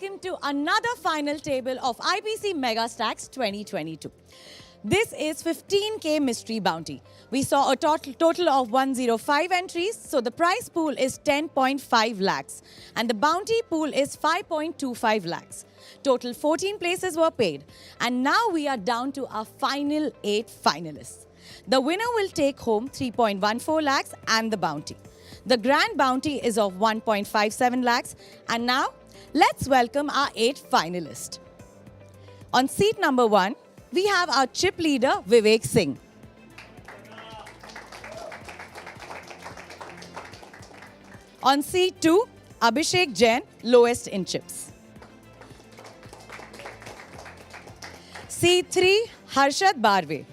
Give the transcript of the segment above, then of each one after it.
welcome to another final table of IPC Megastacks 2022. This is 15K Mystery Bounty. We saw a total of 105 entries, so the prize pool is 10.5 lakhs and the bounty pool is 5.25 lakhs. Total 14 places were paid, and now we are down to our final 8 finalists. The winner will take home 3.14 lakhs and the bounty. The grand bounty is of 1.57 lakhs, and now let's welcome our 8 finalists. On seat number 1, we have our chip leader Vivek Singh. On seat 2, Abhishek Jain, lowest in chips. Seat 3, Harshad Barve.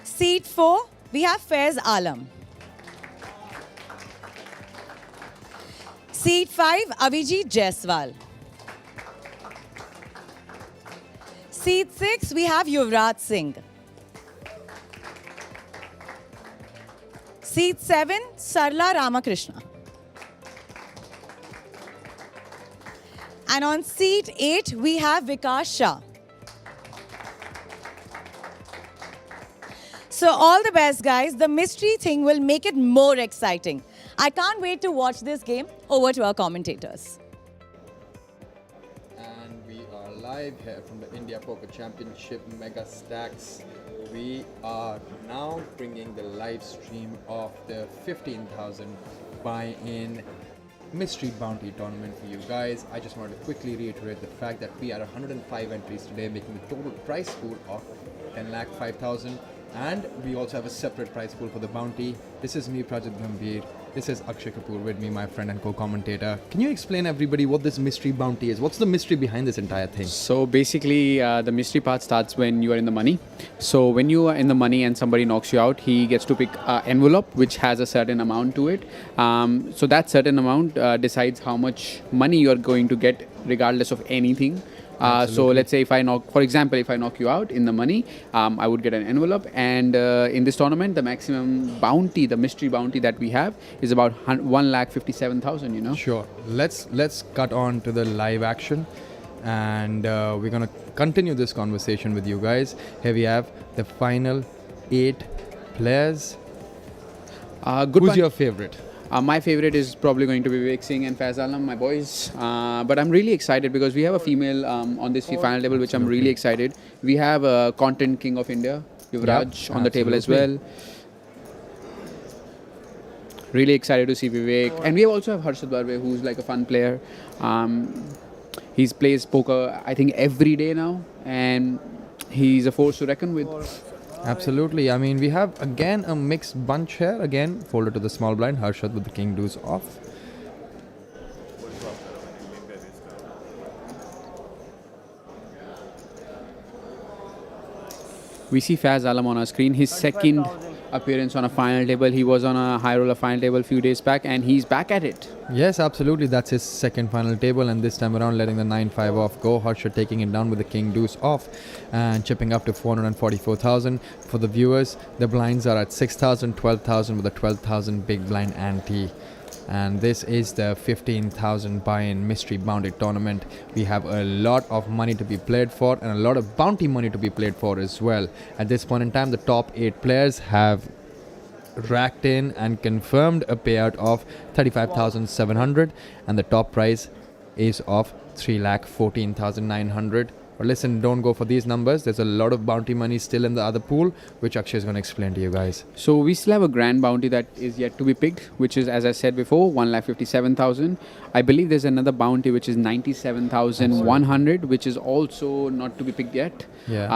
Seat 4, we have Faiz Alam. Seat 5, Avijit Jaiswal. Seat 6, we have Yuvraj Singh. Seat 7, Sarla Ramakrishna. And on seat 8, we have Vikas Shah. So all the best, guys. The mystery thing will make it more exciting. I can't wait to watch this game. Over to our commentators. And we are live here from the India Poker Championship Megastacks. We are now bringing the live stream of the 15,000 buy-in mystery bounty tournament for you guys. I just wanted to quickly reiterate the fact that we are 105 entries today, making the total prize pool of 10,05,000. And we also have a separate prize pool for the bounty. This is me, Prajit Gambhir. This is Akshay Kapoor with me, my friend and co-commentator. Can you explain everybody what this mystery bounty is? What's the mystery behind this entire thing? So basically, the mystery part starts when you are in the money. So when you are in the money and somebody knocks you out, he gets to pick an envelope which has a certain amount to it. So that certain amount decides how much money you are going to get regardless of anything. So let's say if I knock you out in the money, I would get an envelope, and in this tournament the maximum bounty, the mystery bounty that we have is about 1,57,000, you know. Sure. Let's cut on to the live action, and we're gonna continue this conversation with you guys. Here we have the final 8 players. Who's your favorite? My favorite is probably going to be Vivek Singh and Faiz Alam, my boys. But I'm really excited because we have a female on this final table, which I'm really excited. We have a content king of India, Yuvraj, on the table as well. Really excited to see Vivek. And we also have Harshad Barve, who's like a fun player. He plays poker, I think, every day now. And he's a force to reckon with. Absolutely. I mean, we have again a mixed bunch here. Again, folded to the small blind. Harshad with the king deuce off. We see Faiz Alam on our screen. His second appearance on a final table. He was on a high roller final table a few days back, and he's back at it. Yes, absolutely. That's his second final table, and this time around letting the 9-5 off go. Harshad taking it down with the king deuce off and chipping up to 444,000. For the viewers, the blinds are at 6,000, 12,000 with a 12,000 big blind ante. And this is the 15,000 buy-in mystery bounty tournament. We have a lot of money to be played for and a lot of bounty money to be played for as well. At this point in time, the top 8 players have racked in and confirmed a payout of 35,700, and the top prize is of 3,14,900. But listen, don't go for these numbers. There's a lot of bounty money still in the other pool, which Akshay is going to explain to you guys. So we still have a grand bounty that is yet to be picked, which is, as I said before, 1,57,000. I believe there's another bounty which is 97,100, which is also not to be picked yet. Yeah.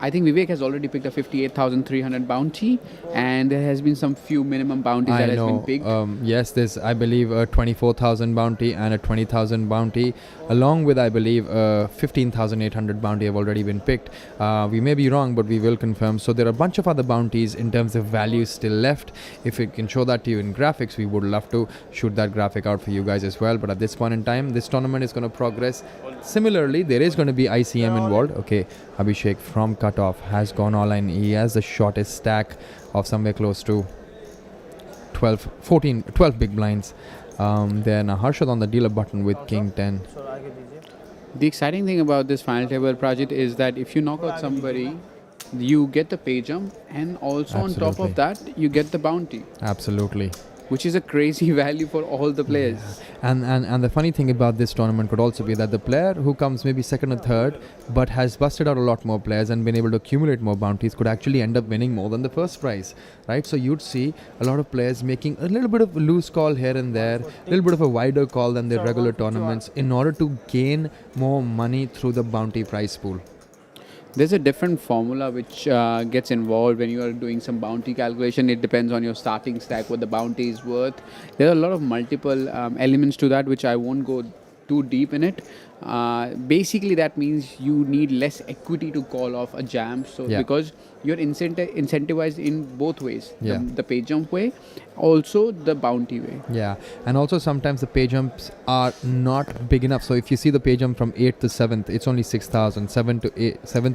I think Vivek has already picked a 58,300 bounty, and there has been some few minimum bounties that has been picked. Yes, there's, I believe, a 24,000 bounty and a 20,000 bounty, along with, I believe, a 15,800 bounty have already been picked. We may be wrong, but we will confirm. So there are a bunch of other bounties in terms of value still left. If we can show that to you in graphics, we would love to shoot that graphic out for you guys as well. But at this point in time, this tournament is going to progress. Similarly, there is going to be ICM involved. Okay, Abhishek from cutoff has gone all in. He has the shortest stack of somewhere close to 12 big blinds. Then Harshad on the dealer button with king 10. The exciting thing about this final table project is that if you knock out somebody, you get the pay jump, and also on top Absolutely. of that, you get the bounty, Absolutely. which is a crazy value for all the players. And the funny thing about this tournament could also be that the player who comes maybe second or third but has busted out a lot more players and been able to accumulate more bounties could actually end up winning more than the first prize, right? So you'd see a lot of players making a little bit of a loose call here and there, a little bit of a wider call than their regular tournaments in order to gain more money through the bounty prize pool. There's a different formula which gets involved when you are doing some bounty calculation. It depends on your starting stack, what the bounty is worth. There are a lot of multiple elements to that, which I won't go too deep in it. Basically, that means you need less equity to call off a jam. So Yeah. because you're incentivized in both ways, Yeah. the pay jump way, also the bounty way. Yeah, and also sometimes the pay jumps are not big enough. So if you see the pay jump from 8th to 7th, it's only 6,000. 7th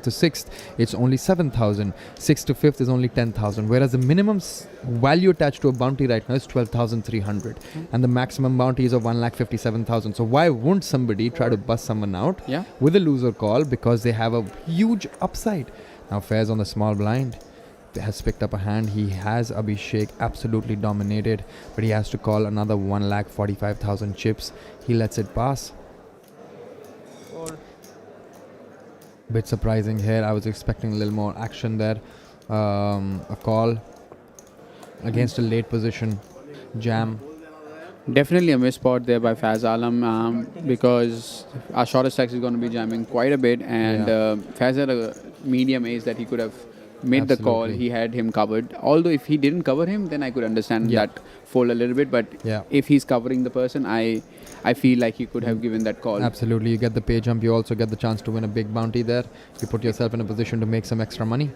to 6th, it's only 7,000. 6th to 5th is only 10,000. Whereas the minimum value attached to a bounty right now is 12,300, and the maximum bounty is of 1,57,000. So why won't somebody try to bust someone out Yeah. with a loser call because they have a huge upside? Now Fairs on the small blind has picked up a hand. He has Abhishek absolutely dominated, but he has to call another 1,45,000 chips. He lets it pass. Bit surprising here. I was expecting a little more action there. A call against a late position jam. Definitely a miss spot there by Faz Alam because our shorter stacks is going to be jamming quite a bit, and Faz had a medium ace that he could have made the call. Absolutely. He had him covered. Although if he didn't cover him, then I could understand Yeah. that fold a little bit. But Yeah. if he's covering the person, I feel like he could have given that call. Absolutely. You get the pay jump. You also get the chance to win a big bounty there. You put yourself in a position to make some extra money.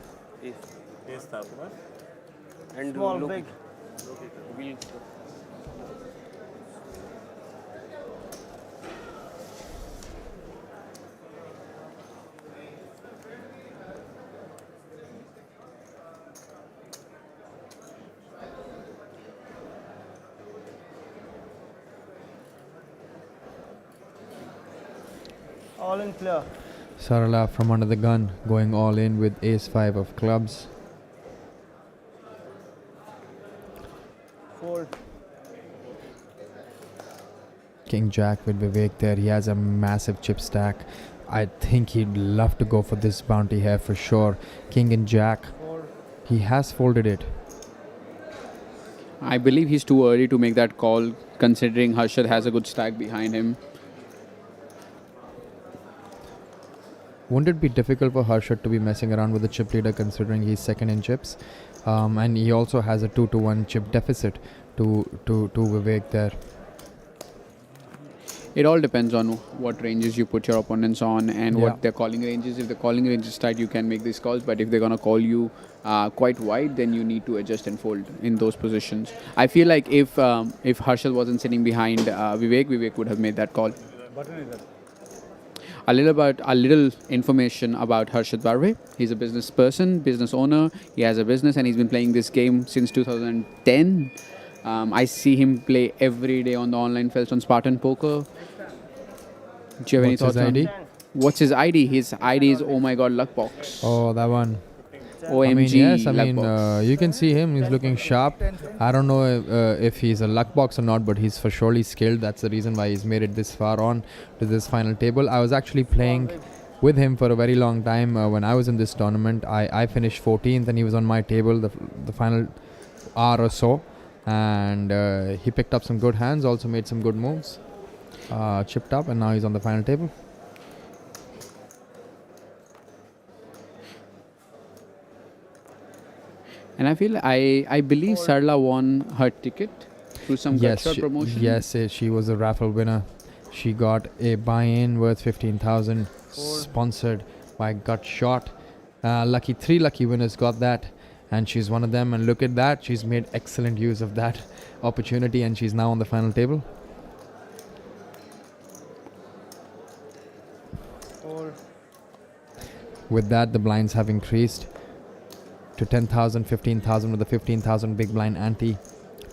And Small, look, big. we'll All in clear. Sarala from under the gun going all in with ace 5 of clubs. Fold. King Jack with Vivek there. He has a massive chip stack. I think he'd love to go for this bounty here for sure. King and Jack. Fold. He has folded it. I believe he's too early to make that call, considering Harshad has a good stack behind him. Wouldn't it be difficult for Harshad to be messing around with the chip leader considering he's second in chips? And he also has a 2-1 chip deficit to Vivek there. It all depends on what ranges you put your opponents on and Yeah. what their calling range is. If the calling range is tight, you can make these calls. But if they're going to call you quite wide, then you need to adjust and fold in those positions. I feel like if Harshal wasn't sitting behind Vivek would have made that call. A little information about Harshad Barve. He's a business person, business owner. He has a business and he's been playing this game since 2010. I see him play every day on the online felts on Spartan Poker. Do you have any What's his thoughts ID? What's his ID? His ID is Oh My God Luckbox. Oh, that one. OMG. You can see him. He's looking sharp. I don't know if he's a luck box or not, but he's for surely skilled. That's the reason why he's made it this far on to this final table. I was actually playing with him for a very long time when I was in this tournament. I finished 14th and he was on my table the final hour or so. And he picked up some good hands, also made some good moves. Chipped up, and now he's on the final table. And I feel I believe Sarla won her ticket through some Gutshot promotion. Yes, she was a raffle winner. She got a buy-in worth 15,000, sponsored by Gutshot. Three lucky winners got that, and she's one of them. And look at that, she's made excellent use of that opportunity, and she's now on the final table. With that, the blinds have increased to 10,000, 15,000 with the 15,000 big blind ante,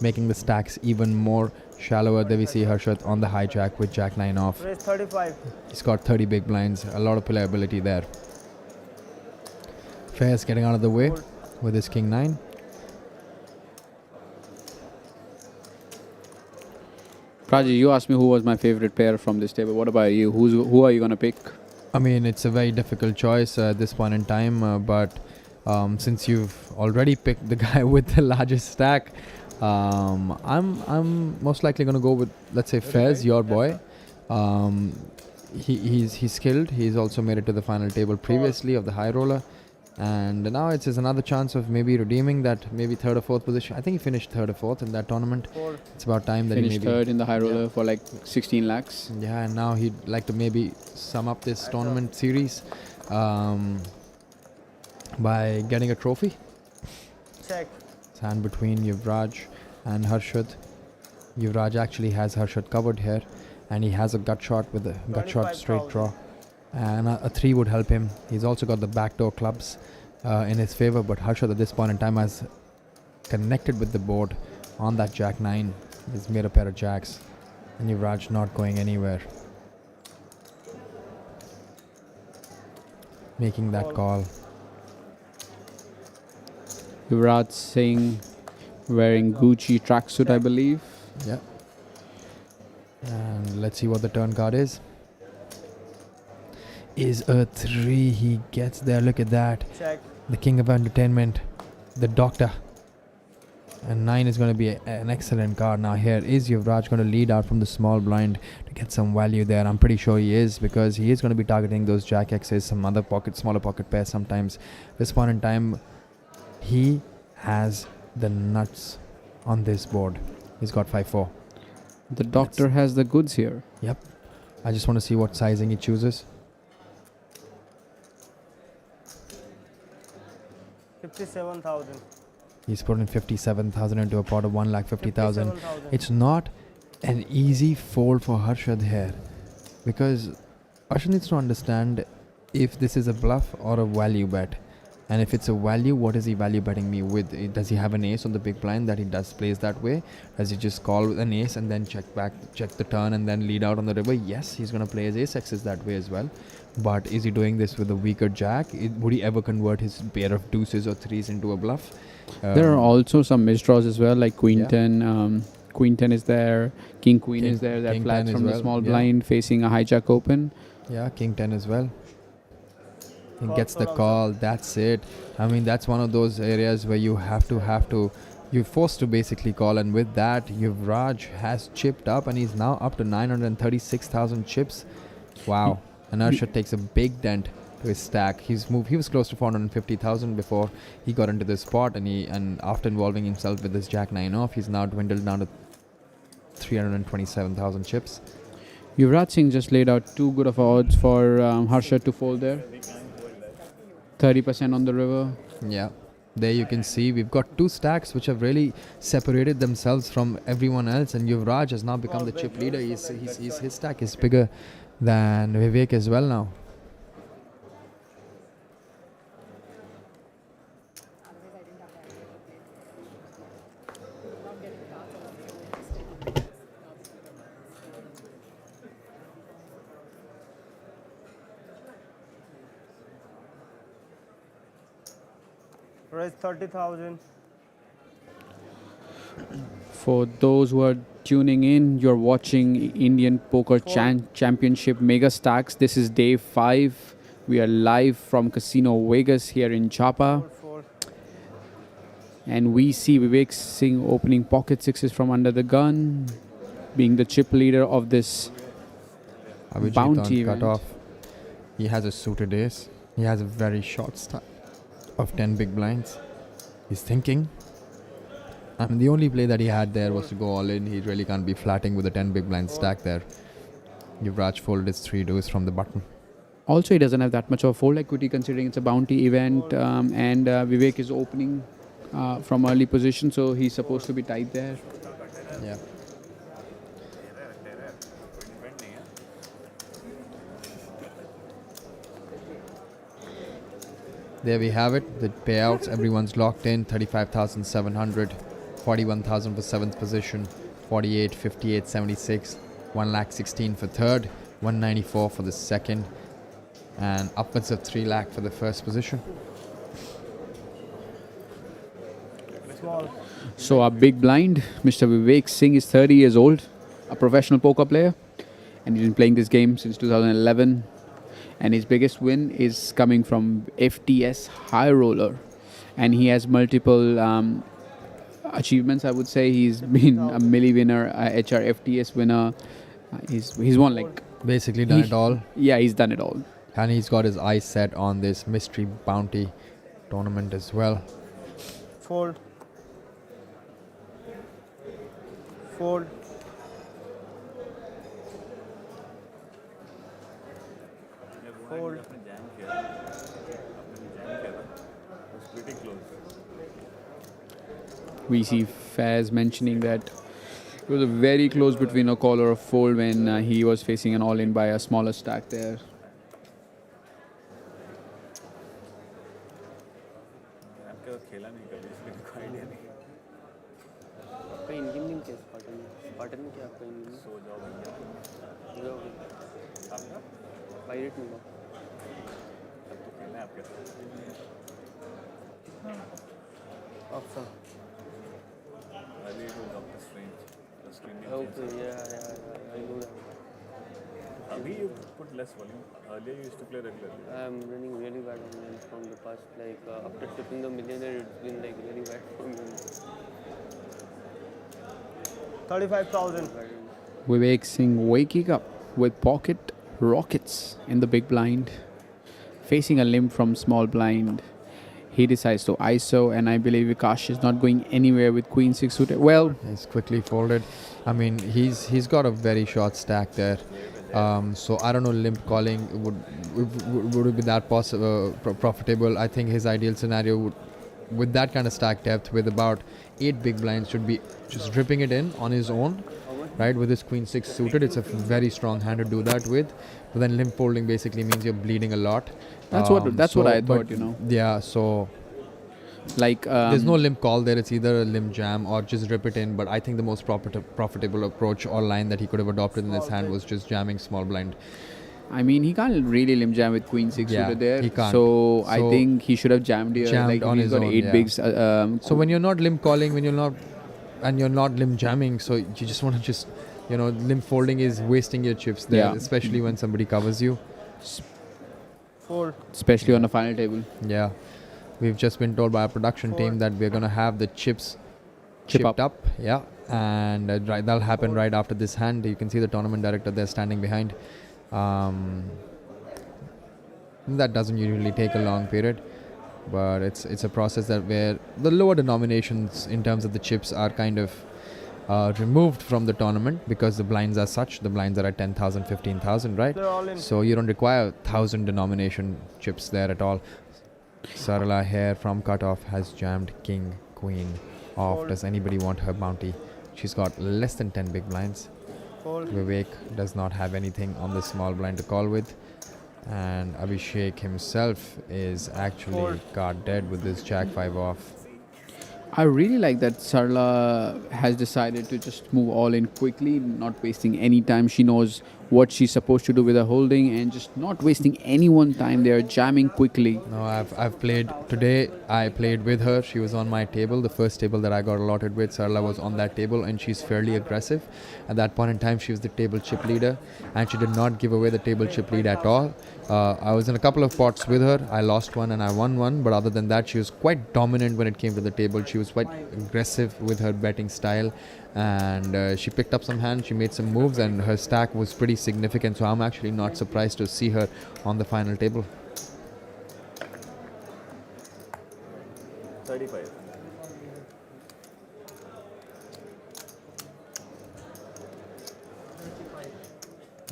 making the stacks even more Shallower, there we see Harshad on the hijack with Jack 9 off. Raise 35. He's got 30 big blinds, a lot of playability there. Fair's getting out of the way with his King 9. Praji, you asked me who was my favorite pair from this table. What about you? Who are you going to pick? I mean, it's a very difficult choice at this point in time, but since you've already picked the guy with the largest stack, I'm most likely going to go with, let's say, Fez, your boy. He's skilled. He's also made it to the final table previously of the high roller, and now it's just another chance of maybe redeeming that maybe third or fourth position. I think he finished third or fourth in that tournament. It's about time that Finished he maybe third in the high roller for like 16 lakhs. yeah, and now he'd like to maybe sum up this tournament series by getting a trophy. Check. It's hand between Yuvraj and Harshad. Yuvraj actually has Harshad covered here, and he has a gut shot with a gut shot straight draw. And a 3 would help him. He's also got the backdoor clubs in his favor, but Harshad at this point in time has connected with the board on that Jack 9. He's made a pair of jacks, and Yuvraj not going anywhere. Making that call. Yuvraj Singh wearing Gucci tracksuit, I believe. Yeah. And let's see what the turn card is. Is a 3. He gets there. Look at that. Check. The king of entertainment. The doctor. And 9 is going to be an excellent card. Now here is Yuvraj going to lead out from the small blind to get some value there. I'm pretty sure he is, because he is going to be targeting those Jack X's, some other smaller pocket pairs sometimes. This point in time, he has the nuts on this board. He's got 5-4. The doctor has the goods here. Yep. I just want to see what sizing he chooses. 57,000. He's put in 57,000 into a pot of 1,50,000. 57,000. It's not an easy fold for Harshad here, because Harshad needs to understand if this is a bluff or a value bet. And if it's a value, what is he value betting me with? Does he have an ace on the big blind that he does plays that way? Does he just call with an ace and then check the turn and then lead out on the river? Yes, he's going to play his ace X's that way as well. But is he doing this with a weaker jack? Would he ever convert his pair of deuces or 3s into a bluff? There are also some misdraws as well, like Queen Yeah. 10. Queen 10 is there. King Queen is there. That King flats 10 as from the well, small yeah. blind facing a hijack open. Yeah, King 10 as well. He Call gets the for call. That's it. I mean, that's one of those areas where you have to. You're forced to basically call, and with that, Yuvraj has chipped up, and he's now up to 936,000 chips. Wow. And Arshad takes a big dent to his stack. He's moved. He was close to 450,000 before he got into this spot, and after involving himself with this Jack 9 off, he's now dwindled down to 327,000 chips. Yuvraj Singh just laid out too good of odds for Harshad to fold there. 30% on the river. Yeah, there you can see we've got two stacks which have really separated themselves from everyone else, and Yuvraj has now become the chip leader. His stack is bigger than Vivek as well now. Raise 30,000. For those who are tuning in, you're watching Indian Poker Championship Megastacks. This is day 5. We are live from Casino Vegas here in Chapa. 4. And we see Vivek Singh opening pocket sixes from under the gun, being the chip leader of this Abhijit bounty on event. cutoff. He has a suited ace. He has a very short stack of 10 big blinds. He's thinking. I mean, the only play that he had there was to go all in. He really can't be flatting with a 10 big blind stack there. Yuvraj folded his 3 deuce from the button. Also, he doesn't have that much of a fold equity considering it's a bounty event, and Vivek is opening from early position, so he's supposed to be tight there. Yeah. There we have it, the payouts. Everyone's locked in. 35,700, 41,000 for 7th position, 48, 58, 76, 1,16,000 for third, 194 for the second, and upwards of 3 lakh for the first position. Small. So our big blind, Mr. Vivek Singh, is 30 years old, a professional poker player, and he's been playing this game since 2011. And his biggest win is coming from FTS High Roller, and he has multiple achievements. I would say he's been a milli winner, a HR FTS winner. He's won like Basically done it all, yeah, he's done it all. and he's got his eyes set on this mystery bounty tournament as well. Fold. Fold. Fold. We see Faz mentioning that it was a very close between a call or a fold when he was facing an all-in by a smaller stack there. आपका engine नहीं क्या Spartan में क्या आपका engine सो जाओ आपका pilot में अब तो खेलना है आपके Option. okay yeah I know that Abhi you put less volume. Earlier you used to play regularly. I'm running really bad on lanes from the past after tipping the millionaire it's been like really bad for me 35,000. Vivek Singh waking up with pocket rockets in the big blind, facing a limp from small blind. He decides to ISO, and I believe Vikash is not going anywhere with Queen 6 suited. Well, He's quickly folded. I mean, he's got a very short stack there. So I don't know, limp calling would it be that profitable? I think his ideal scenario would, with that kind of stack depth, with about 8 big blinds, should be just ripping it in on his own, right? With his Queen 6 suited, it's a very strong hand to do that with. But then limp folding basically means you're bleeding a lot. that's what I but thought, you know. Yeah, so Like there's no limp call there. It's either a limp jam or just rip it in. But I think the most profitable approach or line that he could have adopted in this hand was just jamming small blind. I mean, he can't really limp jam with Queen 6 Yeah, suited there. he can't. So I So- think he should have jammed here. Jammed like on he's his got own, 8 yeah. bigs. So when you're not limp calling, when you're not, and you're not limp jamming, so you just want to just, limp folding is wasting your chips there, Yeah. especially when somebody covers you. Fold. especially on the final table. Yeah, we've just been told by our production team that we're gonna have the chips Chip chipped up. up. Yeah, and that'll happen right after this hand. You can see the tournament director there standing behind. That doesn't usually take a long period, but it's a process that where the lower denominations in terms of the chips are kind of removed from the tournament because the blinds are such. The blinds are at 10,000, 15,000, right? They're all in. So you don't require 1,000 denomination chips there at all. Sarala here from cutoff has jammed king, queen off. Fold. Does anybody want her bounty? She's got less than 10 big blinds. Fold. Vivek does not have anything on the small blind to call with. And Abhishek himself is actually Fold. card dead with this jack 5 off. I really like that Sarla has decided to just move all in quickly, not wasting any time. She knows what she's supposed to do with her holding and just not wasting anyone's time. They are jamming quickly. No, I've played today. I played with her. She was on my table. The first table that I got allotted with, Sarla was on that table, and she's fairly aggressive. At that point in time, she was the table chip leader, and she did not give away the table chip lead at all. I was in a couple of pots with her. I lost one and I won one, but other than that, she was quite dominant when it came to the table. She was quite aggressive with her betting style, and she picked up some hands. She made some moves, and her stack was pretty significant. So I'm actually not surprised to see her on the final table. 35.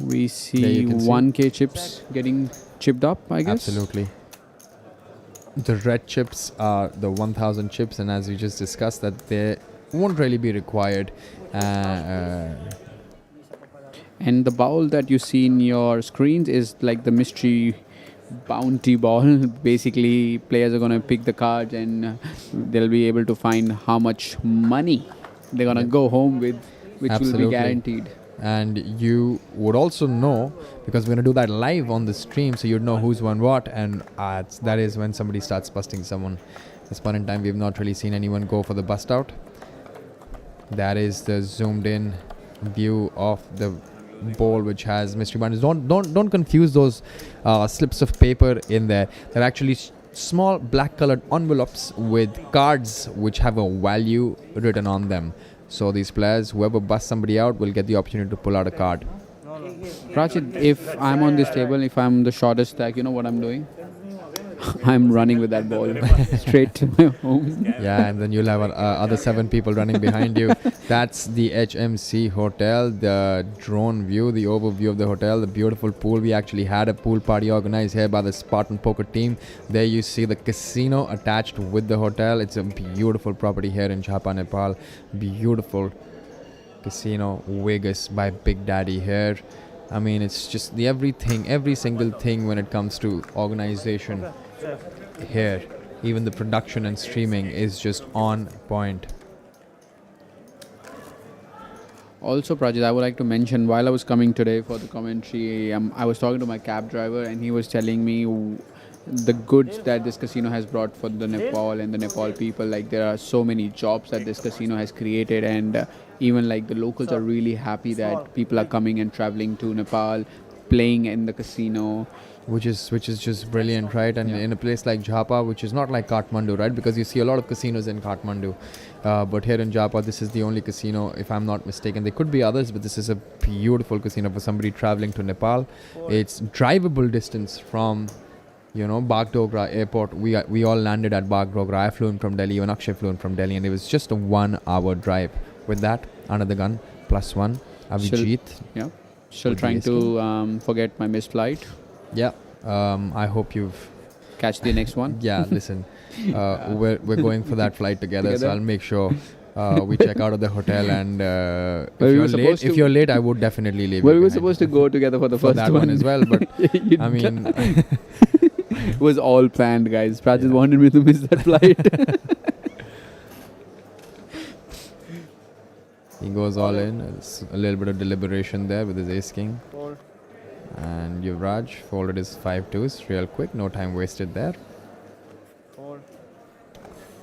We There see you can see. 1K chips getting chipped up, I guess. Absolutely. The red chips are the 1000 chips, and as we just discussed, that they won't really be required. And the bowl that you see in your screens is like the mystery bounty ball. Basically, players are going to pick the cards and they'll be able to find how much money they're going to Yeah. go home with. which will Absolutely. be guaranteed. And you would also know, because we're going to do that live on the stream, so you'd know who's won what, and that is when somebody starts busting someone. At this point in time, we've not really seen anyone go for the bust out. That is the zoomed in view of the bowl which has mystery bundles. Don't confuse those slips of paper in there. They're actually small black colored envelopes with cards which have a value written on them. So these players, whoever busts somebody out, will get the opportunity to pull out a card. Rachit, if I'm on this table, if I'm the shortest stack, you know what I'm doing? I'm running with that ball straight to my home. Yeah, and then you'll have other 7 people running behind you. That's the HMC Hotel, the drone view, the overview of the hotel, the beautiful pool. We actually had a pool party organized here by the Spartan Poker team. There you see the casino attached with the hotel. It's a beautiful property here in Jhapa, Nepal. Beautiful casino, Vegas by Big Daddy here. I mean, it's just every single thing when it comes to organization here. Even the production and streaming is just on point. Also, Prajit, I would like to mention, while I was coming today for the commentary, I was talking to my cab driver and he was telling me the goods that this casino has brought for the Nepal and the Nepal people. Like, there are so many jobs that this casino has created, and even like the locals are really happy that people are coming and traveling to Nepal, playing in the casino. Which is just brilliant, right? And Yeah. in a place like Jhapa, which is not like Kathmandu, right? Because you see a lot of casinos in Kathmandu. But here in Jhapa, this is the only casino, if I'm not mistaken. There could be others, but this is a beautiful casino for somebody traveling to Nepal. It's drivable distance from, Bagdogra airport. We all landed at Bagdogra. I flew in from Delhi, even Akshay flew in from Delhi, and it was just a 1-hour drive. With that, under the gun, +1, Avijit. Yeah. Still With trying the to forget my missed flight. Yeah, I hope you've... Catch the next one. Yeah, listen, we're going for that flight together, so Together? I'll make sure we check out of the hotel, and Well, if you're late, I would definitely leave. Well, you we were behind supposed to go together for the for first that one as well, but You I mean, it was all planned, guys. Prajit wanted me to miss that flight. he goes all in. It's a little bit of deliberation there with his ace king, Fold. and Yuvraj folded his 5-2s real quick. No time wasted there. Fold.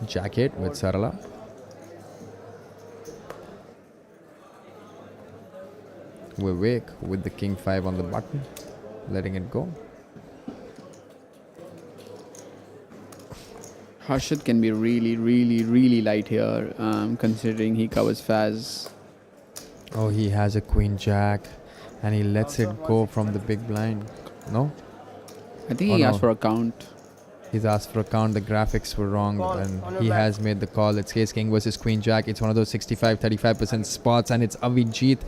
Jack 8 with Sarala. Vivek with the king 5 on the button, letting it go. Harshit can be really, really, really light here, considering he covers Faz. Oh, he has a queen jack, and he lets it go from the big blind. No? I think Oh, he no. asked for a count. He's asked for a count. The graphics were wrong, Call on and your he back. has made the call. It's Ace King versus Queen Jack. It's one of those 65-35% spots, and it's Avijit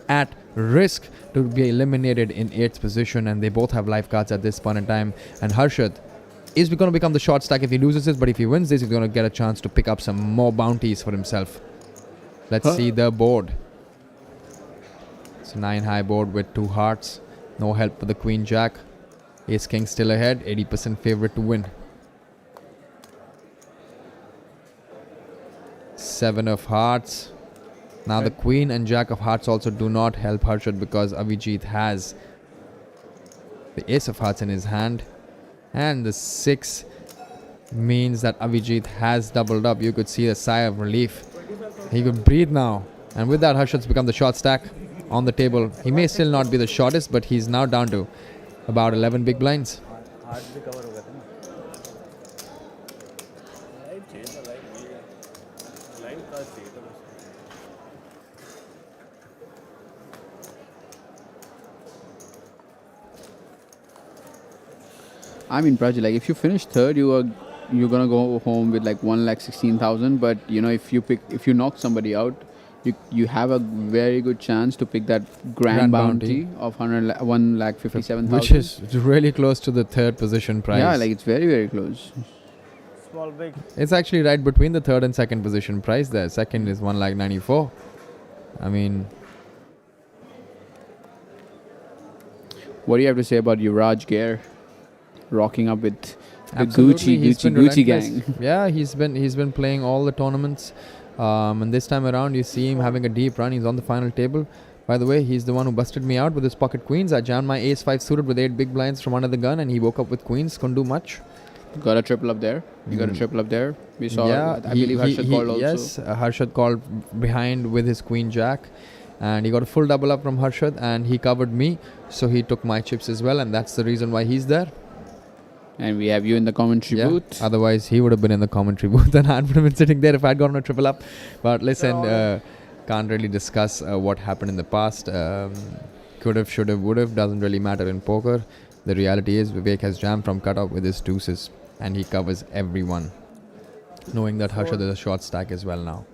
at risk to be eliminated in 8th position, and they both have life cards at this point in time. And Harshad is going to become the short stack if he loses this, but if he wins this, he's going to get a chance to pick up some more bounties for himself. Let's see the board. It's a 9-high board with 2 hearts. No help for the Queen Jack. Ace King still ahead, 80% favorite to win. 7 of hearts. Now the Queen and Jack of hearts also do not help Harshad, because Avijit has the Ace of hearts in his hand. And the 6 means that Avijit has doubled up. You could see a sigh of relief. He could breathe now. And with that, Harshad's become the short stack on the table. He may still not be the shortest, but he's now down to about 11 big blinds. I mean, Prajit, like if you finish third, you're gonna go home with like 1,16,000. But if you knock somebody out, you have a very good chance to pick that grand bounty of 1,57,000. Which is really close to the 3rd position prize. Yeah, like it's very, very close. Small big. It's actually right between the 3rd and 2nd position prize there. 2nd is 1,94,000. I mean, What do you have to say about Yuvraj Gair rocking up with the absolutely, he's been Gucci relentless. gang? Yeah, he's been playing all the tournaments. And this time around, you see him having a deep run. He's on the final table. By the way, he's the one who busted me out with his pocket queens. I jammed my ace 5 suited with 8 big blinds from under the gun, and he woke up with queens. Couldn't do much. Got a triple up there. You got a triple up there. We saw. Yeah, I believe Harshad called also. Yes, Harshad called behind with his queen jack, and he got a full double up from Harshad, and he covered me, so he took my chips as well, and that's the reason why he's there. And we have you in the commentary Yeah. booth. Otherwise, he would have been in the commentary booth, and I would have been sitting there if I'd gotten a triple up. But listen, can't really discuss what happened in the past. Could have, should have, would have. Doesn't really matter in poker. The reality is Vivek has jammed from cutoff with his deuces, and he covers everyone, knowing that Harshad is a short stack as well now.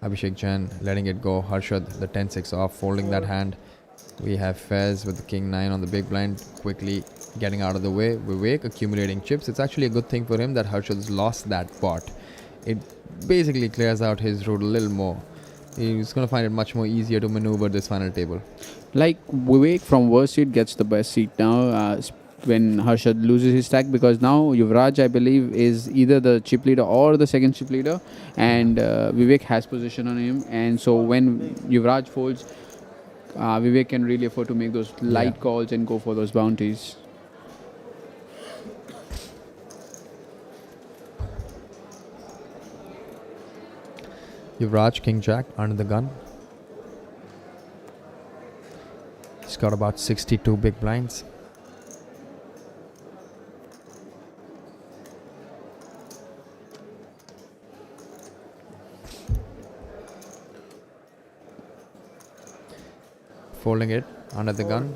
Abhishek Jain letting it go. Harshad, the 10-6 off, folding that hand. We have Fez with the king 9 on the big blind, quickly getting out of the way. Vivek accumulating chips. It's actually a good thing for him that Harshad's lost that pot. It basically clears out his route a little more. He's going to find it much more easier to maneuver this final table. Like Vivek from worst seat gets the best seat now when Harshad loses his stack, because now Yuvraj, I believe, is either the chip leader or the second chip leader, and Vivek has position on him, and so when Yuvraj folds, Vivek can really afford to make those light calls and go for those bounties. Yuvraj, king jack under the gun. He's got about 62 big blinds. Folding it under the gun.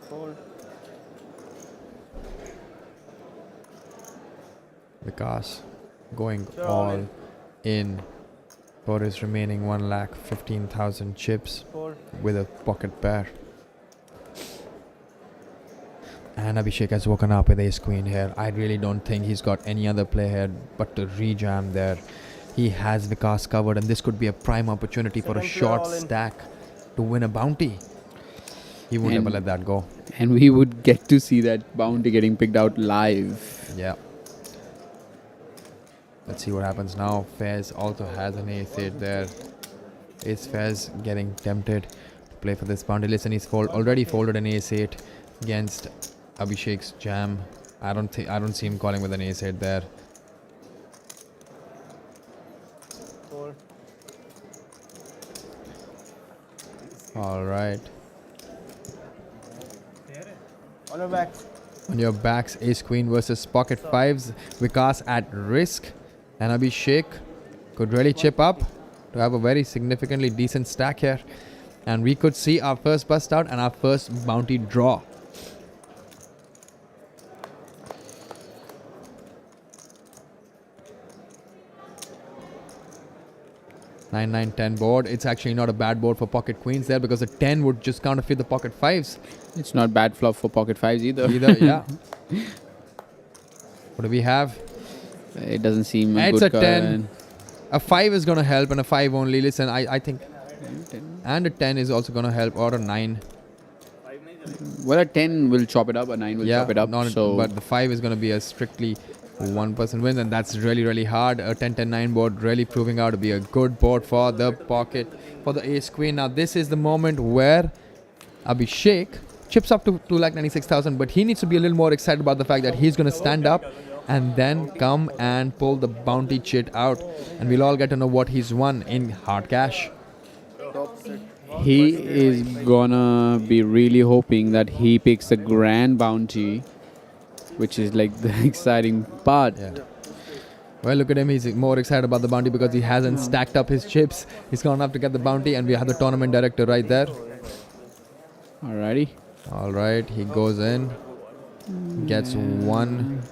Fold. Vikas going all in for his remaining 1,15,000 chips Fold. with a pocket pair. And Abhishek has woken up with ace queen here. I really don't think he's got any other play here but to rejam there. He has Vikas covered, and this could be a prime opportunity for a Second short player all in. stack to win a bounty. He would And- never let that go. And we would get to see that bounty getting picked out live. Yeah. Let's see what happens now. Fez also has an ace 8 there. Is Fez getting tempted to play for this bounty? Listen, he's already folded an ace 8 against Abhishek's jam. I don't see him calling with an ace 8 there. Fold. All right. On your back. On your backs, ace queen versus pocket fives. Vikas at risk, and Abhishek could really chip up to have a very significantly decent stack here. And we could see our first bust out and our first bounty draw. 9-9-10 board. It's actually not a bad board for pocket queens there, because the 10 would just counterfeit the pocket fives. It's not bad flop for pocket fives either. Yeah. What do we have? It doesn't seem a It's good a 10. card. A 5 is going to help, and a 5 only. Listen, I think... And a 10 is also going to help, or a 9. Well, a 10 will chop it up, a 9 will chop it up. So but the 5 is going to be a strictly one-person win, and that's really, really hard. A 10-10-9 board really proving out to be a good board for the pocket, for the ace queen. Now, this is the moment where Abhishek chips up to 2,96,000, but he needs to be a little more excited about the fact that he's going to stand up and then come and pull the bounty chit out, and we'll all get to know what he's won in hard cash. he is gonna be really hoping that he picks the grand bounty, which is like the exciting part. Yeah. Well, look at him. He's more excited about the bounty because he hasn't stacked up his chips. He's gonna have to get the bounty, and we have the tournament director right there. Alrighty. All right, he goes in, gets one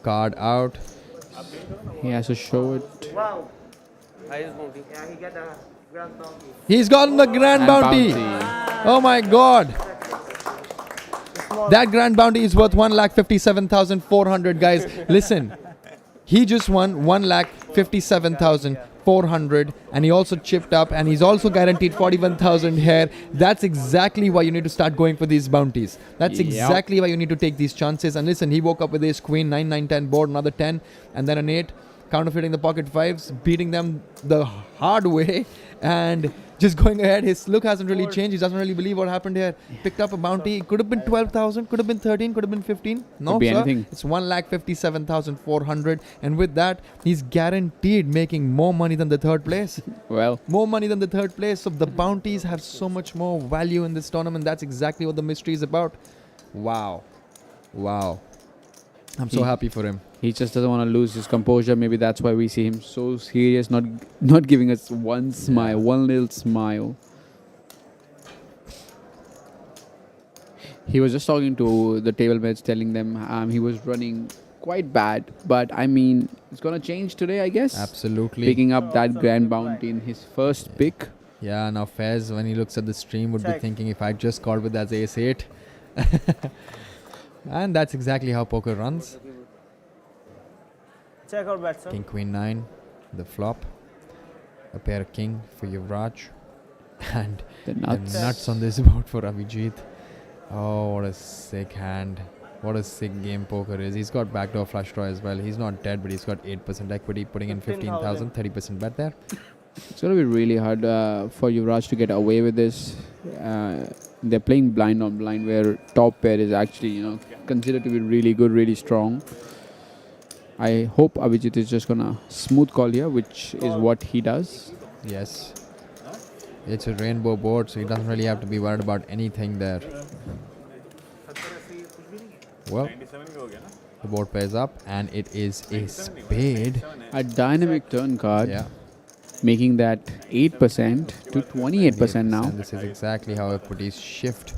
card out. He has to show it. Wow. Highest bounty. Yeah, he got a grand bounty. He's gotten the grand And bounty. Oh my God! That grand bounty is worth 1,57,400, guys. Listen, he just won 1,57,400. 400, and he also chipped up, and he's also guaranteed 41,000 here. That's exactly why you need to start going for these bounties. That's Yep. exactly why you need to take these chances. And listen, he woke up with ace queen, 9 9 10 board, another 10, and then an 8, counterfeiting the pocket fives, beating them the hard way, and just going ahead. His look hasn't really changed. He doesn't really believe what happened here. Picked up a bounty. It could have been 12,000, could have been 13, could have been 15. No, Could be sir. anything. It's 1,57,400, and with that, he's guaranteed making more money than the third place. Well, More money than the third place. So the bounties have so much more value in this tournament. That's exactly what the mystery is about. Wow. Wow. I'm so He- happy for him. he just doesn't want to lose his composure. Maybe that's why we see him so serious, not giving us one smile, one little smile. He was just talking to the table mates, telling them he was running quite bad. But I mean, it's gonna change today, I guess. Absolutely. Picking up that grand bounty in his first pick. Yeah, now Fez, when he looks at the stream, would be Check. thinking, if I just called with that ace 8. And that's exactly how poker runs. Check out bet, sir. King, Queen 9, the flop. A pair of king for Yuvraj. And The the nuts. nuts on this board for Abhijit. Oh, what a sick hand. What a sick game poker is. He's got backdoor flush draw as well. He's not dead, but he's got 8% equity, putting in 15,000, 30% bet there. It's gonna be really hard for Yuvraj to get away with this. They're playing blind on blind, where top pair is actually, considered to be really good, really strong. I hope Abhijit is just gonna smooth call here, which is what he does. Yes. It's a rainbow board, so he doesn't really have to be worried about anything there. Well, 97 का हो गया ना? the board pays up, and it is a spade. A dynamic turn card, Yeah. making that 8% to 28% now. And this is exactly how equities shift.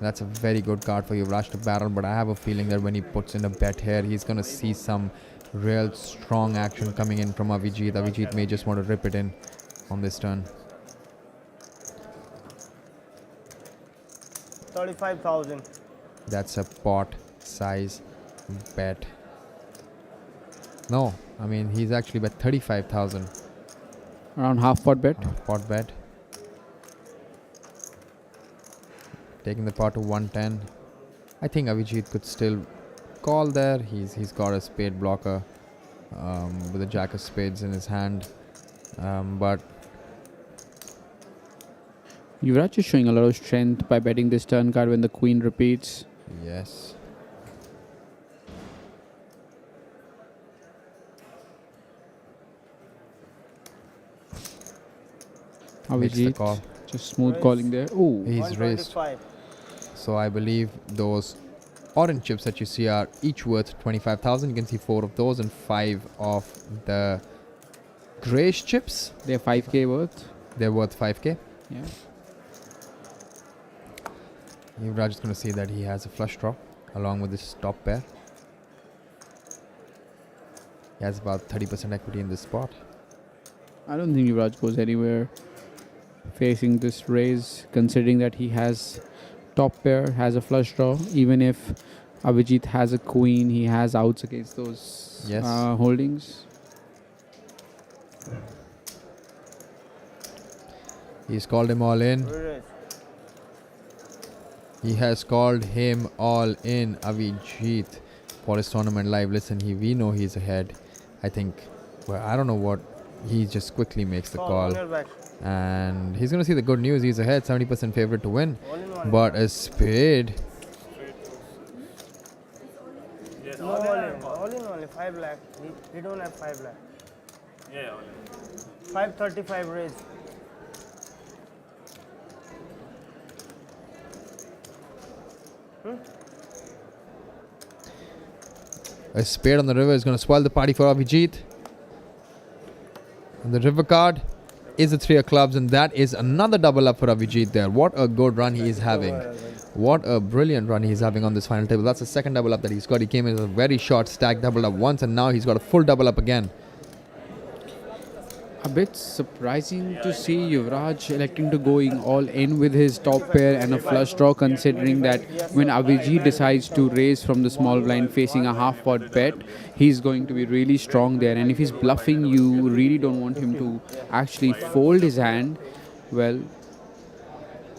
That's a very good card for Yuvraj to barrel, but I have a feeling that when he puts in a bet here, he's going to see some real strong action coming in from Abhijit. Abhijit may just want to rip it in on this turn. 35,000. That's a pot size bet. No, I mean, he's actually bet 35,000 Around half pot bet. pot bet. Taking the pot to 110. I think Abhijit could still call there. He's got a spade blocker with a jack of spades in his hand. But Yuvraj is showing a lot of strength by betting this turn card when the queen repeats. yes, makes the Abhijit call. just smooth calling there. Oh, He's raised. 125. So I believe those orange chips that you see are each worth 25,000. You can see 4 of those and 5 of the grayish chips. they're 5k worth. They're worth 5k. Yeah. Yuvraj is going to see that he has a flush draw along with this top pair. He has about 30% equity in this spot. I don't think Yuvraj goes anywhere facing this raise, considering that he has top pair, has a flush draw. Even if Abhijit has a queen, he has outs against those Yes. holdings. He's called him all in. Raise. He has called him all in, Abhijit, for his tournament live. Listen, we know he's ahead. I think, well, I don't know what. He just quickly makes the On call. your back. And he's going to see the good news. He's ahead, 70% favorite to win. All in one. But a spade. Yes, No, all in only 5 lakh. He don't have 5 lakh. yeah, all in. 535 raise. A spade on the river is going to spoil the party for Abhijit. And the river card is a 3 of clubs, and that is another double up for Abhijit there. What a good run he is having. What a brilliant run he's having on this final table. That's the second double up that he's got. He came in with a very short stack double up once, and now he's got a full double up again. A bit surprising to see Yuvraj electing to going all in with his top pair and a flush draw, considering that when Avijit decides to raise from the small blind facing a half pot bet, he's going to be really strong there. And if he's bluffing, you really don't want him to actually fold his hand. Well,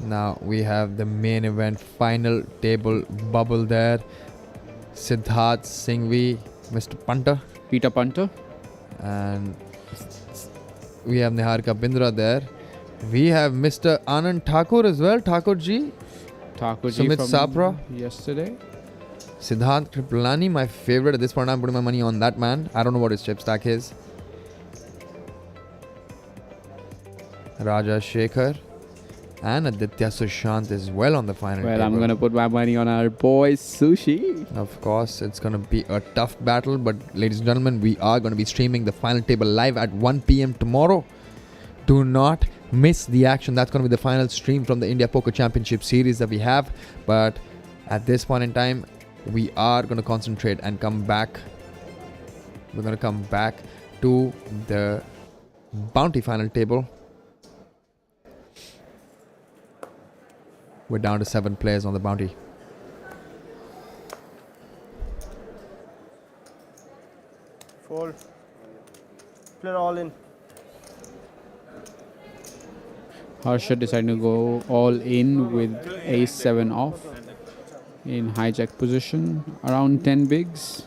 Now we have the main event final table bubble there. Siddharth Singhvi, Mr. Punter, Peter Punter. and we have Niharika Bindra there. We have Mr. Anand Thakur as well, Thakur ji. Thakurji Sumit from Sapra. yesterday. Siddharth Kriplani, my favorite at this point. I'm putting my money on that man. I don't know what his chip stack is. Raja Shekhar and Aditya Sushant is well on the final Well, table. I'm going to put my money on our boy Sushi. Of course, it's going to be a tough battle, but ladies and gentlemen, we are going to be streaming the final table live at 1 p.m. tomorrow. Do not miss the action. That's going to be the final stream from the India Poker Championship series that we have. But at this point in time, we are going to concentrate and come back. We're going to come back to the bounty final table. We're down to 7 players on the bounty. Fold. Player all in. Harsha decided to go all in with ace-7 off in hijack position, around 10 bigs.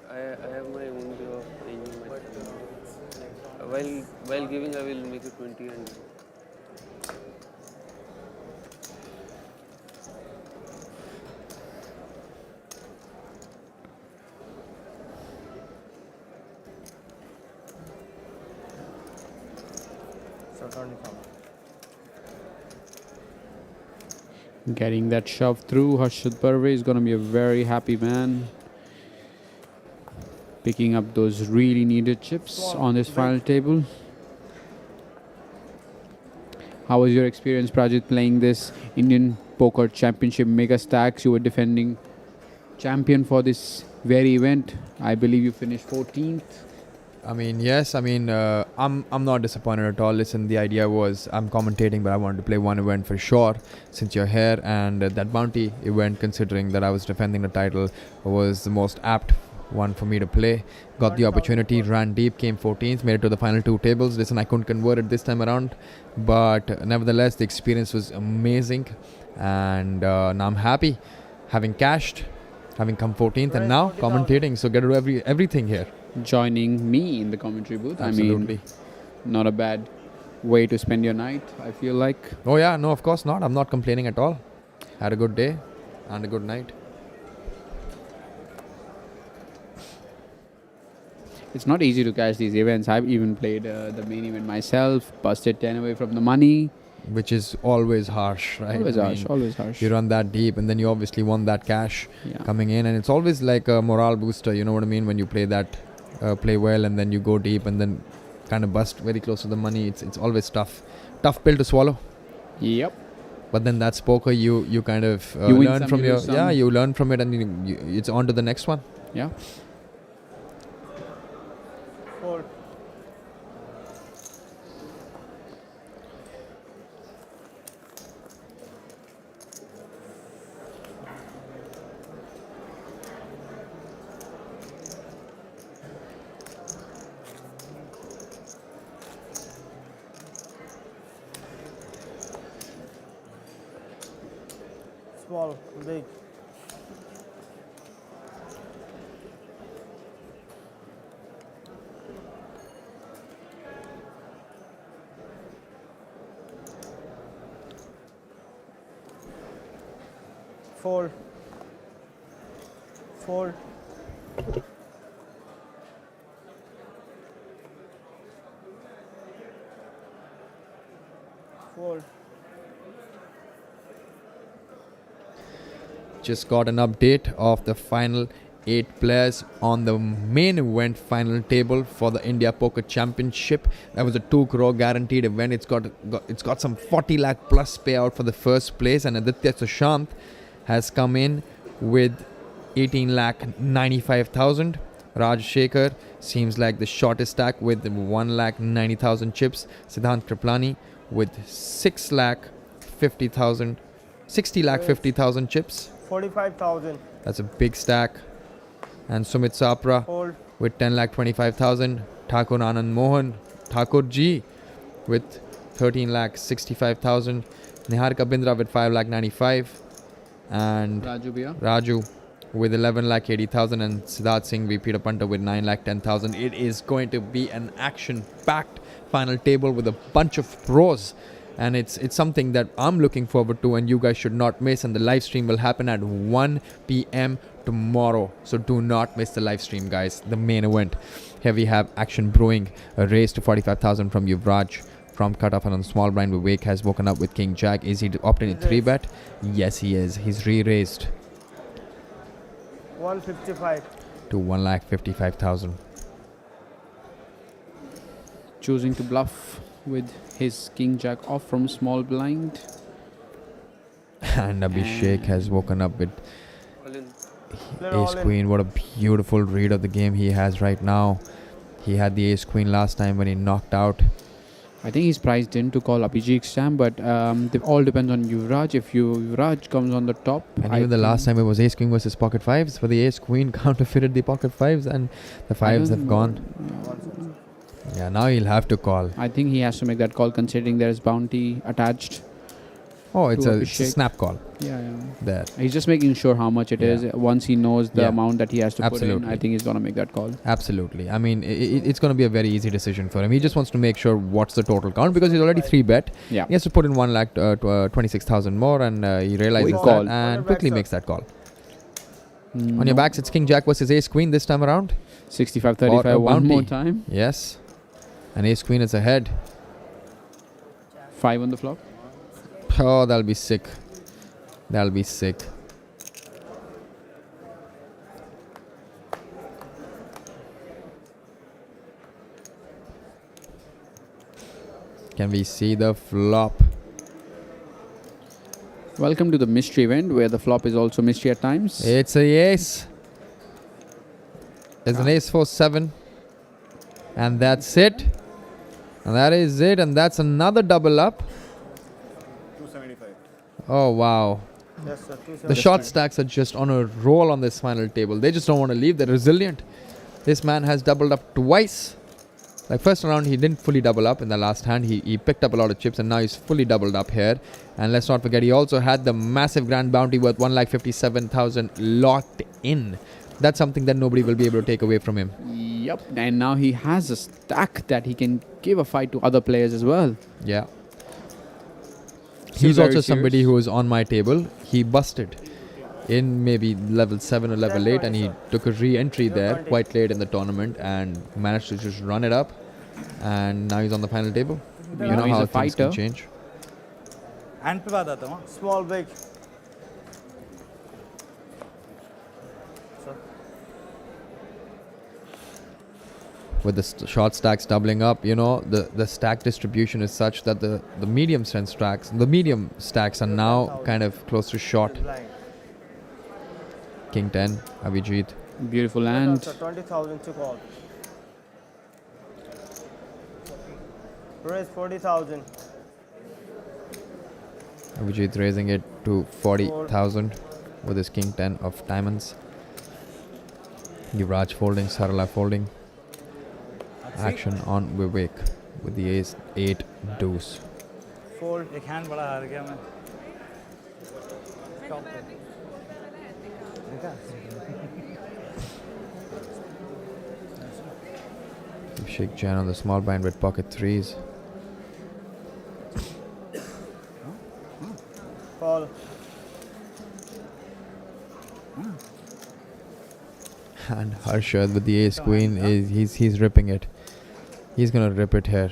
I have my own way of arranging my time. While giving, I will make it 20 and So 25. Getting that shove through, Harshad Parve is going to be a very happy man. Picking up those really needed chips on this final table. How was your experience, Prajit, playing this Indian Poker Championship Megastacks? You were defending champion for this very event. I believe you finished 14th. I mean, yes. I mean, I'm not disappointed at all. Listen, the idea was I'm commentating, but I wanted to play one event for sure. Since you're here, and that bounty event, considering that I was defending the title, was the most apt one for me to play. Got the opportunity, ran deep, came 14th, made it to the final 2 tables. Listen, I couldn't convert it this time around, but nevertheless, the experience was amazing, and now I'm happy having cashed, having come 14th, and now commentating. So get to do everything here. Joining me in the commentary booth. Absolutely. I mean, not a bad way to spend your night, I feel like. Oh yeah, no, of course not. I'm not complaining at all. Had a good day and a good night. It's not easy to catch these events. I've even played the main event myself, busted 10 away from the money. Which is always harsh, right? Always I harsh, mean, always harsh. You run that deep, and then you obviously want that cash Yeah. coming in, and it's always like a morale booster. You know what I mean? When you play that, play well, and then you go deep, and then kind of bust very close to the money. It's always tough pill to swallow. Yep. But then that's poker. You kind of You win learn some, from you your lose some. you learn from it, and it's on to the next one. Yeah. Fold. Small, big. Fold. Fold. Fold. Just got an update of the final 8 players on the main event final table for the India Poker Championship. That was a 2 crore guaranteed event. It's got some 40 lakh plus payout for the first place, and Aditya Sushant has come in with 18 lakh 95,000. Raj Shekhar seems like the shortest stack with 1 lakh 90,000 chips. Siddhant Kriplani with 6 lakh 50,000, 60 lakh 50,000 chips. 45,000. That's a big stack. And Sumit Sapra Hold. with 10 lakh 25,000. Thakur Anand Mohan, Thakur Ji with 13 lakh 65,000. Niharika Bindra with 5 lakh 95. And Raju Bhaiya. Raju with 11 lakh 80,000 and Siddharth Singh V. Peter Punter with 9 lakh 10,000. It is going to be an action-packed final table with a bunch of pros. And it's something that I'm looking forward to and you guys should not miss. And the live stream will happen at 1 p.m. tomorrow. So do not miss the live stream, guys. The main event. Here we have action brewing. A raise to 45,000 from Yuvraj. From cutoff and on small blind, Vivek has woken up with King Jack. Is he opting a 3-bet? Yes, he is. He's re-raised 155. to 1,55,000. Choosing to bluff with his King Jack off from small blind. And Abhishek has woken up with All in. They're all Ace in. Queen. What a beautiful read of the game he has right now. He had the Ace Queen last time when he knocked out. I think he's priced in to call Abhijit Stam, but it all depends on Yuvraj. If Yuvraj comes on the top, And even the last time it was Ace Queen versus Pocket Fives, for the Ace Queen counterfeited the Pocket Fives and the Fives have gone. Yeah, now he'll have to call. I think he has to make that call considering there is bounty attached. Oh, it's To a Abhishek. snap call Yeah. there. He's just making sure how much it is. Yeah. Once he knows the Yeah. amount that he has to put in, Absolutely. I think he's going to make that call. Absolutely. I mean, it's going to be a very easy decision for him. He just wants to make sure what's the total count because he's already 3-bet. Yeah. He has to put in 1 lakh 26,000 more and he realizes Quick that call. and quickly makes that call. On No. your backs, it's King Jack versus Ace Queen this time around. 65-35 For a one more bounty. time. Yes. And Ace Queen is ahead. 5 on the flop. Oh, that'll be sick. That'll be sick. Can we see the flop? Welcome to the mystery event where the flop is also mystery at times. It's a ace. It's an ace 4-7. And that's it. And that is it. And that's another double up. 275. Oh, wow. Yes, sir. The short stacks are just on a roll on this final table. They just don't want to leave. They're resilient. This man has doubled up twice. Like first round, he didn't fully double up in the last hand. He picked up a lot of chips and now he's fully doubled up here. And let's not forget, he also had the massive grand bounty worth 1,57,000 locked in. That's something that nobody will be able to take away from him. Yep. And now he has a stack that he can give a fight to other players as well. Yeah. Still He's very also somebody serious. who is on my table. He busted in maybe level 7 or level 8 and he took a re-entry there quite late in the tournament and managed to just run it up. And now he's on the final table. You Now know he's how a things can fighter. change. Hand पे बात आता हूँ Small, big. With the short stacks doubling up, you know, the stack distribution is such that the medium strength stacks are now kind of close to short. Blind. King 10, Abhijit. Beautiful Yes, hand. sir. 20,000 to call. Raise 40,000. Abhijit raising it to 40,000 with his King 10 of diamonds. Yuvraj folding, Sarala folding. Action on Vivek with the ace 8 deuce. Fold. एक hand बड़ा हार गया मैं Abhishek Jain on the small blind with pocket threes. Call. And Harshad with the ace queen he's ripping it. He's gonna rip it here.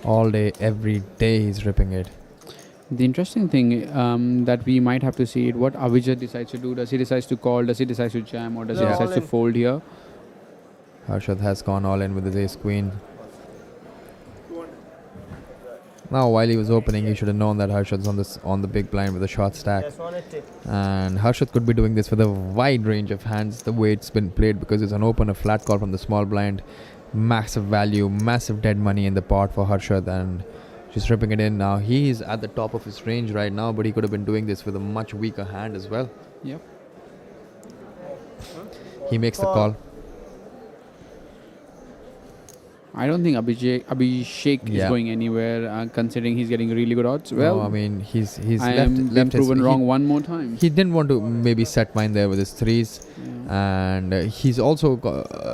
All day, every day he's ripping it. The interesting thing that we might have to see it, what Avijit decides to do. Does he decide to call? Does he decide to jam? Or does he Yeah. decide All to in. fold here? Harshad has gone all in with his ace queen. Now, while he was opening, he should have known that Harshad's on the big blind with a short stack. Just 180. And Harshad could be doing this with a wide range of hands, the way it's been played, because it's an open, a flat call from the small blind. Massive value, massive dead money in the pot for Harshad, and just ripping it in now. He's at the top of his range right now, but he could have been doing this with a much weaker hand as well. Yep. He makes the call. I don't think Abhishek is Yeah. going anywhere, considering he's getting really good odds. Well, No, I mean, he's I left, am been left his, proven wrong one more time. He didn't want to maybe set mine there with his threes, and he's also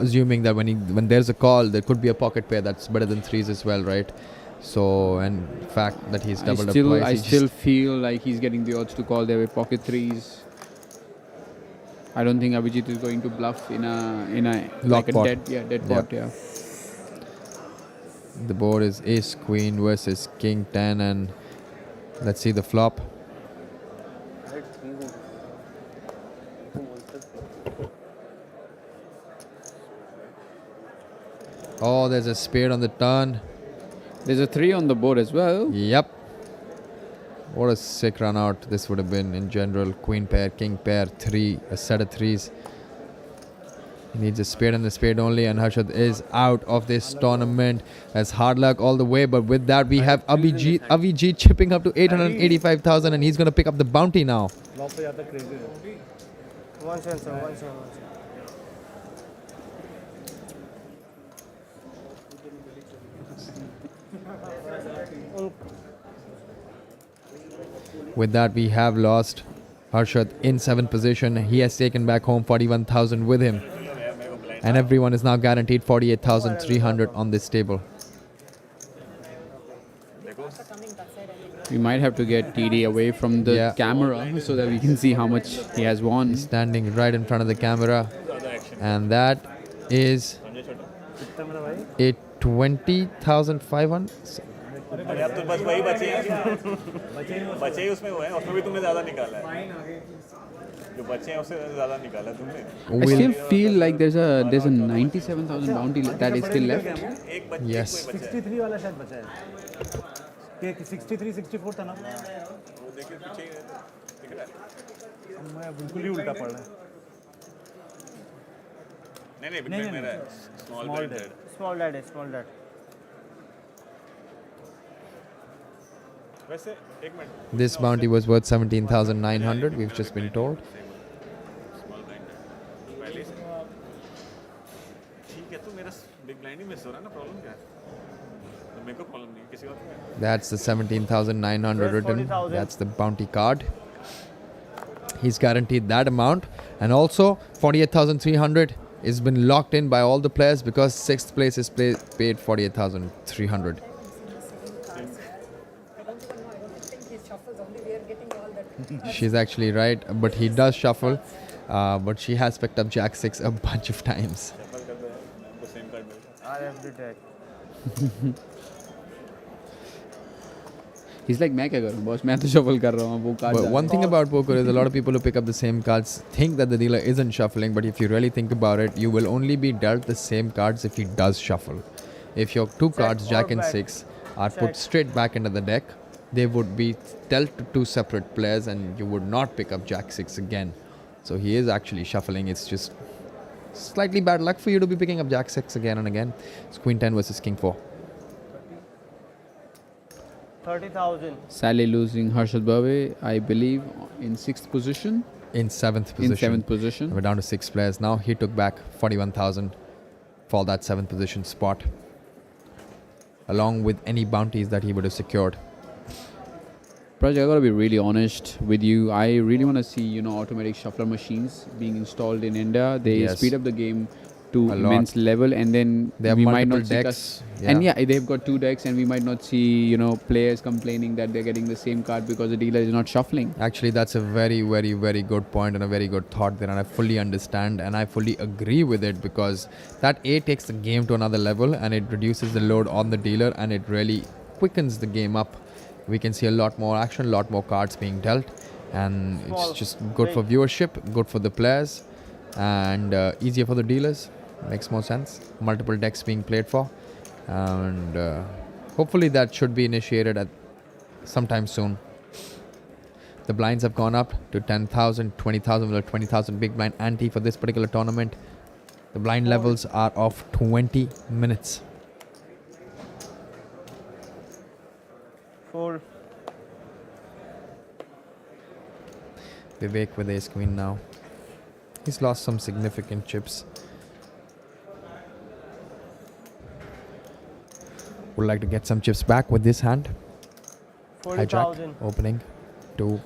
assuming that when there's a call, there could be a pocket pair that's better than threes as well, right? So, and fact that he's doubled up twice. I he still just- feel like he's getting the odds to call there with pocket threes. I don't think Abhijit is going to bluff in a Lock like a pot. dead pot. Yeah. The board is ace queen versus king 10, and let's see the flop. Right, threes in monster. Oh, there's a spade on the turn. There's a 3 on the board as well. Yep. What a sick run out this would have been in general. Queen pair, king pair, 3, a set of threes. He needs a spade and a spade only, and Harshad is out of this tournament. That's hard luck all the way, but with that we have Avijit chipping up to 885,000, and he's going to pick up the bounty now. Flop पे जाता crazy है 177. With that we have lost Harshad in 7th position. He has taken back home 41,000 with him, and everyone is now guaranteed 48,300 on this table. We might have to get TD away from the Yeah. camera so that we can see how much he has won. Standing right in front of the camera, and that is a 20,500. अरे अब तो बस वही बचे हैं बचे ही उसमें हुए हैं उसमें भी तुमने ज़्यादा निकाला है जो बचे हैं उससे ज़्यादा निकाला तुमने I still feel like there's a 97,000 bounty that is still left. एक बच Yes. 63 वाला शायद बचा है कि 63 64 था ना वो देखिए पीछे दिख रहा है मैं बिल्कुल ही उल्टा पड़ रहा है नहीं नहीं मेरा स्मॉल डेड Small dad. वैसे एक minute This bounty was worth 17,900. We've just been told. पहले से ठीक है तो मेरा बिग ब्लाइंड ही मिस हो रहा है ना प्रॉब्लम क्या है तो मेरे को प्रॉब्लम नहीं किसी और को है That's the 17,900 written. 40,000. That's the bounty card. He's guaranteed that amount, and also 48,300 has been locked in by all the players because 6th place is paid 48,300. She's actually right, but he does shuffle. But she has picked up Jack 6 a bunch of times. RFD deck. He's like मैं क्या करूँ boss मैं तो shuffle कर रहा हूँ वो card But one thing about poker is a lot of people who pick up the same cards think that the dealer isn't shuffling, but if you really think about it, you will only be dealt the same cards if he does shuffle. If your two cards, or Jack and back. 6, are put Check. straight back into the deck, they would be dealt to two separate players, and you would not pick up Jack 6 again. So he is actually shuffling. It's just slightly bad luck for you to be picking up Jack 6 again and again. It's Queen 10 versus King 4. 30,000. Sally losing Harshad Bave, I believe, in 6th position. In 7th position. In 7th position. We're down to 6 players now. He took back 41,000 for that 7th position spot, along with any bounties that he would have secured. Praj, I gotta be really honest with you. I really want to see, automatic shuffler machines being installed in India. They Yes. speed up the game to A lot. immense level, and then They have we might multiple not see decks. and they've got 2 decks, and we might not see, players complaining that they're getting the same card because the dealer is not shuffling. Actually, that's a very, very, very good point and a very good thought there, and I fully understand and I fully agree with it, because that takes the game to another level, and it reduces the load on the dealer, and it really quickens the game up. We can see a lot more action, a lot more cards being dealt, and Small, it's just good for viewership, good for the players, and easier for the dealers. Makes more sense. Multiple decks being played for, and Hopefully that should be initiated at sometime soon. The blinds have gone up to 10,000, 20,000 or 20,000 big blind ante for this particular tournament. The blind levels are of 20 minutes. 4. Vivek with ace queen now. He's lost some significant chips. Would like to get some chips back with this hand. Hijack 40,000. opening to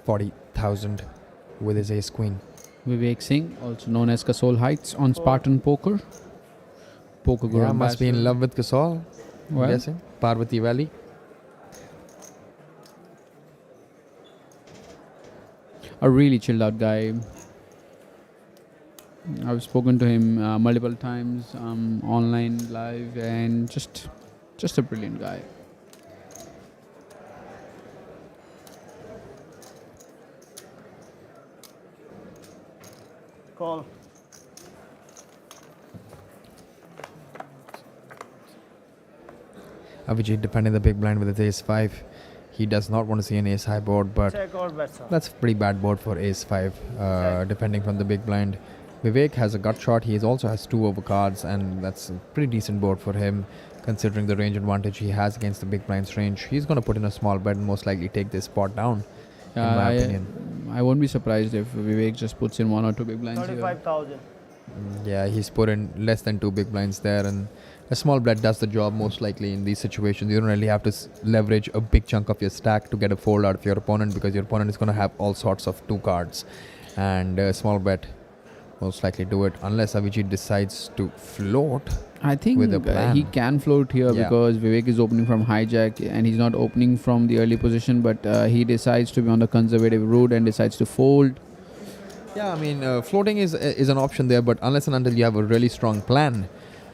40,000 with his ace queen. Vivek Singh, also known as Kasol Heights on Spartan Poker. Poker Guru. Yeah, must be in love with Kasol. I'm Well, guessing. Parvati Valley. a really chilled out guy. I've spoken to him multiple times, online, live, and just a brilliant guy. Call. Avijit defending the big blind with his ace 5. He does not want to see an ace high board, but Check or bet, sir. that's a pretty bad board for ace 5, defending from the big blind. Vivek has a gut shot. He also has 2 overcards, and that's a pretty decent board for him, considering the range advantage he has against the big blind's range. He's going to put in a small bet and most likely take this spot down, in my opinion. I won't be surprised if Vivek just puts in 1 or 2 big blinds here. 35,000. Yeah, he's put in less than 2 big blinds there, and a small bet does the job most likely in these situations. You don't really have to leverage a big chunk of your stack to get a fold out of your opponent, because your opponent is going to have all sorts of 2 cards, and a small bet most likely do it unless Avijit decides to float. I think with a plan. he can float here Yeah. because Vivek is opening from hijack and he's not opening from the early position, but he decides to be on the conservative route and decides to fold. Yeah, I mean, floating is an option there, but unless and until you have a really strong plan,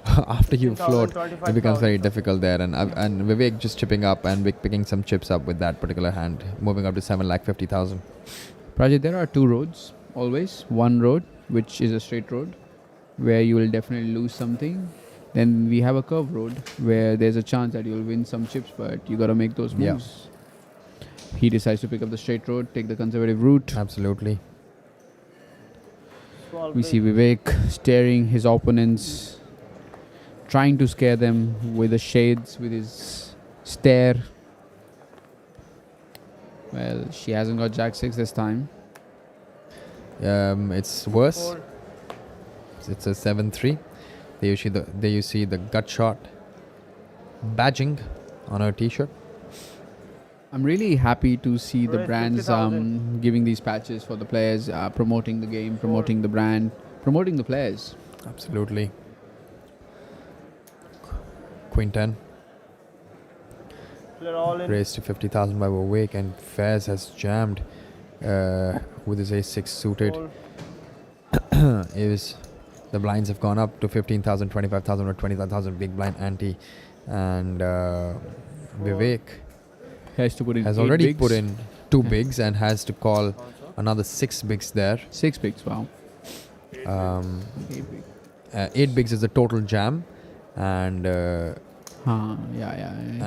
after you 15,000, float, it 25,000. becomes very difficult there. And Vivek just chipping up and picking some chips up with that particular hand, moving up to 7,50,000. Prajit, there are 2 roads always. One road, which is a straight road, where you will definitely lose something. Then we have a curve road, where there's a chance that you'll win some chips, but you got to make those Yeah. moves. He decides to pick up the straight road, take the conservative route. Absolutely. Small We bet. see Vivek staring his opponents, trying to scare them with the shades, with his stare. Well, she hasn't got Jack 6 this time. It's worse. Fold. It's a 7-3. There you see the gut shot badging on her t-shirt. I'm really happy to see the Raise brands 50,000. giving these patches for the players, promoting the game, promoting the brand, promoting the players. Absolutely. Queen 10 Clear all in. raised to 50,000 by Vivek, and Fairs has jammed with his ace 6 suited. Fold. Is the blinds have gone up to 15,000, 25,000 or 25,000 big blind ante, and Vivek Has to put in has 8 already bigs. put in 2 Okay. bigs and has to call another 6 bigs there. 6 bigs. Wow. 8 big. 8 bigs is the total jam, and Yeah.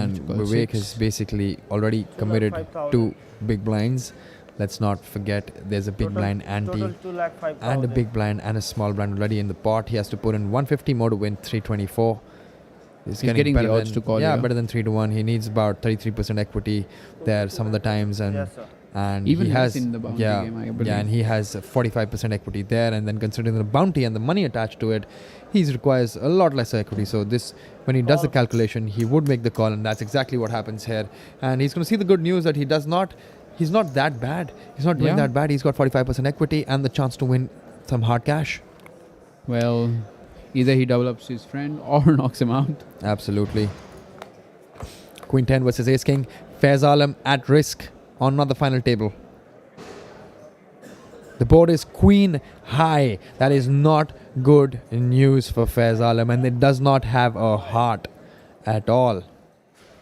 and Vivek has basically already committed 5,000. 2 big blinds. Let's not forget there's a big Total- blind ante Total 2,05,000. and a big blind and a small blind already in the pot. He has to put in 150 more to win 324. He's getting better the odds than, to call yeah, here. better than 3 to 1. He needs about 33% equity there some of the times, and Yes, sir. and Even he less has in the bounty yeah, game, I yeah, believe. and he has 45% equity there, and then considering the bounty and the money attached to it, he requires a lot less equity. So this, when he does the calculation, he would make the call, and that's exactly what happens here. And he's going to see the good news that he's not that bad. He's not doing Yeah. that bad. He's got 45% equity and the chance to win some hard cash. Well, either he develops his friend or knocks him out. Absolutely. Queen 10 versus Ace King. Faiz Alam at risk on another final table. The board is Queen High. That is not good news for Faiz Alam, and it does not have a heart at all.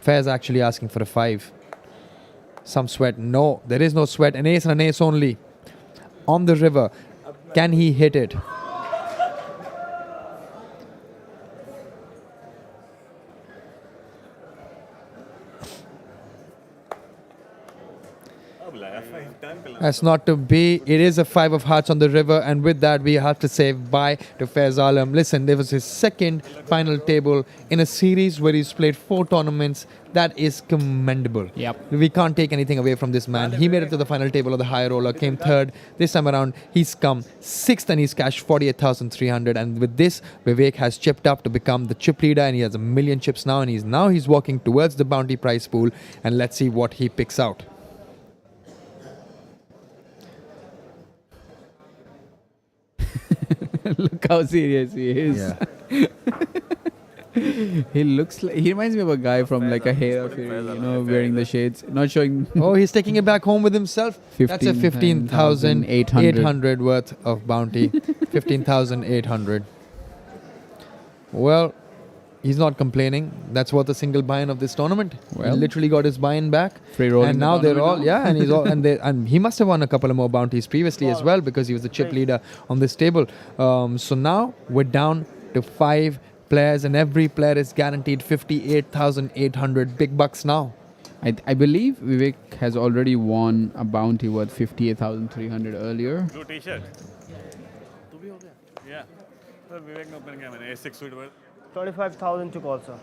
Faiz actually asking for a 5. Some sweat. No, there is no sweat. An ace and an ace only. On the river. Can he hit it? That's not to be. It is a 5 of hearts on the river, and with that, we have to say bye to Faiz Alam. Listen, there was his second final table in a series where he's played 4 tournaments. That is commendable. Yep. We can't take anything away from this man. He made it to the final table of the higher roller, came third. This time around, he's come sixth and he's cashed 48,300. And with this, Vivek has chipped up to become the chip leader, and he has 1 million chips now. And he's walking towards the bounty prize pool. And let's see what he picks out. Look how serious he is. Yeah. He looks like, he reminds me of a guy from like a Hair of Fury, wearing the shades, not showing. Oh, he's taking it back home with himself. That's a 15,800 worth of bounty. 15,800. Well, he's not complaining. That's worth a single buy-in of this tournament. Well, he literally got his buy-in back. Free rolling. And now they're all and he's all and he must have won a couple of more bounties previously as well, because he was the chip leader on this table. So now we're down to 5 players, and every player is guaranteed 58,800 big bucks now. I believe Vivek has already won a bounty worth 58,300 earlier. Blue t-shirt. तू भी हो गया? Yeah. तो विवेक ने open किया मैंने A6 suit worth 25,000 to call, sir.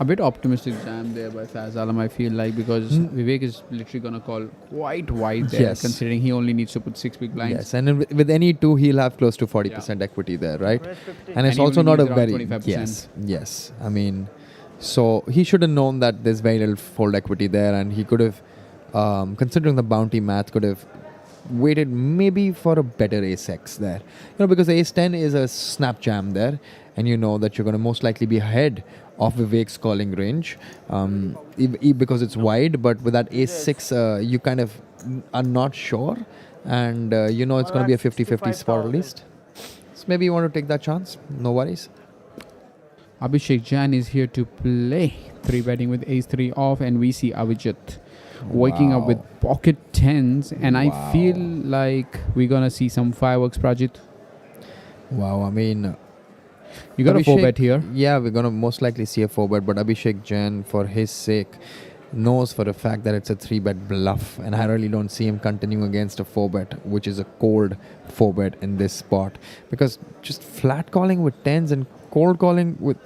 A bit optimistic jam there by Faiz Alam, I feel like, because Vivek is literally going to call quite wide there, Yes. considering he only needs to put 6 big blinds. Yes, and then with any 2, he'll have close to 40% equity there, right? Rest 50. And it's he also only not a needs around very 25%. yes. I mean, so he should have known that there's very little fold equity there, and he could have, considering the bounty math, could have waited maybe for a better ace-x there. Because the ace-10 is a snap jam there, and you know that you're going to most likely be ahead of Vivek's calling range, because it's wide. But with that ace-6, you kind of are not sure, and it's going to be a 50-50 spot at least. So maybe you want to take that chance. No worries. Abhishek Jain is here to play 3 betting with ace 3 off, and we see Avijit waking up with pocket 10s, and I feel like we're gonna see some fireworks, Prajit. Wow, I mean, You got a 4 bet here. Yeah, we're gonna most likely see a 4 bet, but Abhishek Jain, for his sake, knows for a fact that it's a 3 bet bluff, and I really don't see him continuing against a 4 bet, which is a cold 4 bet in this spot, because just flat calling with 10s and cold calling with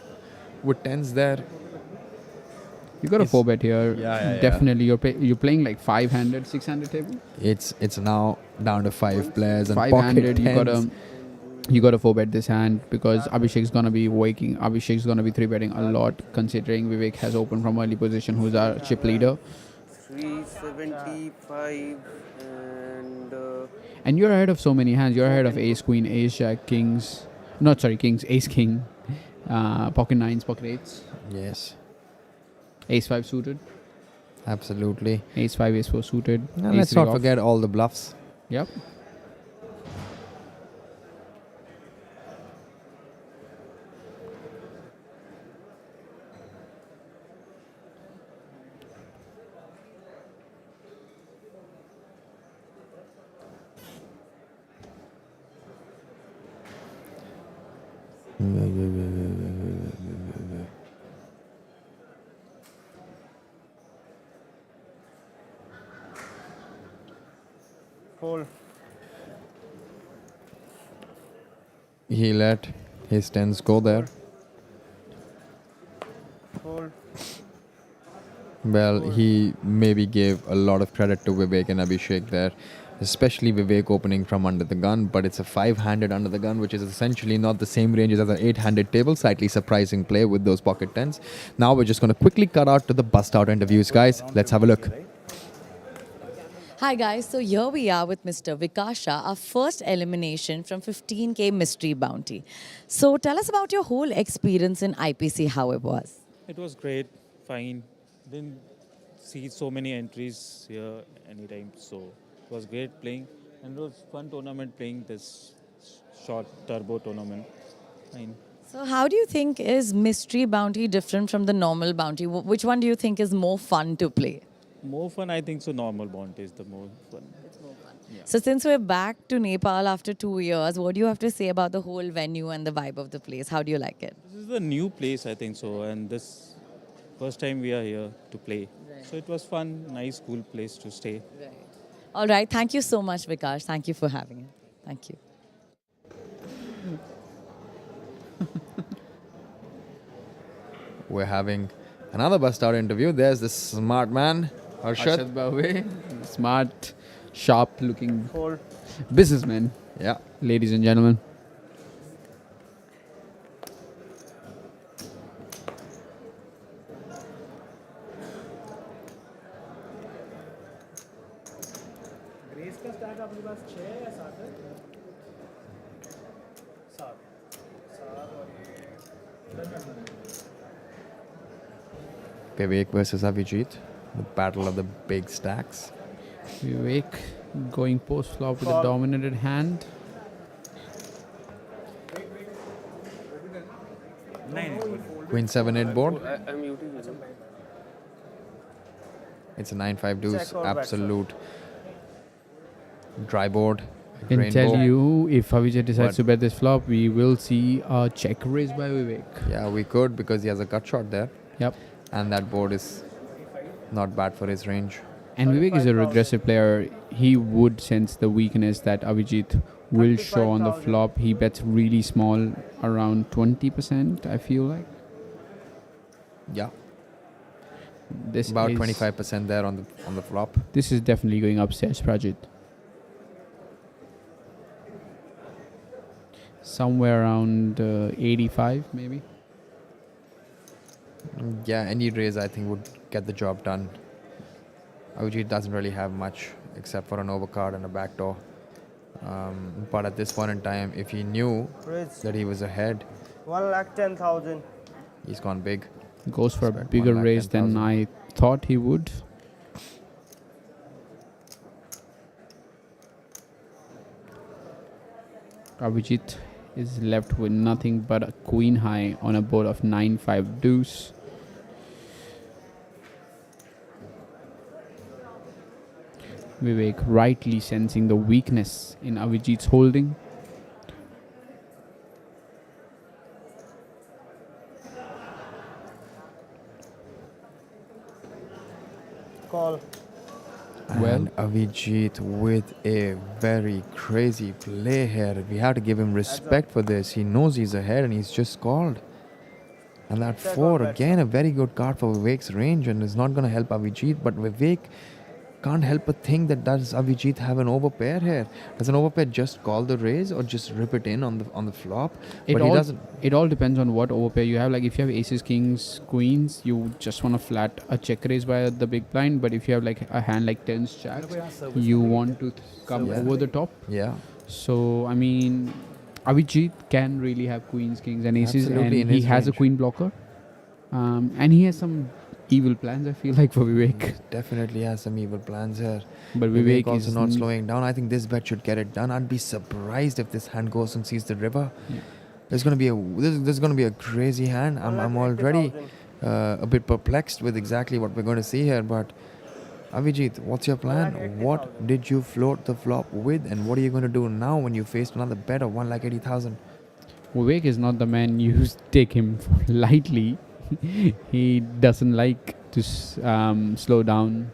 10s there. You got a 4 bet here. Yeah. Definitely. You're playing like 5-handed, 6-handed table. It's now down to 5 players and 5-handed. pocket 10s. You got a 4 bet this hand, because Abhishek's gonna be waking. Abhishek's gonna be 3 betting a lot, considering Vivek has opened from early position, who's our chip leader. 375 And you're ahead of so many hands. You're ahead of ace queen, ace jack, kings. Not sorry, kings, ace king, pocket 9s, pocket 8s, Yes, ace 5 suited, absolutely. ace 5, ace 4 suited. And ace let's 3 not off. forget all the bluffs. Yep. Fold. He let his 10s go there. Fold. Well, he maybe gave a lot of credit to Vivek and Abhishek there, especially Vivek opening from under the gun, but it's a 5-handed under the gun, which is essentially not the same ranges as an 8-handed table. Slightly surprising play with those pocket 10s. Now we're just going to quickly cut out to the bust out interviews, guys. Let's have a look. Hi guys, so here we are with Mr. Vikasha, our first elimination from 15K mystery bounty. So tell us about your whole experience in IPC, how it was. It was great, fine. Didn't see so many entries here anytime, so it was great playing. And it was fun tournament playing this short turbo tournament. Fine. So how do you think is mystery bounty different from the normal bounty? Which one do you think is more fun to play? More fun, I think so. Normal Bond is the more fun. So since we're back to Nepal after 2 years, what do you have to say about the whole venue and the vibe of the place? How do you like it? This is a new place, I think so, and this first time we are here to play. So it was fun, nice, cool place to stay. All right. Thank you so much, Vikash. Thank you for having it. Thank you. We're having another bust out interview. There's this smart man, Harshad. Arshad Bhave, smart, sharp-looking Fold. businessman, Yeah. ladies and gentlemen. Grace का stack आपके पास 6 है या 7 है? 7 7 और ये Vivek versus Avijit. The battle of the big stacks. Vivek going post flop with a dominated hand. Queen 7-8 board. I'm muting you. It's a 9-5 deuce. Check or back Absolute dry board. I can Rainbow. tell you, if Avijit decides But- to bet this flop, we will see a check raise by Vivek. Yeah, we could because he has a gut shot there. Yep. And that board is not bad for his range. And Vivek is a regressive player. He would sense the weakness that Avijit will show on the 35,000. flop. He bets really small, around 20%, I feel like. Yeah. This About is, 25% there on the flop. This is definitely going upstairs, Prajit. Somewhere around 85, maybe. Yeah, any raise I think would get the job done. Avijit doesn't really have much except for an overcard and a backdoor. But at this point in time, if he knew Raise. that he was ahead, 1,10,000. he's gone big. Goes for a Spent bigger 1,10,000. raise than I thought he would. Avijit is left with nothing but a queen high on a board of 9-5 deuce. Vivek rightly sensing the weakness in Avijit's holding. Call. Well- And Avijit with a very crazy play here. We have to give him respect for this. He knows he's ahead and he's just called. And that Check 4, on that. again, a very good card for Vivek's range and is not going to help Avijit. But Vivek can't help but think that does Avijit have an overpair here? Does an overpair just call the raise or just rip it in on the flop? But he doesn't. It all depends on what overpair you have. Like if you have aces, kings, queens, you just want to flat a check raise by the big blind. But if you have like a hand like tens, jacks, you want to come Yeah. over the top. Yeah. So I mean, Avijit can really have queens, kings, and aces, Absolutely, in and he his has a range. queen blocker, and he has some evil plans. I feel like for Vivek, Definitely has some evil plans here. but Vivek Vivek also is not slowing down. I think this bet should get it done. I'd be surprised if this hand goes and sees the river. Yeah. There's gonna be there's gonna be a crazy hand. I'm already 1,80,000. a bit perplexed with exactly what we're going to see here. But Avijit, what's your plan? 1,80,000. What did you float the flop with, and what are you going to do now when you faced another bet of 1,80,000? Vivek is not the man you take him lightly. He doesn't like to slow down.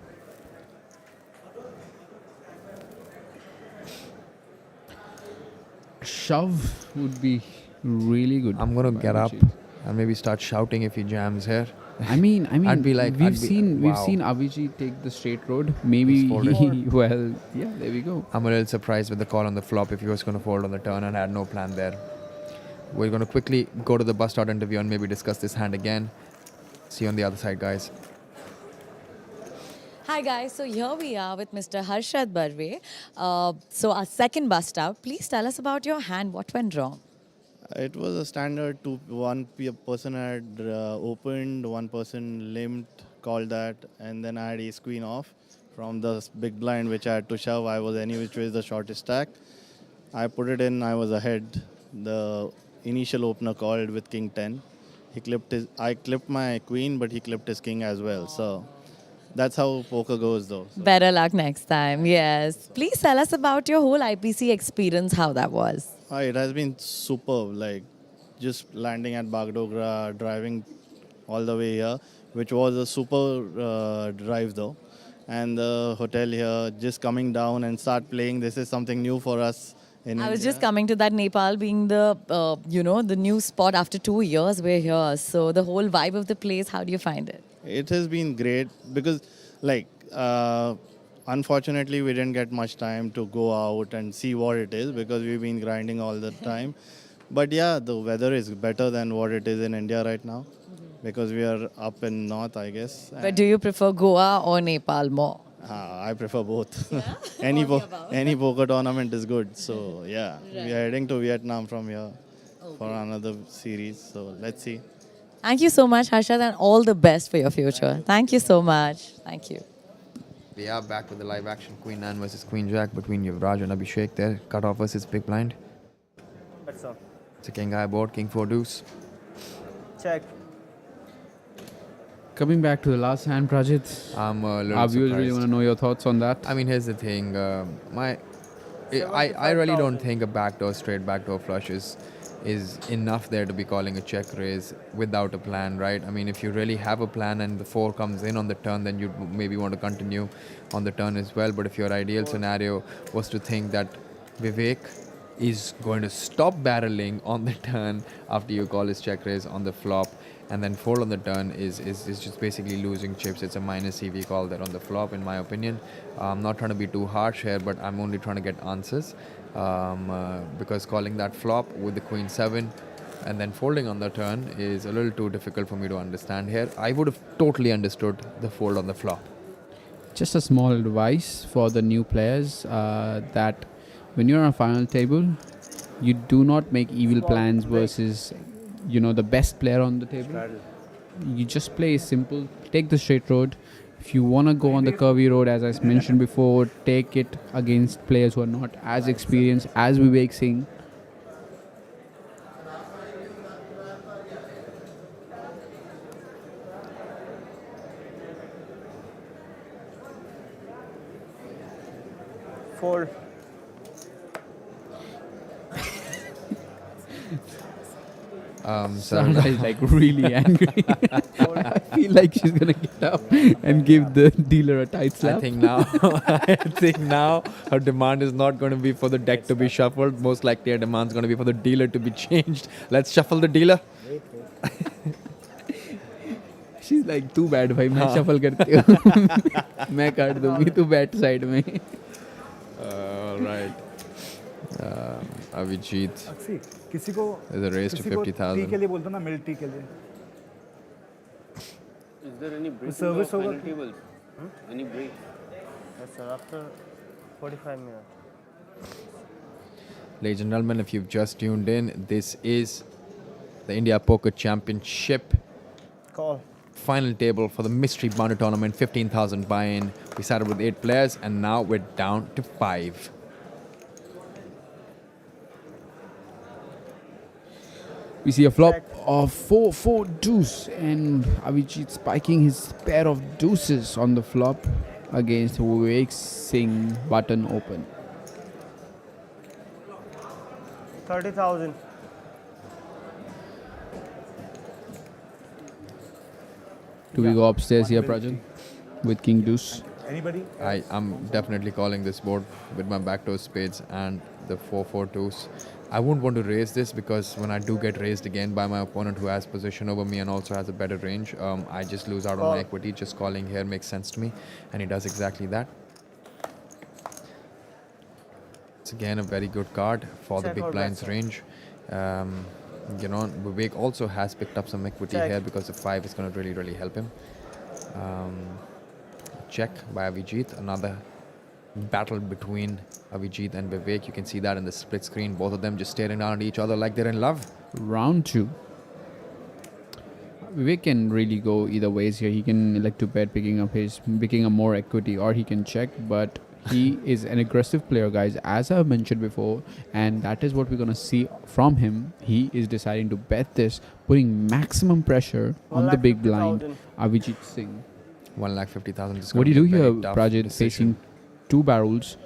Shove would be really good. I'm gonna by get up Avijit. and maybe start shouting if he jams here. I mean, I'd be like- we've I'd be- seen wow. Avijit take the straight road. Maybe He's folded. he, well, yeah, there we go. I'm a little surprised with the call on the flop if he was going to fold on the turn and had no plan there. We're going to quickly go to the bust out interview and maybe discuss this hand again. See you on the other side, guys. Hi guys, so here we are with Mr. Harshad Barve. So our second bust out. Please tell us about your hand. What went wrong? It was a standard one person had opened, one person limped, called that, and then I had ace queen off from the big blind which I had to shove. I was any which way the shortest stack. I put it in, I was ahead. The initial opener called with king 10. I clipped my queen, but he clipped his king as well. So That's how poker goes, though. So. Better luck next time. Yes. Please tell us about your whole IPC experience, how that was. It has been superb. Like just landing at Bagdogra, driving all the way here, which was a super drive though. And the hotel here, just coming down and start playing. This is something new for us in I was India. just coming to that, Nepal being the, the new spot after 2 years we're here. So the whole vibe of the place, how do you find it? It has been great because, like, unfortunately, we didn't get much time to go out and see what it is because we've been grinding all the time. But yeah, the weather is better than what it is in India right now because we are up in north, I guess. But do you prefer Goa or Nepal more? I prefer both. any poker tournament is good. So yeah, we are heading to Vietnam from here for another series. So let's see. Thank you so much, Harshad, and all the best for your future. Thank you so much. Thank you. We are back with the live action Queen Anne versus Queen Jack between Yuvraj and Abhishek there. Cut off versus big blind. What's up? It's a king eye board, king 4 deuce. Check. Coming back to the last hand, Prajit, I'm a little our viewers really surprised. want to know your thoughts on that. I mean, here's the thing. I really don't think a backdoor, straight backdoor flush is enough there to be calling a check raise without a plan, right? I mean, if you really have a plan and the 4 comes in on the turn, then you maybe want to continue on the turn as well. But if your ideal scenario was to think that Vivek is going to stop barreling on the turn after you call his check raise on the flop and then fold on the turn is just basically losing chips. It's a minus EV call there on the flop, in my opinion. I'm not trying to be too harsh here, but I'm only trying to get answers. Because calling that flop with the queen 7 and then folding on the turn is a little too difficult for me to understand here. I would have totally understood the fold on the flop. Just a small advice for the new players that when you're on a final table, you do not make evil plans versus the best player on the table. You just play simple, take the straight road. If you want to go on the curvy road, as I mentioned before, take it against players who are not as experienced as Vivek Singh. Fold. Sarada is like really angry. I feel like she's gonna get up and give the dealer a tight slap. I think now her demand is not going to be for the deck to be shuffled. Most likely her demand is going to be for the dealer to be changed. Let's shuffle the dealer. She's like, too bad भाई मैं shuffle करती हूँ मैं काट दूँगी तू बैठ side में. Right. Avijit. अक्सी किसी को There's a raise to किसी को 50,000. टी के लिए बोलता ना मिल्क टी के लिए Is there any break in the service final over? table? Any break? Yes, sir. After 45 minutes. Ladies and gentlemen, if you've just tuned in, this is the India Poker Championship Call. final table for the Mystery Bounty Tournament, 15,000 buy-in. We started with 8 players and now we're down to 5. We see a flop of 4-4 deuce and Avijit spiking his pair of deuces on the flop against Vivek Singh button open. 30,000. Do we go upstairs here, Prajan, with King Deuce? Anybody? I'm definitely calling this board with my backdoor spades and the 4-4 deuce. I wouldn't want to raise this because when I do get raised again by my opponent who has position over me and also has a better range, I just lose out on my equity. Just calling here makes sense to me, and he does exactly that. It's again a very good card for the big blinds range. Vivek also has picked up some equity here because the 5 is going to really help him. Check by Avijit. Another battle between Avijit and Vivek. You can see that in the split screen. Both of them just staring down at each other like they're in love. Round 2. Vivek can really go either ways here. He can elect to bet, picking up more equity, or he can check, but he is an aggressive player, guys, as I've mentioned before, and that is what we're going to see from him. He is deciding to bet this, putting maximum pressure on the big blind, Avijit Singh. 1,50,000. What do you do here, Prajit, facing two barrels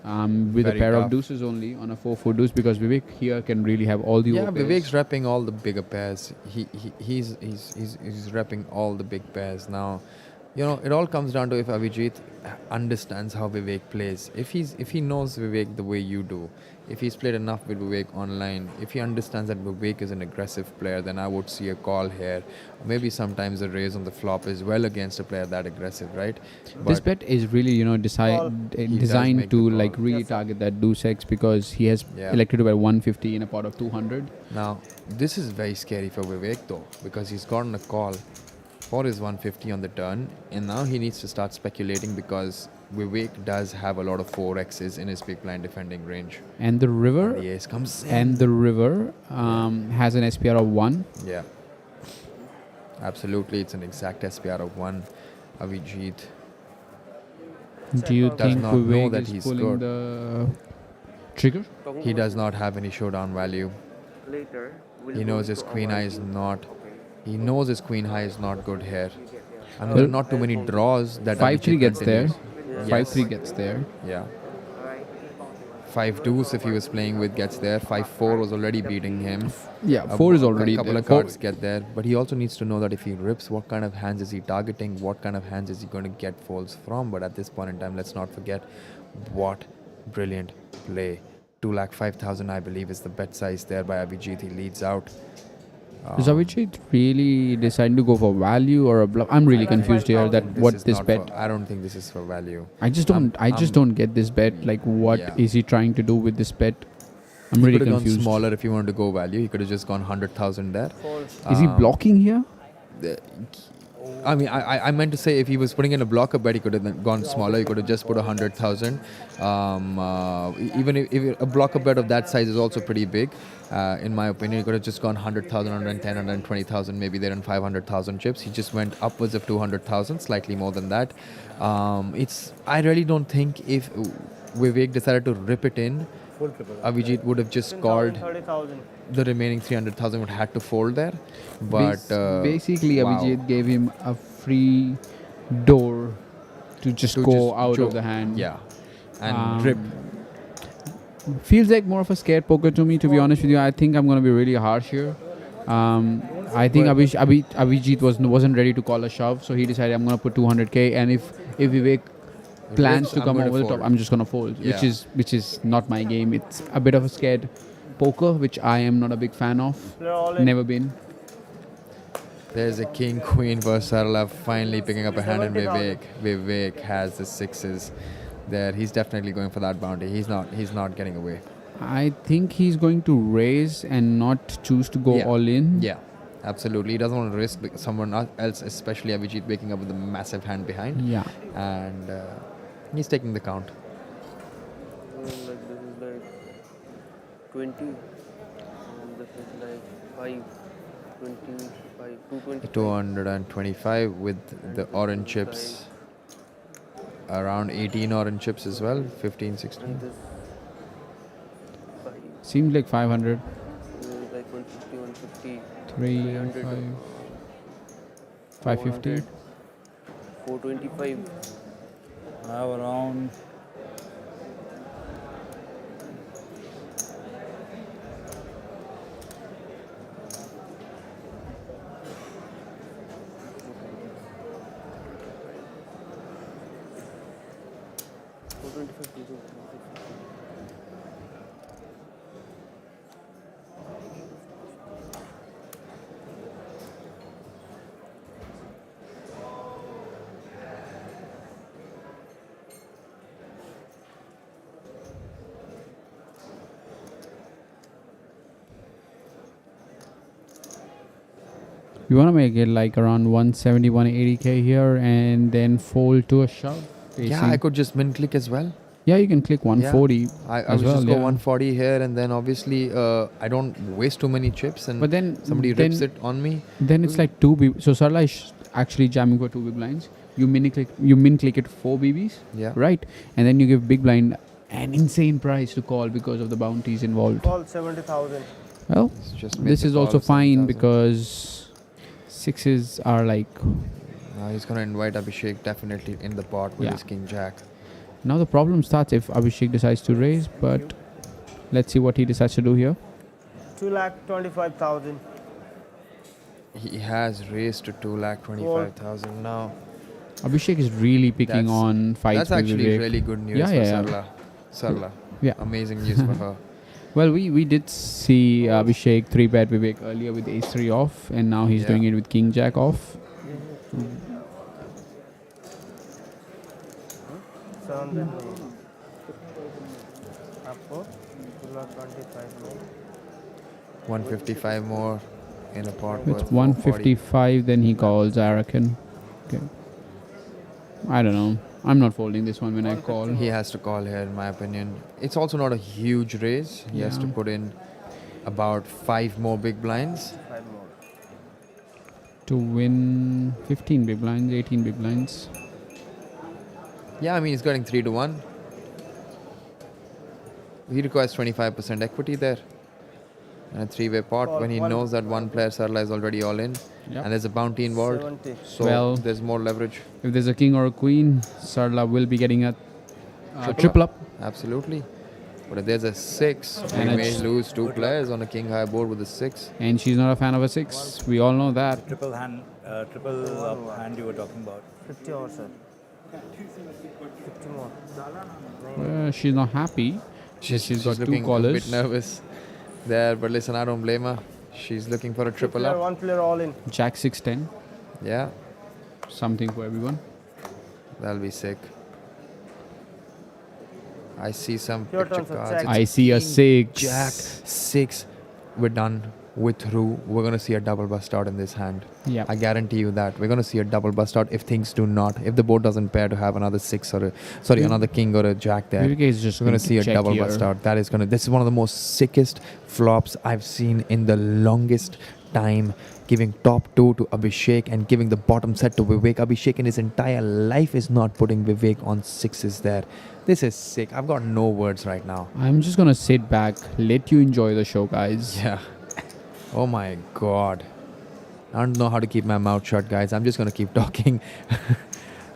with Very a pair tough. of deuces only on a 4-4 deuce? Because Vivek here can really have all the Yeah, overpairs. Vivek's repping all the bigger pairs. He's repping all the big pairs now. You know, it all comes down to if Avijit understands how Vivek plays. If he knows Vivek the way you do, if he's played enough with Vivek online, if he understands that Vivek is an aggressive player, then I would see a call here. Maybe sometimes a raise on the flop is well against a player that aggressive, right? This bet is really, designed make to the like call. really target that deuce X because he has Yeah. elected to bet 150 in a pot of 200. Now, this is very scary for Vivek though, because he's gotten a call for his 150 on the turn, and now he needs to start speculating because Vivek does have a lot of 4x's in his big blind defending range. And the river, And the ace comes in. has an SPR of 1. Yeah. Absolutely, it's an exact SPR of 1. Avijit. Do you Does think not know Vivek that is he's pulling good. the trigger? He does not have any showdown value. Later, He knows his queen high is not. He knows his queen high is not good here. And there Well, are not too many draws that 5-3 Avijit gets there. continues. 5-3 gets there. Yeah. 5 deuce if he was playing with gets there. 5-4 was already beating him. Yeah, 4 is already a couple there. of cards get there, but he also needs to know that if he rips, what kind of hands is he targeting? What kind of hands is he going to get folds from? But at this point in time, let's not forget what brilliant play. 2,05,000, I believe, is the bet size there by Avijit. He leads out. Is Avijit really deciding to go for value or a bluff? I'm really confused here that This what is this not bet. for- I don't think this is for value. I just don't get this bet. Like, what is Yeah. he trying to do with this bet? I'm He really could have gone confused. smaller if he wanted to go value. He could have just gone 100,000 there. Is he blocking here? I mean, I meant to say if he was putting in a blocker bet, he could have then gone smaller. He could have just put 100,000. Even if a blocker bet of that size is also pretty big, in my opinion, he could have just gone 100,000, 110, 120,000, maybe there in 500,000 chips. He just went upwards of 200,000, slightly more than that. I really don't think if Vivek decided to rip it in, Full triple. Avijit would have just called 30,000. the remaining 300,000 would had to fold there. But Basically, wow. Avijit gave him a free door to just To go just out joke. of the hand. Yeah, and rip. Feels like more of a scared poker to me, to be honest with you. I think I'm going to be really harsh here. I think Avijit wasn't ready to call a shove, so he decided I'm going to put 200k, and if Vivek plans to I'm come gonna over the top, fold. I'm just going to fold, Yeah. which is not my game. It's a bit of a scared poker, which I am not a big fan of. They're all in. Never been. There's a king queen Versatile finally picking up a hand, and 70,000. Vivek has the sixes there. He's definitely going for that bounty. He's not getting away. I think he's going to raise and not choose to go Yeah. all in. Yeah, absolutely. He doesn't want to risk someone else, especially Avijit, waking up with a massive hand behind. Yeah. And he's taking the count. Like this is like 20 and this is like 5, 25, 225. 225 with the orange chips. Around 18 orange chips as well. 15, 16. And this 5, Seems like 500. like 150, 150, 3, 300, 550. 425. I have around You want to make it like around 170, 180k here and then fold to a shove. Yeah, I could just min click as well. Yeah, you can click 140 I as would well. just go yeah. 140 here, and then obviously I don't waste too many chips, and But then somebody rips it on me. Then it's like 2 BB. So Sarla is actually jamming for 2 big blinds. You min click it 4 BBs, Yeah. right? And then you give big blind an insane price to call because of the bounties involved. Call 70,000. Well, It's just make this the is call also of fine 7,000. because sixes are like He's going to invite Abhishek definitely in the pot with Yeah. his king jack. Now the problem starts if Abhishek decides to raise, but let's see what he decides to do here. 2,25,000. He has raised to 2,25,000 now. Abhishek is really picking That's- on fights That's with actually Vivek. really good news Yeah, for yeah, yeah. Sarla. Sarla. Yeah. Amazing news for her. Well, we did see Abhishek 3-bet Vivek earlier with ace 3 off, and now he's Yeah. doing it with king jack off. 700. आपको 2,25,000 में 155 more in a pot. With worth 155, then he calls, I reckon. Okay. I don't know. I'm not folding this one when I call. He has to call here, in my opinion. It's also not a huge raise. He has to Yeah. put in about 5 more big blinds. 5 more. To win 15 big blinds, 18 big blinds. Yeah, I mean, he's getting 3 to 1. He requires 25% equity there. And a 3-way pot Call when he one. knows that one player, Sarla, is already all in. Yep. And there's a bounty involved. 70. So Well- there's more leverage. If there's a king or a queen, Sarla will be getting a triple up. Absolutely. But if there's a 6, And we may it's- lose 2 players on a king high board with a 6. And she's not a fan of a 6. We all know that. Triple hand, triple up hand you were talking about. 50 more, sir. 50 more. She's not happy. She's got two looking a callers. bit nervous there. But listen, I don't blame her. She's looking for a triple Player, up. one player all in. Jack 6-10. Yeah, Something for everyone. that'll be sick. I see some Your picture turn, sir. cards. Check. It's I see a king, 6. Jack, 6. We're done. We're through. We're going to see a double bust out in this hand. Yeah. I guarantee you that. We're going to see a double bust out if things do not. If the board doesn't pair to have another 6 or another king or a jack there. Vivek is just We're going to see a check double here. bust out. That is going to. This is one of the most sickest flops I've seen in the longest time. Giving top 2 to Abhishek and giving the bottom set to Vivek. Abhishek in his entire life is not putting Vivek on 6s there. This is sick. I've got no words right now. I'm just gonna sit back, let you enjoy the show, guys. Yeah. Oh my god. I don't know how to keep my mouth shut, guys. I'm just going to keep talking.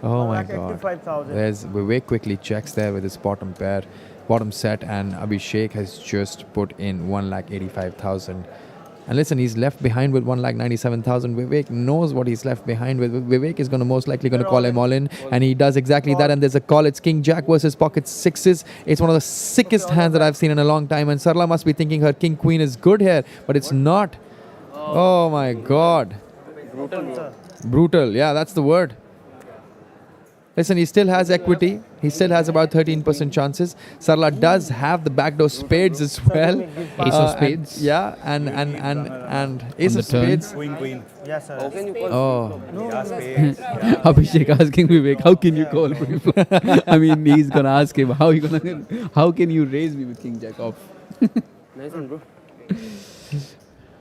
Oh my god. 85,000. There's Vivek quickly checks there with his bottom pair, bottom set, and Abhishek has just put in 1,85,000. And listen, he's left behind with 1,97,000. Vivek knows what he's left behind with. Vivek is going to most likely going to call him all in, and he does exactly that. And there's a call. It's King Jack versus pocket 6s. It's one of the sickest hands that I've seen in a long time. And Sarla must be thinking her King Queen is good here, but it's not. Oh my god. Open, sir. Brutal. Yeah, that's the word. Listen, he still has equity. He still has about 13% chances. Sarla does have the backdoor spades as well. Ace of And- spades. yeah, and ace On of the turn. spades. Queen. Yes, sir. How can you call? Oh, Yeah, spades. Abhishek asking Vivek, how can you call pre-flop? I mean, he's gonna ask him, how can you raise me with King Jack off? Nice one, bro.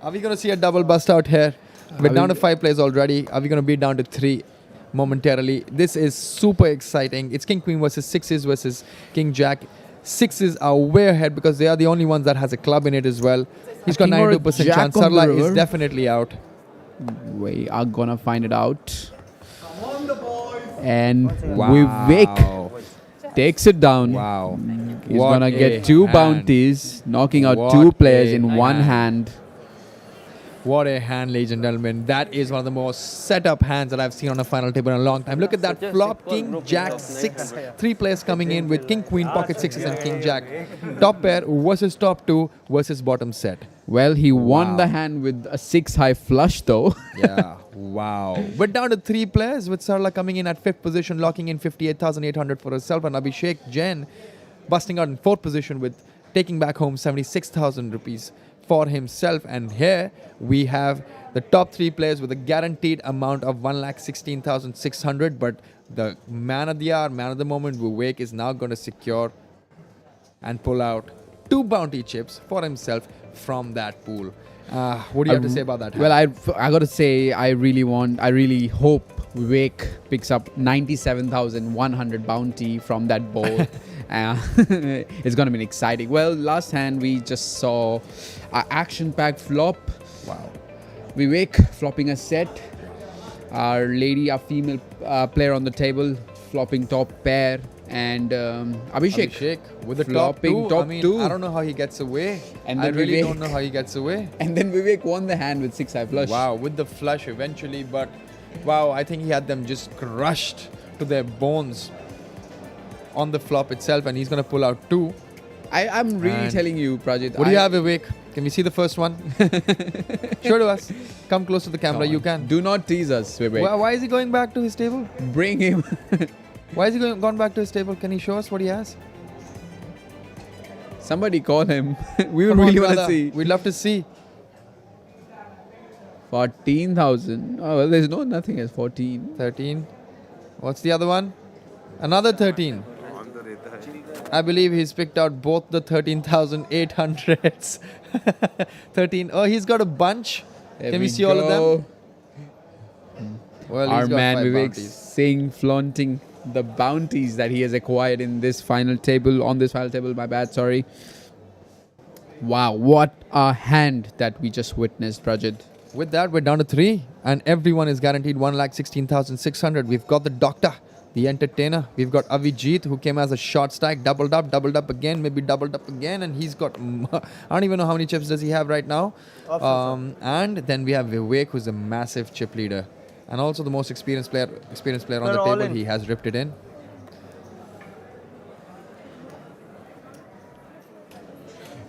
are we going to see a double bust out here? We're down to 5 players already. Are we going to be down to 3 momentarily? This is super exciting. It's King Queen versus 6s versus King Jack. 6s are way ahead because they are the only ones that has a club in it as well. He's got king or a 92% jack chance. on the Sarla is river? definitely out. We are gonna find it out. And Wow. Vivek takes it down. Wow. He's What gonna a get 2 hand. bounties, knocking out What 2 players a in one hand. hand. What a hand, ladies and gentlemen. That is one of the most set up hands that I've seen on a final table in a long time. Look at that Such a flop. simple King, group Jack, of 6. 3 players coming in with King, Queen, pocket 6s and King, Jack. Top pair versus top 2 versus bottom set. Well, he won Wow. the hand with a 6 high flush though. Yeah. Wow. We're down to 3 players with Sarla coming in at 5th position, locking in 58,800 for herself, and Abhishek Jain busting out in 4th position with taking back home 76,000 rupees for himself. And here we have the top 3 players with a guaranteed amount of 1,16,600. But the man of the hour, man of the moment, Vivek is now going to secure and pull out 2 bounty chips for himself from that pool. What do you have to say about that? Well, I gotta say, I really hope Vivek picks up 97,100 bounty from that bowl. It's gonna be exciting. Well, last hand we just saw an action-packed flop. Wow. Vivek flopping a set. our lady, our female player on the table, flopping top pair, and Abhishek. Abhishek with the flopping top top two. two. I don't know how he gets away. And I then really Vivek- don't know how he gets away. And then Vivek won the hand with 6-high flush. Wow, with the flush eventually, but wow, I think he had them just crushed to their bones on the flop itself, and he's gonna pull out 2. I'm really And telling you, Prajit. What do you have, Vivek? Can we see the first one? Show to us. Come close to the camera. You can. Do not tease us, Vivek. Why is he going back to his table? Bring him. Why is he gone back to his table? Can he show us what he has? Somebody call him. We Come on, really want to brother. see. We'd love to see. 14,000. Oh, well, there's nothing as 14. 13. What's the other one? Another 13. I believe he's picked out both the 13,800s. 13. Oh, he's got a bunch. There Can we see all of them? Well, Our he's got man 5 Vivek bounties. Singh flaunting the bounties that he has acquired in this final table. On this final table, my bad, sorry. Wow, what a hand that we just witnessed, Prajit. With that, we're down to 3, and everyone is guaranteed 1,16,600. We've got the doctor, the entertainer. We've got Avijit, who came as a short stack, doubled up again, maybe doubled up again, and he's got, I don't even know how many chips does he have right now. And then we have Vivek, who's a massive chip leader, and also the most experienced player on They're the all table. in. He has ripped it in.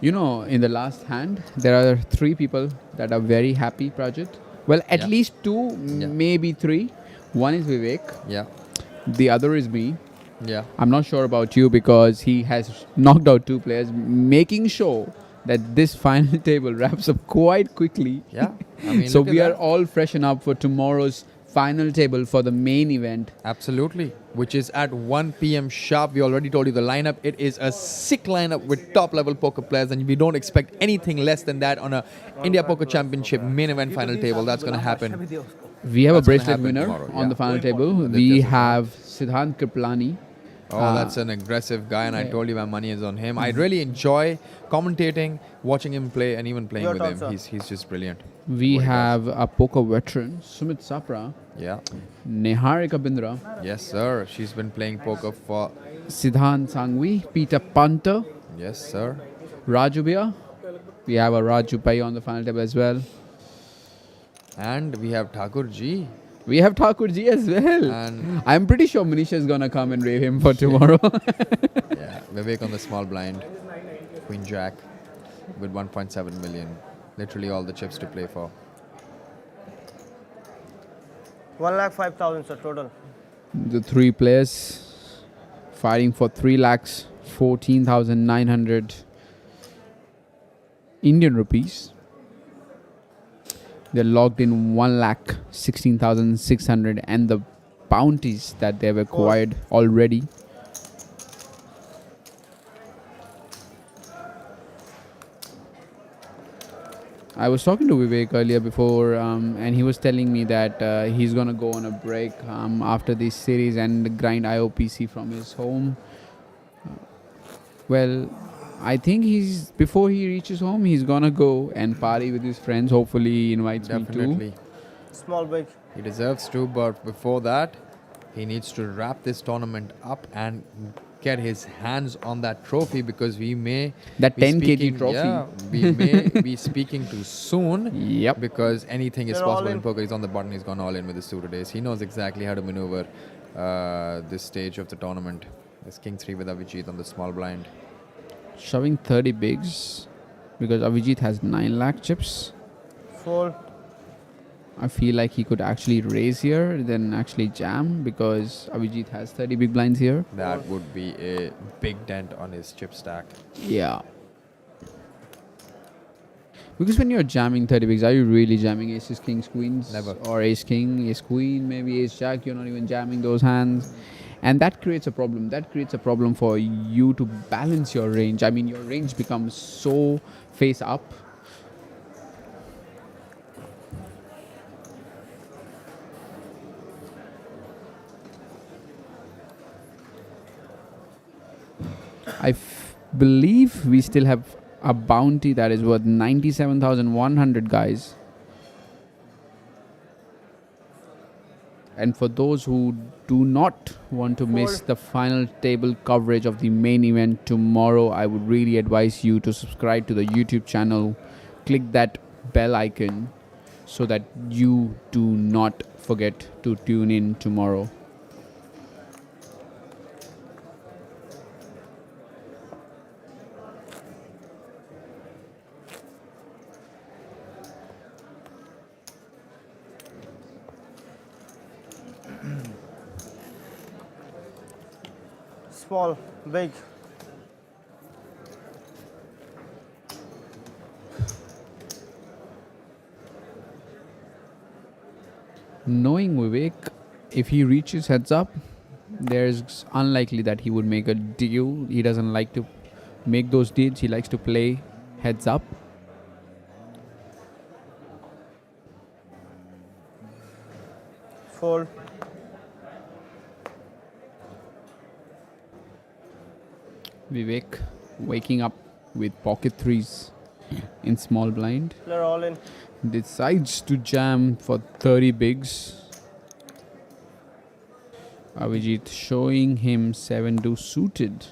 You know, in the last hand, there are 3 people that are very happy, Prajit. Well, at Yeah. least 2, Yeah. maybe 3. One is Vivek. Yeah, The other is me. yeah. I'm not sure about you because he has knocked out 2 players, making sure that this final table wraps up quite quickly. Yeah. I mean, So look at we are that. all freshen up for tomorrow's final table for the main event. Absolutely, which is at 1 p.m. sharp. We already told you the lineup. It is a sick lineup with top-level poker players, and we don't expect anything less than that on a India Poker Championship main event final table. That's going to happen. We have That's a gonna bracelet happen winner tomorrow, on yeah. the final table. This We is- have Siddhant Kriplani. Oh, that's an aggressive guy, and I Yeah. told you my money is on him. I really enjoy commentating, watching him play, and even playing Your with turn, him. sir. He's just brilliant. We What he have a poker veteran, Sumit Sapra, Yeah. Neharika Bindra, Yes, sir. She's been playing poker for. Siddhant Sangvi, Peter Punter, Yes, sir. Raju Bhaiya. We have a Raju Pai on the final table as well. And we have Thakur Ji. We have Thakur Ji as well. And I'm pretty sure Manisha is gonna come and rave him for tomorrow. yeah, Vivek on the small blind. Queen Jack with 1.7 million. Literally all the chips to play for. 1,05,000, sir, total. The 3 players fighting for 3,14,900 Indian rupees. They're logged in 1,16,600 and the bounties that they've acquired already. I was talking to Vivek earlier before, and he was telling me that he's gonna go on a break after this series and grind IOPC from his home. Well, I think before he reaches home, he's gonna go and party with his friends. Hopefully, he invites me Definitely. Small big. He deserves to, but before that, he needs to wrap this tournament up and get his hands on that trophy, because we may That be 10 kg speaking- trophy. Yeah, we may be speaking too soon. Yep. Because anything is They're all possible in in. poker. He's on the button. He's gone all in with his 2 days. He knows exactly how to maneuver this stage of the tournament. There's King 3 with Avijit on the small blind. Shoving 30 bigs because Avijit has 9 lakh chips. Fold. I feel like he could actually raise here, then actually jam because Avijit has 30 big blinds here. That would be a big dent on his chip stack. Yeah. Because when you're jamming 30 bigs, are you really jamming aces, kings, queens? Never. Or ace king, ace queen, maybe ace jack, you're not even jamming those hands. And that creates a problem. That creates a problem for you to balance your range. I mean, your range becomes so face up. I believe we still have a bounty that is worth 97,100, guys. And for those who do not want to miss the final table coverage of the main event tomorrow, I would really advise you to subscribe to the YouTube channel. Click that bell icon so that you do not forget to tune in tomorrow. Small, big. Knowing Vivek, if he reaches heads up, there's unlikely that he would make a deal. He doesn't like to make those deals. He likes to play heads up. Fold. Vivek waking up with pocket threes in small blind. Player all in. Decides to jam for 30 bigs. Avijit showing him 7-2 suited.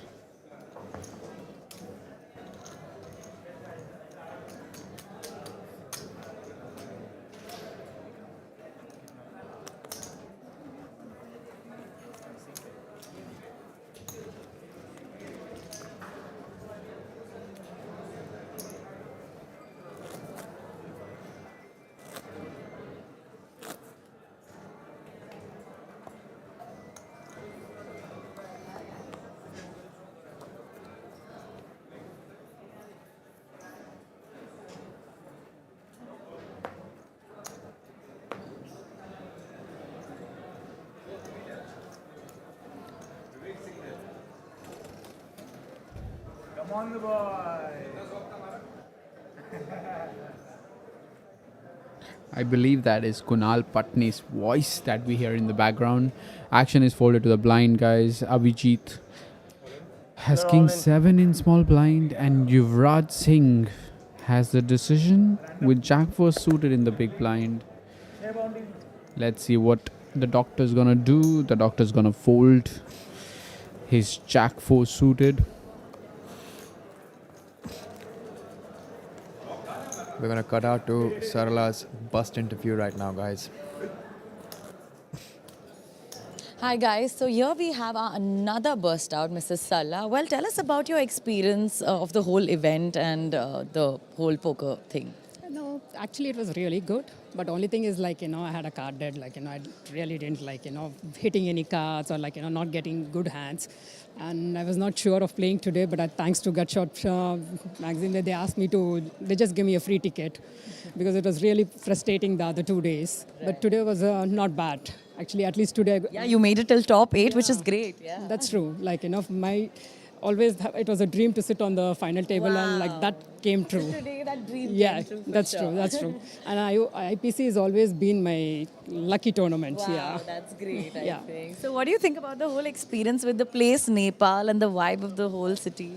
Come on, the boy. I believe that is Kunal Patni's voice that we hear in the background. Action is folded to the blind, guys. Avijit has They're King all in. 7 in small blind, and Yuvraj Singh has the decision with Jack 4 suited in the big blind. Let's see what the doctor's gonna do. The doctor's gonna fold his Jack 4 suited. We're gonna cut out to Sarala's bust interview right now, guys. Hi guys, so here we have our another burst out, Mrs. Salla. Well, tell us about your experience of the whole event and the whole poker thing. No, actually it was really good. But only thing is like, I had a card dead. Like, I really didn't like, hitting any cards or like, not getting good hands. And I was not sure of playing today, but thanks to Gutshot magazine, they asked me they just gave me a free ticket because it was really frustrating the other 2 days. Right. But today was not bad. Actually, at least today. Yeah, you made it till top 8, which is great. Yeah. That's true. Like, it was a dream to sit on the final table and like that came true. Today that dream Yeah, came true. that's true. That's true. And IPC has always been my lucky tournament. Wow, Yeah, that's great, I Yeah. think. So what do you think about the whole experience with the place, Nepal, and the vibe of the whole city?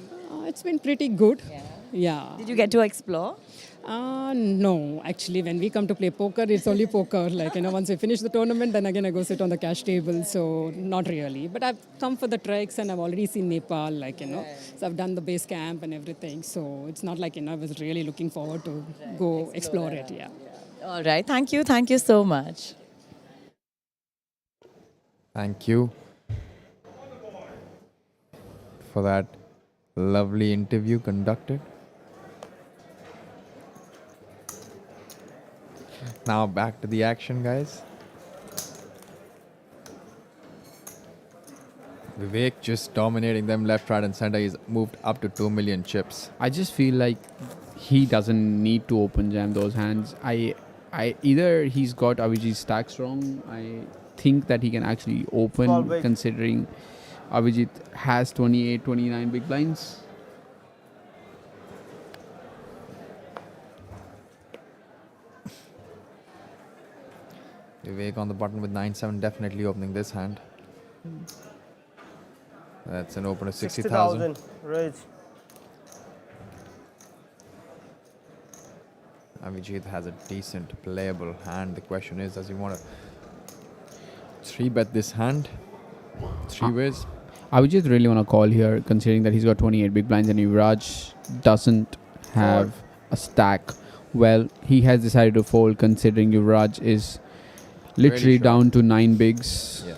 It's been pretty good. Yeah. Yeah. Did you get to explore? No, actually, when we come to play poker, it's only poker. Like, once we finish the tournament, then again I go sit on the cash table. So, not really. But I've come for the treks and I've already seen Nepal, like, So, I've done the base camp and everything. So, it's not like, I was really looking forward to go explore it. Yeah. All right. Thank you. Thank you so much. Thank you for that lovely interview conducted. Now back to the action, guys. Vivek just dominating them left, right, and center. He's moved up to 2 million chips. I just feel like he doesn't need to open jam those hands. I either he's got Avijit's stacks wrong. I think that he can actually open considering Avijit has 28, 29 big blinds. Vivek on the button with 9-7, definitely opening this hand. That's an open of 60,000. Raise. Avijit has a decent playable hand. The question is, does he want to 3-bet this hand. 3 ways. I would just really want to call here, considering that he's got 28 big blinds and Yuvraj doesn't have a stack. Well, he has decided to fold, considering Yuvraj is literally Really short. down to 9 bigs. Yeah.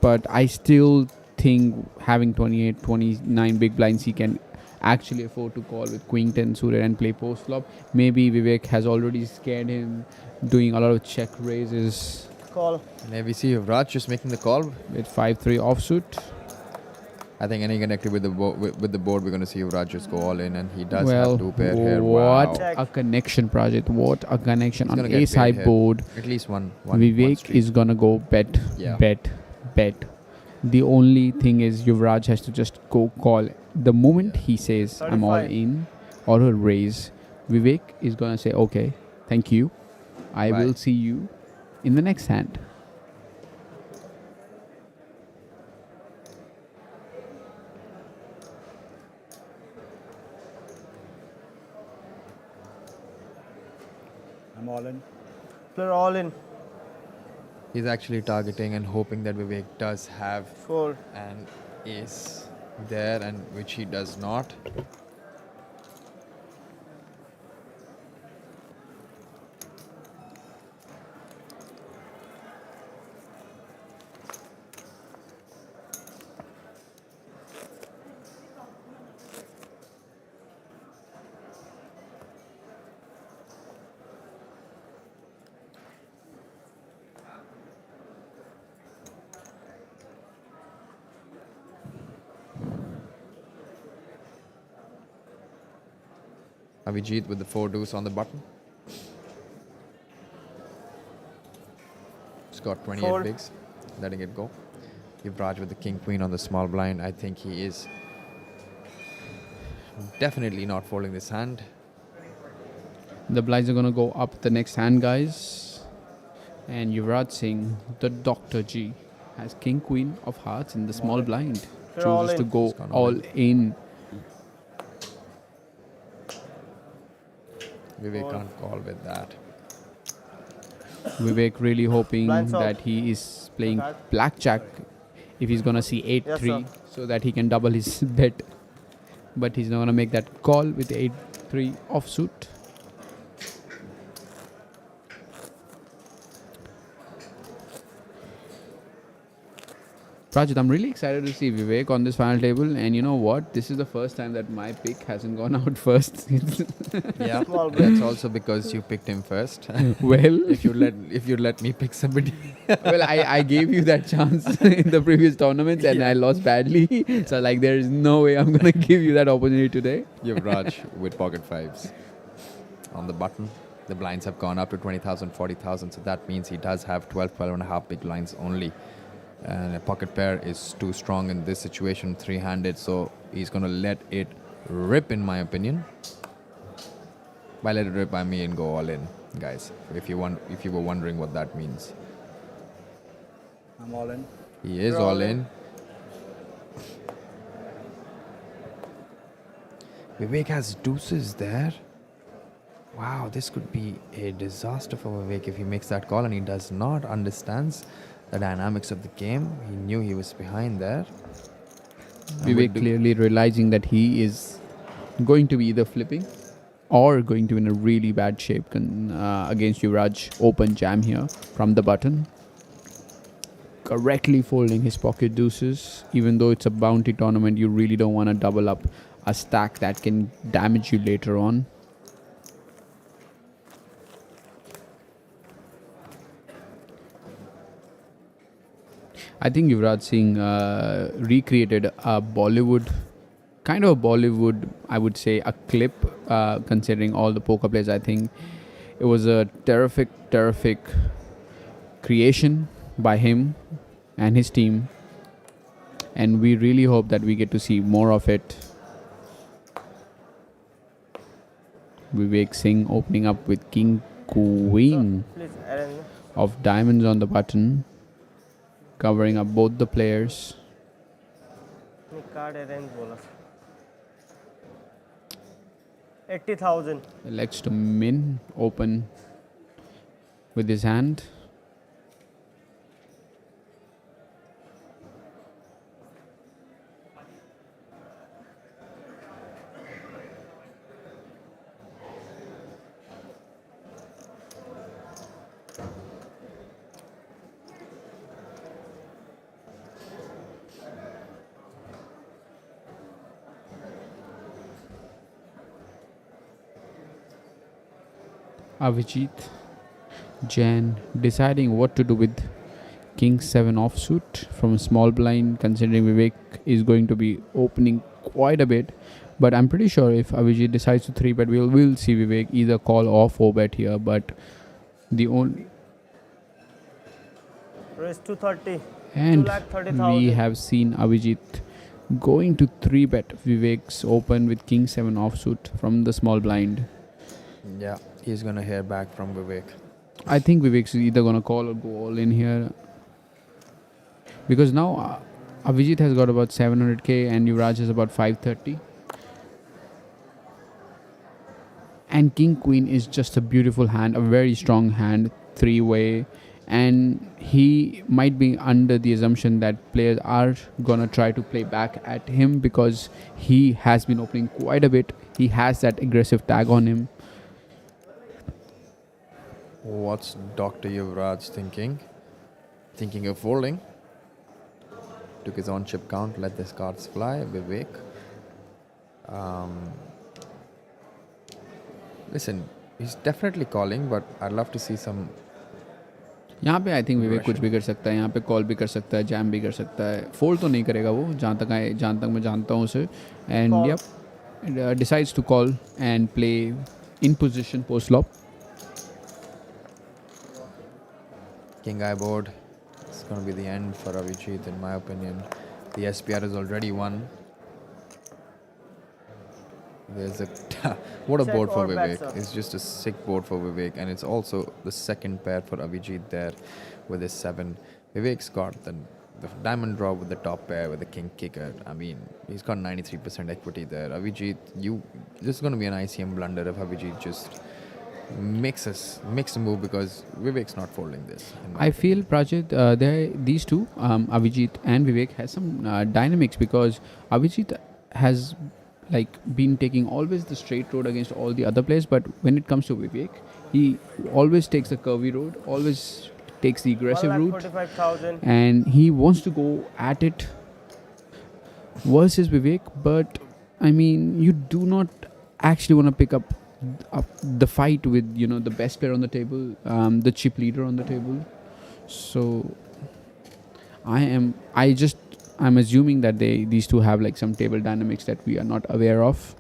But I still think having 28, 29 big blinds, he can actually afford to call with Queen 10 suited and play post flop. Maybe Vivek has already scared him, doing a lot of check raises Call. And here we see Yuvraj just making the call. with 5-3 offsuit. I think any connected with the board, we're going to see Yuvraj just go all in, and he does Well, have 2 pair here. what Wow. a connection, Project. What a connection He's on gonna get ace paid high here. board. At least one Vivek streak. is gonna go bet, Yeah. bet. The only thing is Yuvraj has to just go call. The moment he says I'm all 35. in or a raise, Vivek is gonna say okay, thank you. I will Right. see you in the next hand. I'm all in. Player all in. He's actually targeting and hoping that Vivek does have 4. an ace there, and which he does not. Avijit with the 4 deuce on the button. He's got 28 Fold. bigs, letting it go. Yuvraj with the king queen on the small blind. I think he is definitely not folding this hand. The blinds are gonna go up the next hand, guys. And Yuvraj Singh, the Dr. G, has king queen of hearts in the small blind. They're all Chooses to in. go He's gone all all in. Vivek can't call with that. Vivek really hoping Blinds out. that he is playing Card. blackjack if he's gonna see 8-3 Yes, so that he can double his bet. But he's not gonna make that call with 8-3 offsuit. Rajat, I'm really excited to see Vivek on this final table, and you know what? This is the first time that my pick hasn't gone out first. Yeah, Small blind. that's also because you picked him first. Well, if you let me pick somebody. well, I gave you that chance in the previous tournaments and I lost badly. So like there is no way I'm gonna give you that opportunity today. Yuvraj with pocket fives on the button. The blinds have gone up to 20,000, 40,000. So that means he does have 12 and a half big blinds only. And a pocket pair is too strong in this situation, 3-handed. So he's going to let it rip, in my opinion. By let it rip, I mean go all in, guys. If you were wondering what that means. I'm all in. He is You're all all in. Vivek has deuces there. Wow, this could be a disaster for Vivek if he makes that call and he does not understands the dynamics of the game. He knew he was behind there. And Vivek would do- clearly realizing that he is going to be either flipping or going to be in a really bad shape against Yuvraj. Open jam here from the button. Correctly folding his pocket deuces. Even though it's a bounty tournament, you really don't want to double up a stack that can damage you later on. I think Yuvraj Singh recreated a Bollywood, kind of a Bollywood, I would say, a clip, considering all the poker players. I think it was a terrific creation by him and his team. And we really hope that we get to see more of it. Vivek Singh opening up with King Queen Please arrange. of diamonds on the button, covering up both the players. Me card arrange bola. 80,000. Elects to min open with his hand. Avijit, Jan deciding what to do with King 7 offsuit from a small blind, considering Vivek is going to be opening quite a bit. But I'm pretty sure if Avijit decides to 3 bet, we'll see Vivek either call or 4 bet here. But the only. Raise 230. And 2,30,000. we have seen Avijit going to 3 bet Vivek's open with King 7 offsuit from the small blind. Yeah, he's gonna hear back from Vivek. I think Vivek's either gonna call or go all in here. Because now Avijit has got about 700k and Yuvraj has about 530. And King Queen is just a beautiful hand, a very strong hand, 3-way. And he might be under the assumption that players are gonna try to play back at him because he has been opening quite a bit. He has that aggressive tag on him. What's Dr. Yuvraj thinking? Thinking of folding. Took his own chip count, let his cards fly. Vivek. Listen, he's definitely calling, but I'd love to see some. यहाँ पे I think विवेक कुछ भी कर सकता है. यहाँ पे call भी कर सकता है, जैम भी कर सकता है. फोल्ड तो नहीं करेगा वो, जहाँ तक मैं जानता हूँ उसे. And yup decides to call and play in position post flop. King eye board. It's going to be the end for Avijit, in my opinion. The SPR is already won. There's a what a Check board for or bet, Vivek. sir. It's just a sick board for Vivek, and it's also the second pair for Avijit there with his 7. Vivek's got the diamond draw with the top pair with the king kicker. I mean, he's got 93% equity there. Avijit, this is going to be an ICM blunder if Avijit just makes a move because Vivek's not folding this. I feel Prajit, these two, Avijit and Vivek, has some dynamics because Avijit has been taking always the straight road against all the other players, but when it comes to Vivek, he always takes the curvy road, always takes the aggressive route, 1,45,000. and he wants to go at it versus Vivek. But I mean, you do not actually want to pick up the fight with the best player on the table, the chip leader on the table. So I'm assuming that these two have some table dynamics that we are not aware of,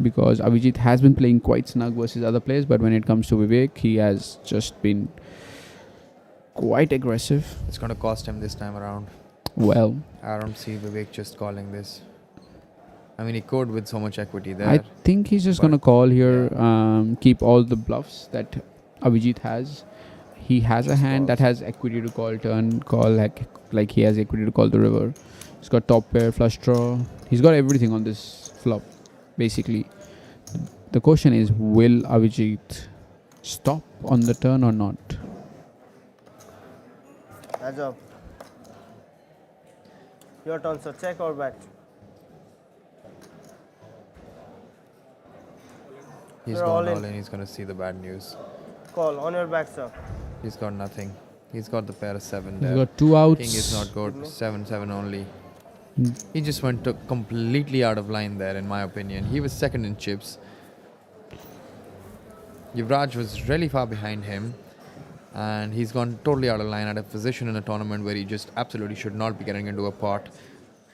because Avijit has been playing quite snug versus other players, but when it comes to Vivek, he has just been quite aggressive. It's going to cost him this time around. Well, I don't see Vivek just calling this. I mean, he could with so much equity there. I think he's just going to call here, keep all the bluffs that Avijit has. He has a hand that has equity to call turn, call like he has equity to call the river. He's got top pair, flush draw. He's got everything on this flop, basically. The question is, will Avijit stop on the turn or not? Heads up. Your turn, sir. Check or bet. He's You're gone all all in. in. He's going to see the bad news. Call on your back, sir. He's got nothing. He's got the pair of 7 He's there. got 2 outs. King is not good. 7-7 only. He just went completely out of line there, in my opinion. He was second in chips. Yuvraj was really far behind him, and he's gone totally out of line at a position in a tournament where he just absolutely should not be getting into a pot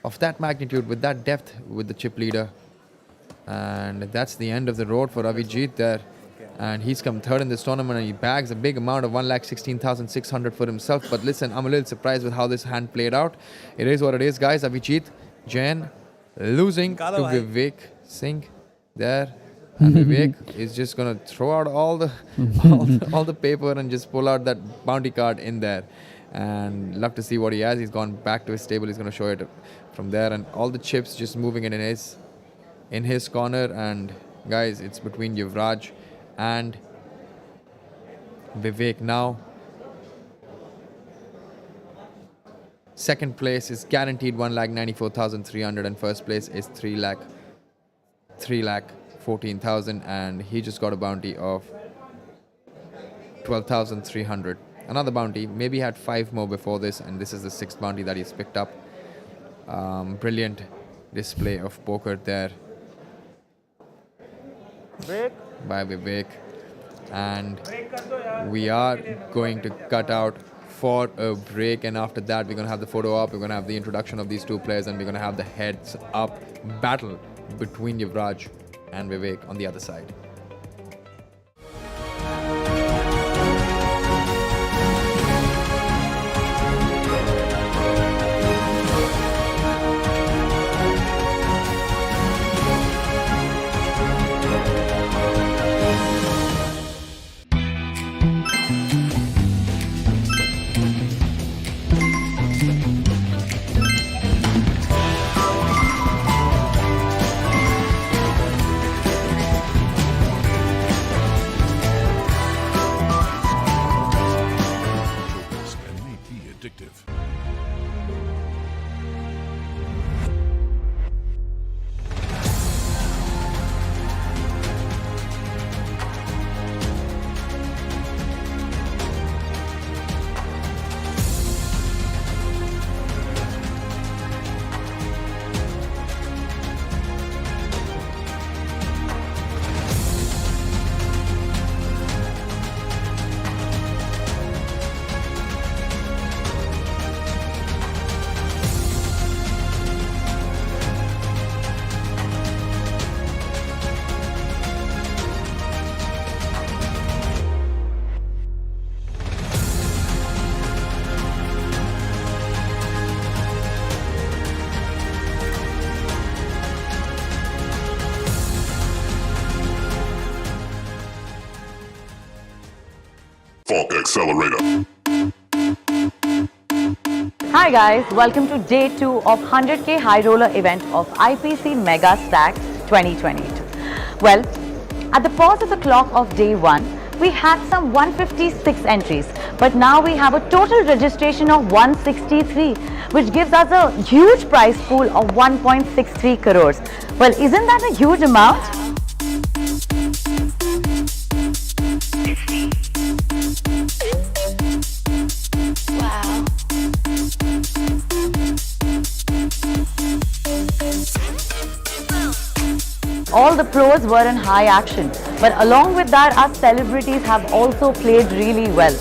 of that magnitude with that depth with the chip leader. And that's the end of the road for Avijit there. And he's come third in this tournament, and he bags a big amount of 1,16,600 for himself. But listen, I'm a little surprised with how this hand played out. It is what it is, guys. Avijit, Jain losing to Vivek Singh there. And Vivek is just going to throw out all the paper and just pull out that bounty card in there. And love to see what he has. He's gone back to his table. He's going to show it from there. And all the chips just moving in his corner. And guys, it's between Yuvraj and Vivek now. Second place is guaranteed 1,94,300 and first place is 3,14,000, and he just got a bounty of 12,300. Another bounty, maybe he had 5 more before this, and this is the 6th bounty that he's picked up. Brilliant display of poker there Break. by Vivek. and we are going to cut out for a break, and after that we're going to have the photo op, we're going to have the introduction of these two players, and we're going to have the heads up battle between Yuvraj and Vivek on the other side. Accelerator. Hi guys, welcome to day 2 of 100k high roller event of IPC Megastacks 2022. Well, at the pause of the clock of day 1, we had some 156 entries, but now we have a total registration of 163, which gives us a huge prize pool of 1.63 crores. Well, isn't that a huge amount? All the pros were in high action, but along with that, our celebrities have also played really well.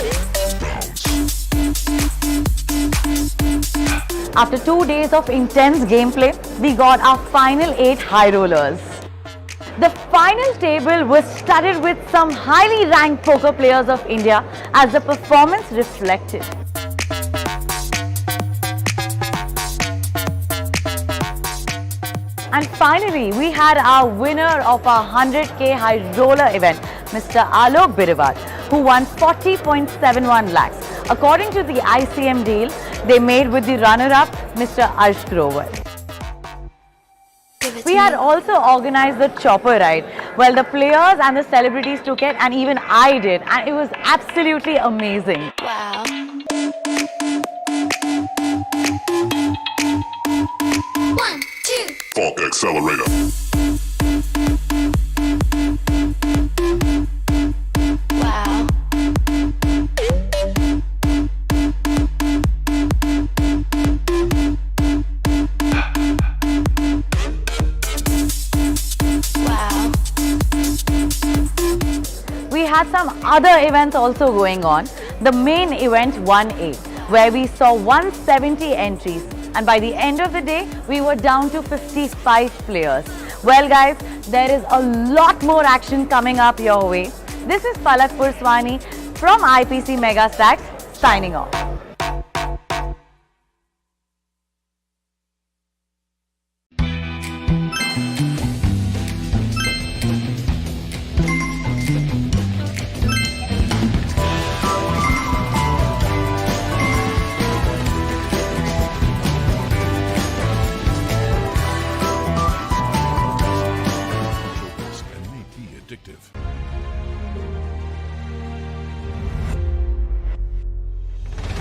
After 2 days of intense gameplay, we got our final 8 high rollers. The final table was studded with some highly ranked poker players of India, as the performance reflected. And finally, we had our winner of our 100k high roller event, Mr. Alok Biriwal, who won 40.71 lakhs. According to the ICM deal they made with the runner-up, Mr. Arsh Grover. We had also organized the chopper ride. Well, the players and the celebrities took it, and even I did, and it was absolutely amazing. Wow. One, two. Falk Accelerator. Wow. Wow. We had some other events also going on. The main event 1A, where we saw 170 entries, and by the end of the day, we were down to 55 players. Well guys, there is a lot more action coming up your way. This is Palak Purswani from IPC Megastacks, signing off. Addictive. 1,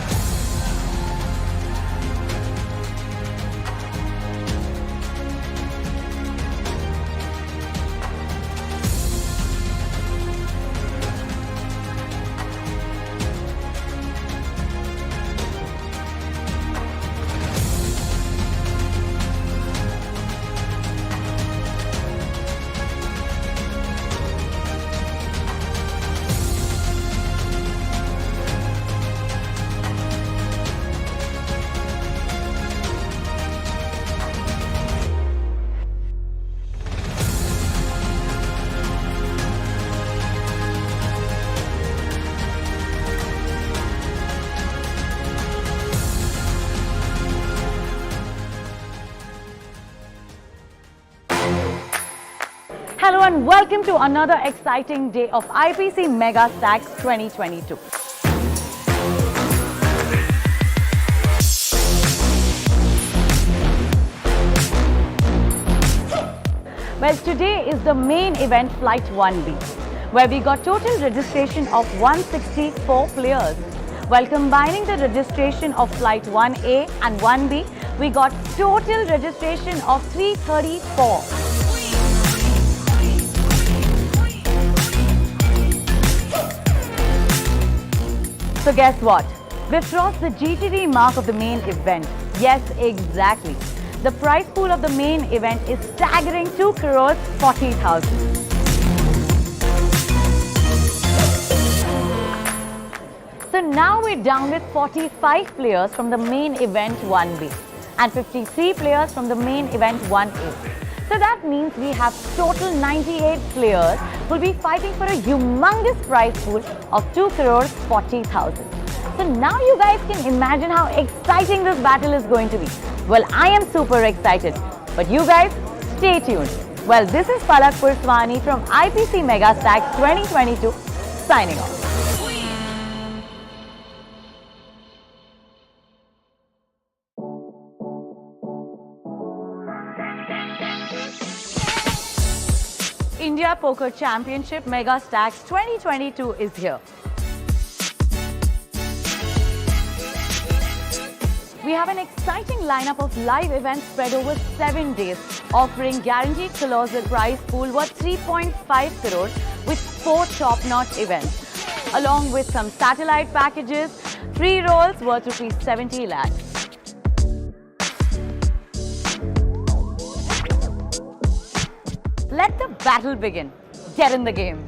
Hello and welcome to another exciting day of IPC Megastacks 2022. Well, today is the main event, Flight 1B, where we got total registration of 164 players. While combining the registration of Flight 1A and 1B, we got total registration of 334. So guess what? We've crossed the GTD mark of the main event. Yes, exactly. The prize pool of the main event is staggering 2 crores 40,000. So now we're down with 45 players from the main event 1B and 53 players from the main event 1A. So that means we have total 98 players who will be fighting for a humongous prize pool of 2 crores 40,000. So now you guys can imagine how exciting this battle is going to be. Well, I am super excited, but you guys stay tuned. Well, this is Palak Purswani from IPC Megastacks 2022 signing off. India Poker Championship Megastacks 2022 is here. We have an exciting lineup of live events spread over 7 days, offering guaranteed colossal prize pool worth 3.5 crores with 4 top-notch events, along with some satellite packages, free rolls worth rupees 70 lakhs. Let the battle begin. Get in the game.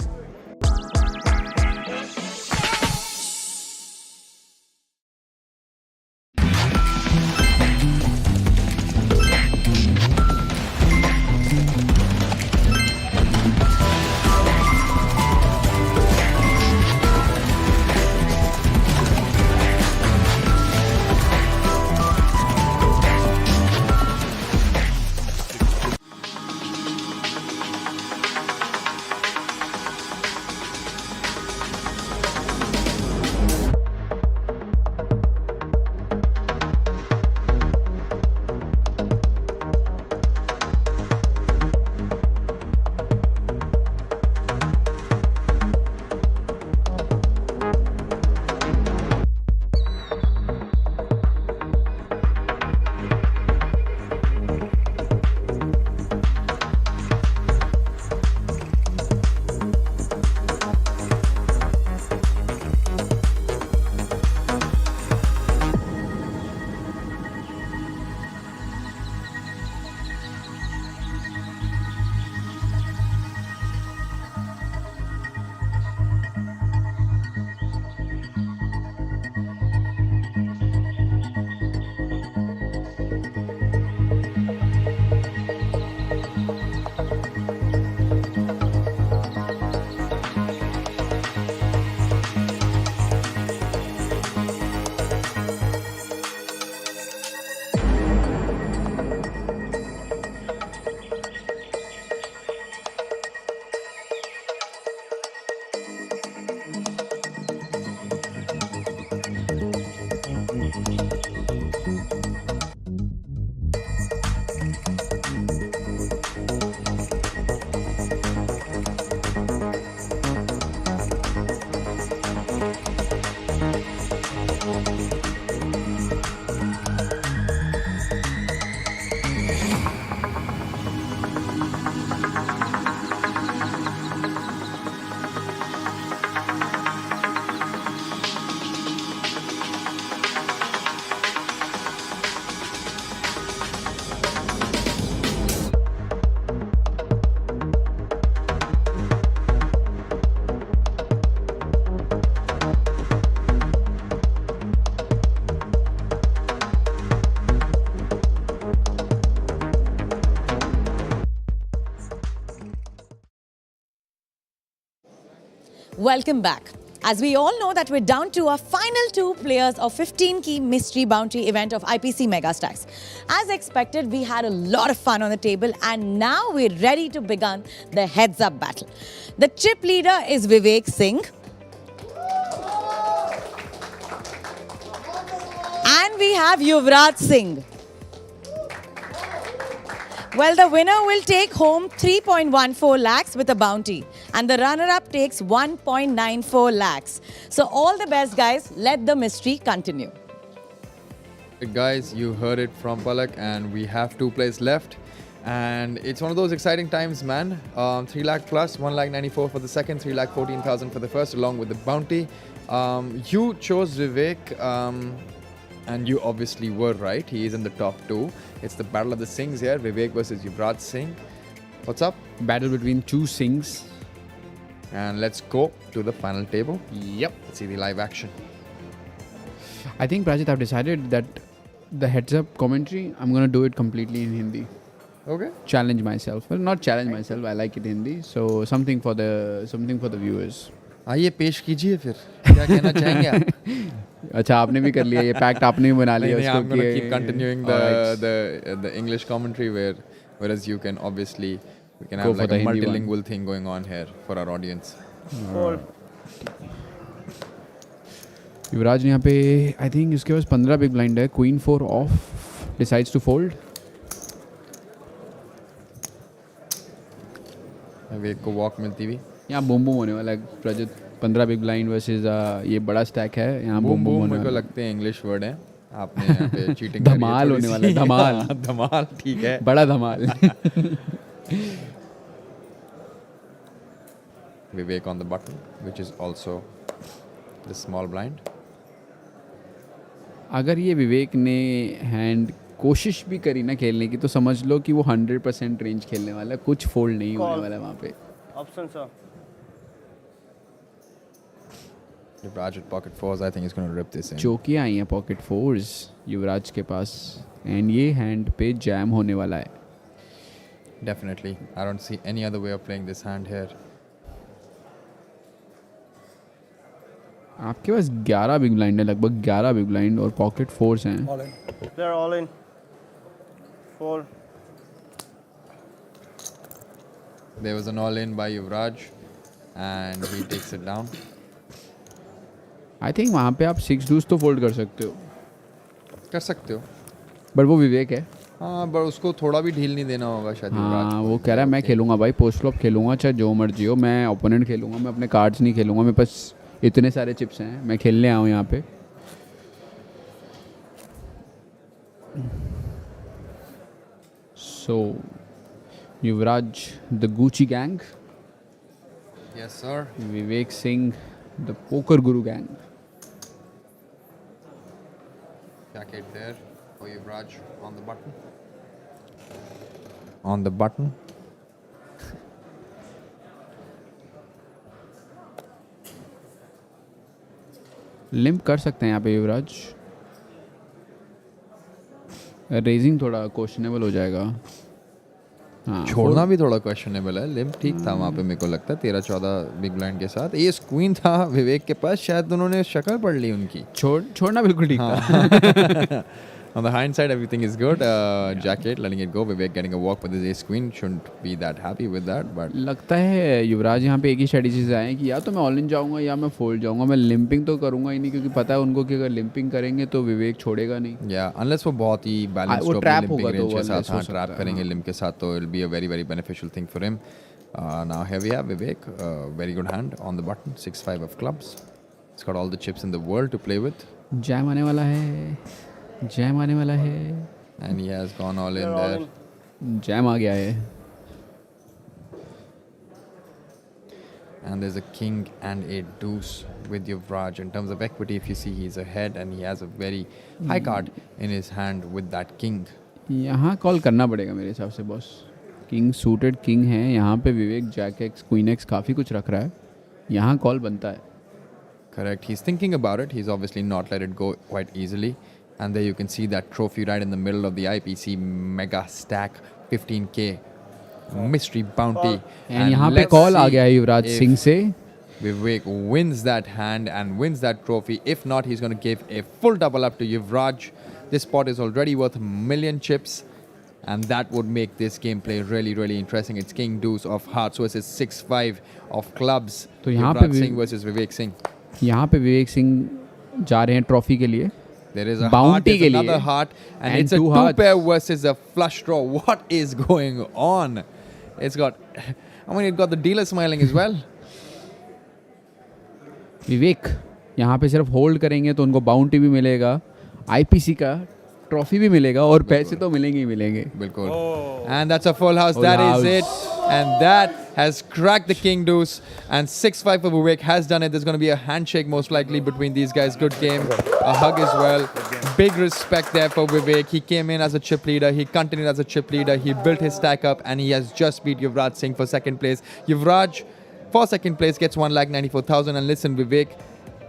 Welcome back. As we all know that we're down to our final 2 players of 15 key mystery bounty event of IPC Megastacks. As expected, we had a lot of fun on the table and now we're ready to begin the heads up battle. The chip leader is Vivek Singh. And we have Yuvraj Singh. Well, the winner will take home 3.14 lakhs with a bounty and the runner-up takes 1.94 lakhs. So all the best, guys. Let the mystery continue. Guys, you heard it from Palak and we have 2 plays left. And it's one of those exciting times, man. 3 lakh plus, 1 lakh 94 for the second, 3 lakh 14,000 for the first, along with the bounty. You chose Vivek. And you obviously were right. He is in the top 2. It's the battle of the Singhs here. Vivek versus Yuvraj Singh. What's up? Battle between 2 Singhs. And let's go to the final table. Yep. Let's see the live action. I think, Prajit, I've decided that the heads-up commentary, I'm going to do it completely in Hindi. Okay. Challenge myself. Well, not challenge myself. I like it Hindi. So something for the viewers. आइए पेश कीजिए फिर क्या कहना चाहेंगे आप? अच्छा आपने भी कर लिया ये पैक्ट आपने भी बना लिया उसको I'm going to keep continuing the English commentary whereas you can obviously we can have like a multilingual thing going on here for our audience. युवराज यहाँ पे आई थिंक इसके पास 15 बिग ब्लाइंड है. Queen 4 off decides to fold. Vivek को walk मिलती हुई. यहाँ boom boom होने वाला है प्रजत. 15 बिग ब्लाइंड वर्सेस ये बड़ा स्टैक है. यहाँ बूम बूम होने वाला. मेरे को लगते हैं इंग्लिश वर्ड है. आपने यहाँ पे चीटिंग धमाल होने वाला है. धमाल. धमाल ठीक है. बड़ा धमाल. Vivek on the button, which is also the small blind. अगर ये विवेक ने हैंड कोशिश भी करी ना खेलने की तो समझ लो कि वो 100% रेंज खेलने वाला है. कुछ फोल्ड नहीं होने वाला है वहाँ पे. Option, sir. Yuvraj with pocket fours, I think he's going to rip this in. चौकियाँ आई हैं पॉकेट फोर्स युवराज के पास एंड ये हैंड पे जैम होने वाला है. Definitely. I don't see any other way of playing this hand here. आपके पास 11 big blind है. लगभग 11 बिग ब्लाइंड और पॉकेट फोर्स हैं. They're all in. Fold. There was an all-in by Yuvraj and he takes it down. I think वहाँ पे आप 6 dos तो fold कर सकते हो. कर सकते हो. बट वो विवेक है. हाँ बट उसको थोड़ा भी ढील नहीं देना होगा शायद. हाँ वो कह रहा है मैं खेलूंगा भाई. पोस्ट फ्लॉप खेलूंगा चाहे जो मर्जी हो. मैं ओपोनेंट खेलूंगा. मैं अपने कार्ड्स नहीं खेलूंगा. मेरे पास इतने सारे चिप्स हैं. मैं खेलने आया हूँ यहाँ पे. So Yuvraj the Gucci gang. Yes sir. Vivek Singh the poker guru gang. Jacket there for Yuvraj on the button. On the button. Limp कर सकते हैं यहाँ पे युवराज. रेजिंग थोड़ा क्वेश्चनेबल हो जाएगा. हाँ छोड़ना भी थोड़ा क्वेश्चनेबल है. लिम्प ठीक था वहाँ पे मेरे को लगता है 13-14 बिग ब्लाइंड के साथ. ये क्वीन था विवेक के पास. शायद उन्होंने शक्ल पढ़ ली उनकी. छोड़ना बिल्कुल ठीक था. On the hindsight, everything is good. Jacket letting it go. Vivek getting a walk with his ace queen. Shouldn't be that happy with that. But लगता है युवराज यहाँ पे एक ही स्ट्रेटजी से आए कि या तो मैं ऑल इन जाऊँगा या मैं फोल्ड जाऊँगा. मैं लिम्पिंग तो करूँगा ही नहीं क्योंकि पता है उनको कि अगर लिम्पिंग करेंगे तो विवेक छोड़ेगा नहीं. yeah, unless वो बहुत ही बैलेंस्ड वो ट्रैप होगा तो के साथ हाँ ट्रैप करेंगे लिम्प के साथ तो it'll be a very very beneficial thing for him. Now here we have Vivek. Very good hand on the button. 6-5 of clubs. It's got all the chips in the world to play with. Jam आने वाला है. Jam आने वाला है. And he has gone all in there. Jam आ गया है. And there's a king and a deuce with Yuvraj. In terms of equity, if you see, he's ahead and he has a very high card in his hand with that king. यहाँ call करना पड़ेगा मेरे हिसाब से boss. King suited king है यहाँ पे. विवेक Jack x queen x काफ़ी कुछ रख रहा है. यहाँ कॉल बनता है. Correct. He's thinking about it. He's obviously not let it go quite easily. And there you can see that trophy right in the middle of the IPC Megastack 15K mystery bounty. And यहाँ पे call आ गया है युवराज सिंह से. Vivek wins that hand and wins that trophy. If not, he's going to give a full double up to Yuvraj. This pot is already worth 1 million chips. And that would make this gameplay really, really interesting. It's King Deuce of Hearts versus 6-5 of clubs. तो यहाँ Yuvraj पे Singh versus Vivek Singh. यहाँ पे विवेक सिंह जा रहे हैं trophy के लिए. There is a Bounty heart, there's के लिए. another heart, and it's a two two hearts. pair versus a flush draw. What is going on? It's got, I mean, it got the dealer smiling as well. विवेक यहाँ पे सिर्फ hold करेंगे तो उनको bounty भी मिलेगा, आईपीसी का trophy भी मिलेगा और पैसे तो मिलेंगे ही मिलेंगे. Bilkul. And that's a full house. That is it. And that has cracked the King Deuce. And 6-5 for Vivek has done it. There's going to be a handshake most likely between these guys. Good game. A hug as well. Big respect there for Vivek. He came in as a chip leader. He continued as a chip leader. He built his stack up and he has just beat Yuvraj Singh for second place. Yuvraj for second place gets 1,94,000. And listen, Vivek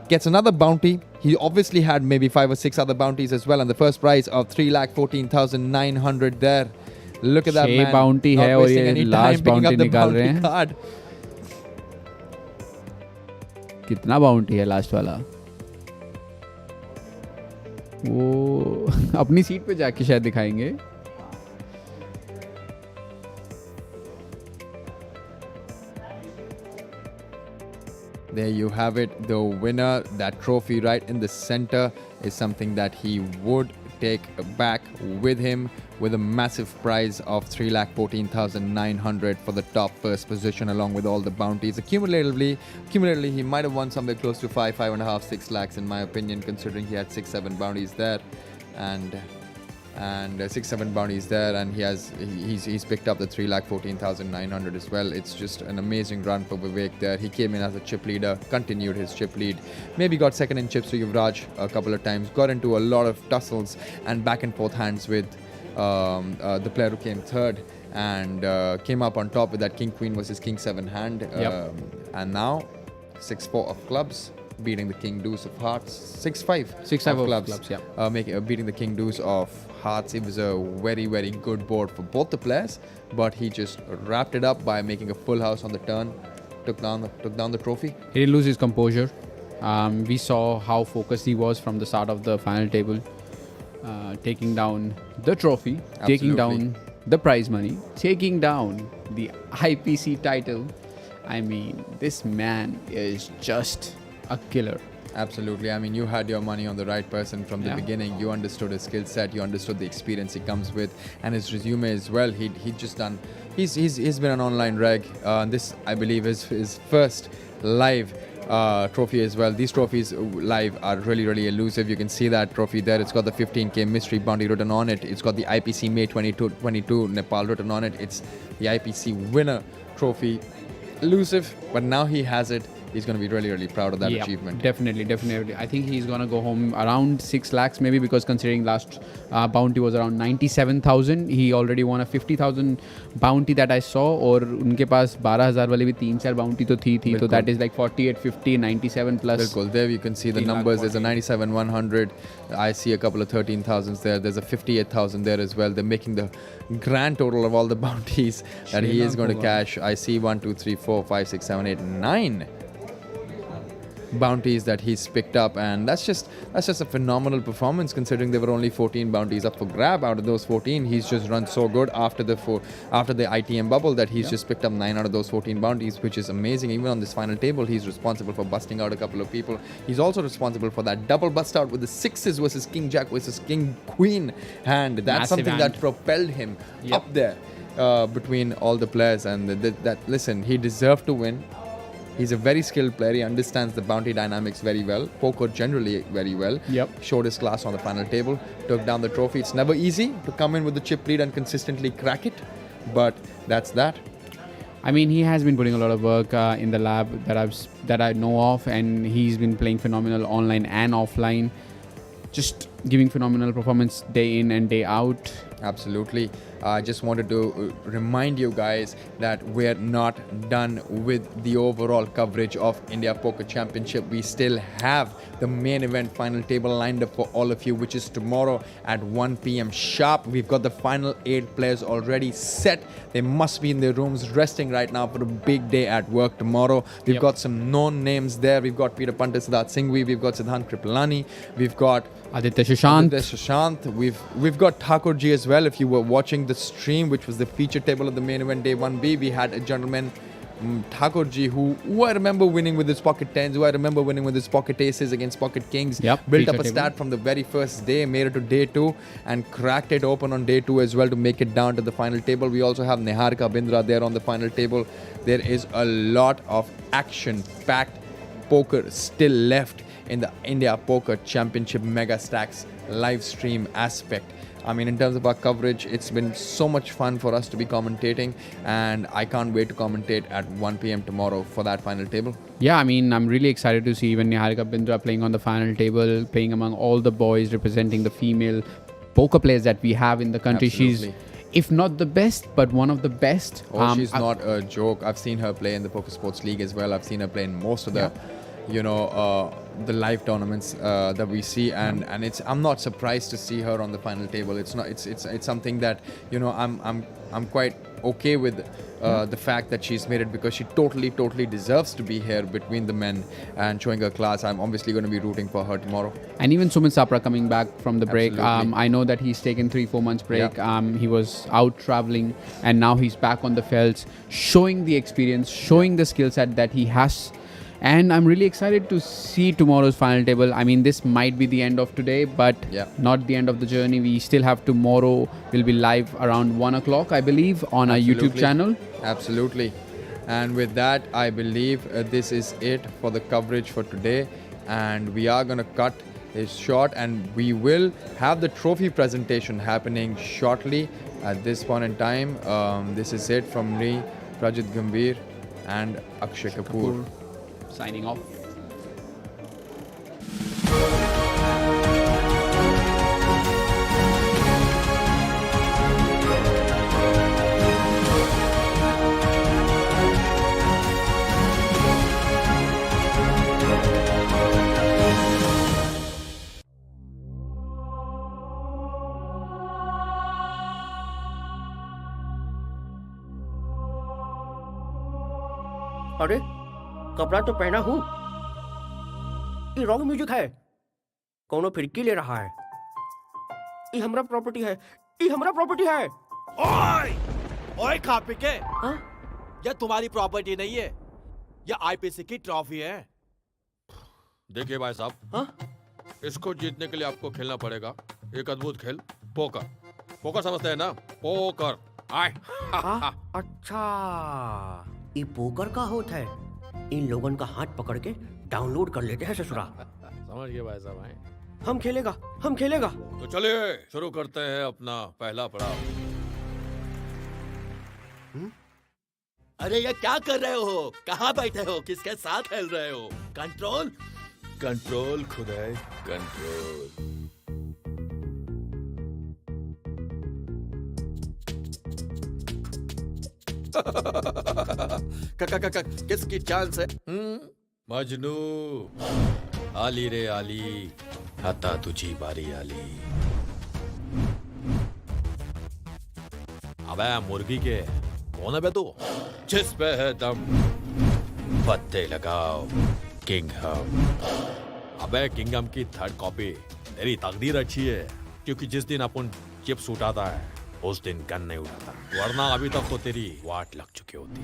gets another bounty. He obviously had maybe 5 or 6 other bounties as well. And the first prize of 3,14,900 there. Look at that man. 6 bounty Not है और wasting ये any last time picking bounty up the निकाल रहे bounty हैं. card. कितना bounty है last वाला? वो अपनी सीट पे जाके शायद दिखाएंगे. There you have it, the winner. That trophy right in the center is something that he would take back with him with a massive prize of 3,14,900 for the top first position along with all the bounties. Accumulatively, he might have won somewhere close to 5.5, 6 lakhs in my opinion, considering he had 6-7 bounties there and 6-7 bounties there, and he's picked up the 3,14,900 as well. It's just an amazing run for Vivek there. He came in as a chip leader, continued his chip lead, maybe got second in chips to Yuvraj a couple of times, got into a lot of tussles and back and forth hands with the player who came third, and came up on top with that King Queen versus King 7 hand. And now 6-4 of clubs, beating the King Deuce of Hearts. 6-5 of clubs. Beating the King Deuce of Hearts. It was a very, very good board for both the players, but he just wrapped it up by making a full house on the turn. Took down the trophy. He didn't lose his composure. We saw how focused he was from the start of the final table, taking down the trophy, taking down the prize money, taking down the IPC title. I mean, this man is just a killer. Absolutely. I mean, you had your money on the right person from the beginning. You understood his skill set. You understood the experience he comes with, and his resume as well. He's been an online reg. This, I believe, is his first live trophy as well. These trophies live are really, really elusive. You can see that trophy there. It's got the 15k mystery bounty written on it. It's got the IPC May 2022 Nepal written on it. It's the IPC winner trophy. Elusive, but now he has it. He's going to be really, really proud of that achievement. Definitely. I think he's going to go home around 6 lakhs maybe, because considering last bounty was around 97,000. He already won a 50,000 bounty that I saw, और उनके पास 12,000 वाली भी 3-4 bounty तो थी. So that is like 48, 50, 97 plus. Bilkul. There you can see the numbers. There's a 97, 100. I see a couple of 13,000s there. There's a 58,000 there as well. They're making the grand total of all the bounties that he is going to cash. I see 1, 2, 3, 4, 5, 6, 7, 8, 9 bounties that he's picked up, and that's just a phenomenal performance considering there were only 14 bounties up for grab. Out of those 14, he's just run so good after the ITM bubble that he's just picked up 9 out of those 14 bounties, which is amazing. Even on this final table, he's responsible for busting out a couple of people. He's also responsible for that double bust out with the 6s versus King Jack versus King Queen hand. That's Massive something hand. that propelled him up there between all the players, and listen, he deserved to win. He's a very skilled player. He understands the bounty dynamics very well. Poker generally very well. Showed his class on the final table. Took down the trophy. It's never easy to come in with the chip lead and consistently crack it. But that's that. I mean, he has been putting a lot of work in the lab that I know of, and he's been playing phenomenal online and offline. Just giving phenomenal performance day in and day out. Absolutely. I just wanted to remind you guys that we're not done with the overall coverage of India Poker Championship. We still have the main event final table lined up for all of you, which is tomorrow at 1 p.m. sharp. We've got the final 8 players already set. They must be in their rooms resting right now for a big day at work tomorrow. We've got some known names there. We've got Peter Pandit, Siddharth Singhvi. We've got Siddhant Kripalani. We've got Aditya Sushant. We've got Thakurji as well. If you were watching the stream, which was the feature table of the main event day 1B, we had a gentleman, Thakurji, who I remember winning with his pocket tens, who I remember winning with his pocket aces against pocket kings. Built up a stat from the very first day, made it to day 2, and cracked it open on day 2 as well to make it down to the final table. We also have Niharika Bindra there on the final table. There is a lot of action-packed poker still left in the India Poker Championship Megastacks live stream aspect. I mean, in terms of our coverage, it's been so much fun for us to be commentating, and I can't wait to commentate at 1 p.m. tomorrow for that final table. Yeah, I mean, I'm really excited to see even Niharika Bindra playing on the final table, playing among all the boys representing the female poker players that we have in the country. Absolutely. She's, if not the best, but one of the best. Oh, she's not a joke. I've seen her play in the Poker Sports League as well. I've seen her play in most of the, the live tournaments that we see, and I'm not surprised to see her on the final table. It's something that I'm quite okay with the fact that she's made it, because she totally deserves to be here between the men and showing her class. I'm obviously going to be rooting for her tomorrow. And even Sumit Sapra coming back from the break. Absolutely. I know that he's taken 3-4 months break. He was out traveling, and now he's back on the felts, showing the experience, showing the skill set that he has. And I'm really excited to see tomorrow's final table. I mean, this might be the end of today, but not the end of the journey. We still have tomorrow. We'll be live around 1 o'clock, I believe, on our YouTube channel. Absolutely. And with that, I believe this is it for the coverage for today. And we are going to cut it short, and we will have the trophy presentation happening shortly at this point in time. This is it from me, Rajat Gambhir, and Akshay Kapoor. Signing off. अरे कपड़ा तो पहना हूँ, ये wrong music है, कौनो फिरकी ले रहा है, ये हमरा प्रॉपर्टी है, ये हमरा प्रॉपर्टी है। ओए ओए खा पी के, हाँ? ये तुम्हारी प्रॉपर्टी नहीं है, ये आईपीसी की ट्रॉफी है। देखिए भाई साहब, हाँ? इसको जीतने के लिए आपको खेलना पड़ेगा एक अद्भुत खेल, पोकर। पोकर समझते हैं ना? पोकर। आए। अच्छा, ये पोकर का होता है। इन लोगों का हाथ पकड़ के डाउनलोड कर लेते हैं ससुरा। समझ गए भाई साहब। आए। हम खेलेगा। तो चलिए शुरू करते हैं अपना पहला पड़ाव। अरे ये क्या कर रहे हो? कहाँ बैठे हो? किसके साथ खेल रहे हो? कंट्रोल कंट्रोल खुदाई कंट्रोल। किसकी चांस है? मजनू, आली रे आली, आता तुझी बारी आली। अबे मुर्गी के कौन है बे तू? जिस पे है दम पत्ते लगाओ, किंग हम। अबे किंगडम की थर्ड कॉपी। तेरी तकदीर अच्छी है, क्योंकि जिस दिन अपन चिप्स उठाता है उस दिन गन नहीं उठाता, वरना अभी तक तो तेरी वाट लग चुकी होती।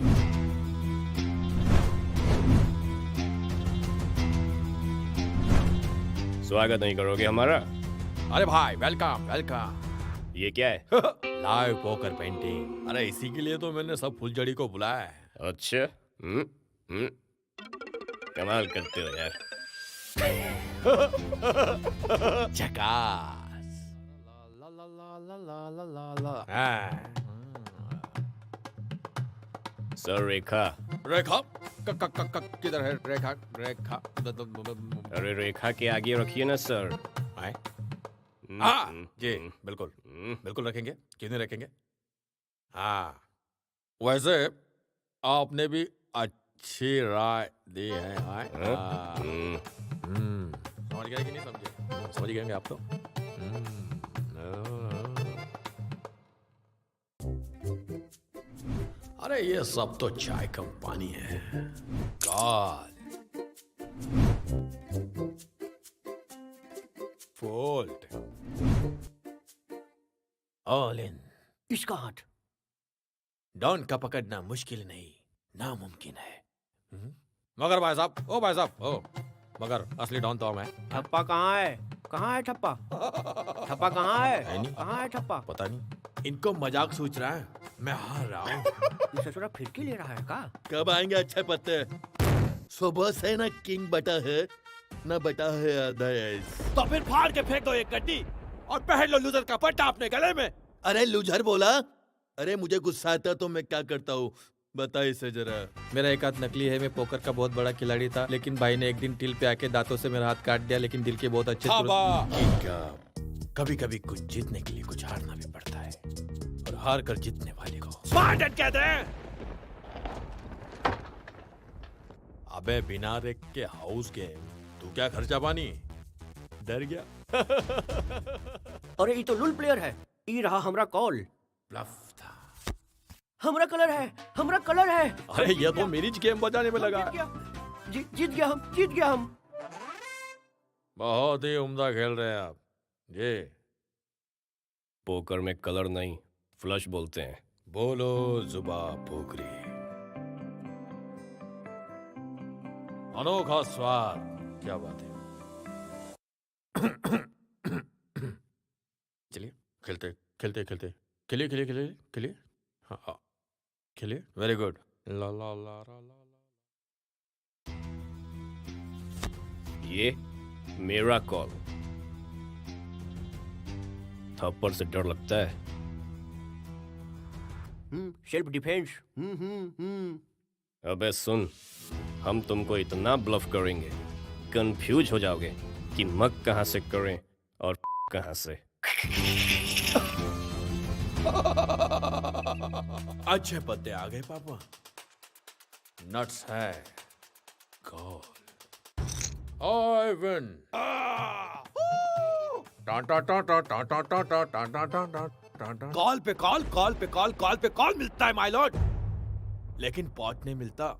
स्वागत नहीं करोगे हमारा? अरे भाई वेलकम वेलकम। ये क्या है? Live poker painting. अरे इसी के लिए तो मैंने सब फुलझड़ी को बुलाया है। अच्छा, कमाल करते हो यार। झकास। सर रेखा। रेखा किधर है? रेखा रेखा। अरे रेखा के आगे रखिए ना सर। जी बिल्कुल बिल्कुल रखेंगे, क्यों नहीं रखेंगे। हाँ वैसे आपने भी अच्छी राय दी है। समझ गए कि नहीं समझे? समझ गए आप तो। अरे ये सब तो चाय का पानी है। God fold all in. इसका हाथ डॉन का पकड़ना मुश्किल नहीं नामुमकिन है। मगर भाई साहब, ओ भाई साहब, ओ मगर असली डॉन तो मैं। ठप्पा कहाँ है? कहाँ है ठप्पा? ठप्पा कहाँ है? नहीं कहाँ है ठप्पा? पता नहीं, इनको मजाक सोच रहा है, मैं हार रहा हूँ। ये ससुरा फिरकी ले रहा है का? कब आएंगे अच्छे पत्ते? सुबह से ना किंग बटा है ना बटा है आधा ऐस। तो फिर फाड़ के फेंक दो एक गड्डी और पहन लो लूजर का पट्टा अपने गले में। अरे लूजर बोला? अरे मुझे गुस्सा आता तो मैं क्या करता हूँ, बता इसे जरा। मेरा एक हाथ नकली है, मैं पोकर का बहुत बड़ा खिलाड़ी था, लेकिन भाई ने एक दिन टिल पे आके दांतों से मेरा हाथ काट दिया, लेकिन दिल के बहुत अच्छे कभी कभी कुछ जीतने के लिए कुछ हारना भी पड़ता है, और हार कर जीतने वाले को स्पार्टन कहते हैं। अबे बिना रेक के हाउस गेम, तू क्या खर्चा पानी? डर गया? अरे ये तो लुल प्लेयर है। ये रहा हमरा कॉल। ब्लफ था। हमरा कलर है, हमरा कलर है। अरे ये तो मेरी गेम बजाने में लगा। जीत गया हम। बहुत ही उम्दा खेल रहे हैं आप जी। पोकर में कलर नहीं, फ्लश बोलते हैं। बोलो जुबा पोकरी, अनोखा स्वाद, क्या बात है। चलिए खेलिए। हाँ खेलिए, वेरी गुड। ला ला ला ला ला। ये मेरा कॉल। थप्पड़ से डर लगता है। Self defence. अबे सुन, हम तुमको इतना ब्लफ करेंगे, कंफ्यूज हो जाओगे कि मग कहां से करें और कहां से। अच्छे पत्ते आ गए पापा। नट्स है। गोल। I win. कॉल पे कॉल मिलता है माय लॉर्ड, लेकिन पॉट नहीं मिलता।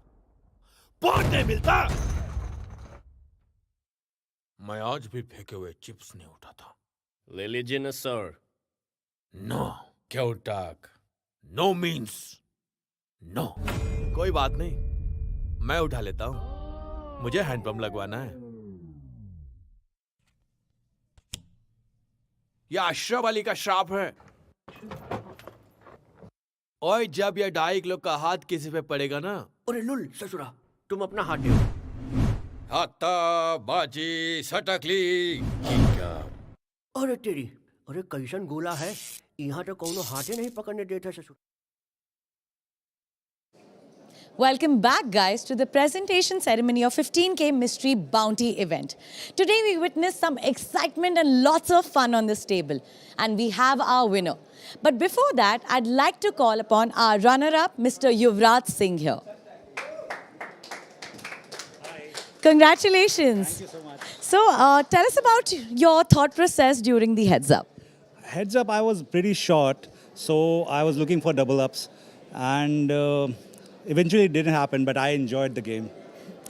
मैं आज भी फेंके हुए चिप्स नहीं उठाता। ले लीजिए ना सर। नो। क्यों टाक? No means no. कोई बात नहीं, मैं उठा लेता हूं, मुझे हैंडपंप लगवाना है। यह अशरफ अली का श्राप है। और जब यह 2.5 किलो का हाथ किसी पे पड़ेगा ना। अरे लुल ससुरा, तुम अपना हाथ दो। हाथा बाजी सटकली। अरे तेरी, अरे कैसन गोला है, यहाँ तो कोनो हाथे नहीं पकड़ने देता ससुर। Welcome back, guys, to the presentation ceremony of 15K Mystery Bounty event. Today, we witnessed some excitement and lots of fun on this table. And we have our winner. But before that, I'd like to call upon our runner-up, Mr. Yuvraj Singh here. Congratulations. Thank you so much. So, tell us about your thought process during the heads-up. Heads up, I was pretty short, so I was looking for double ups. And eventually it didn't happen, but I enjoyed the game.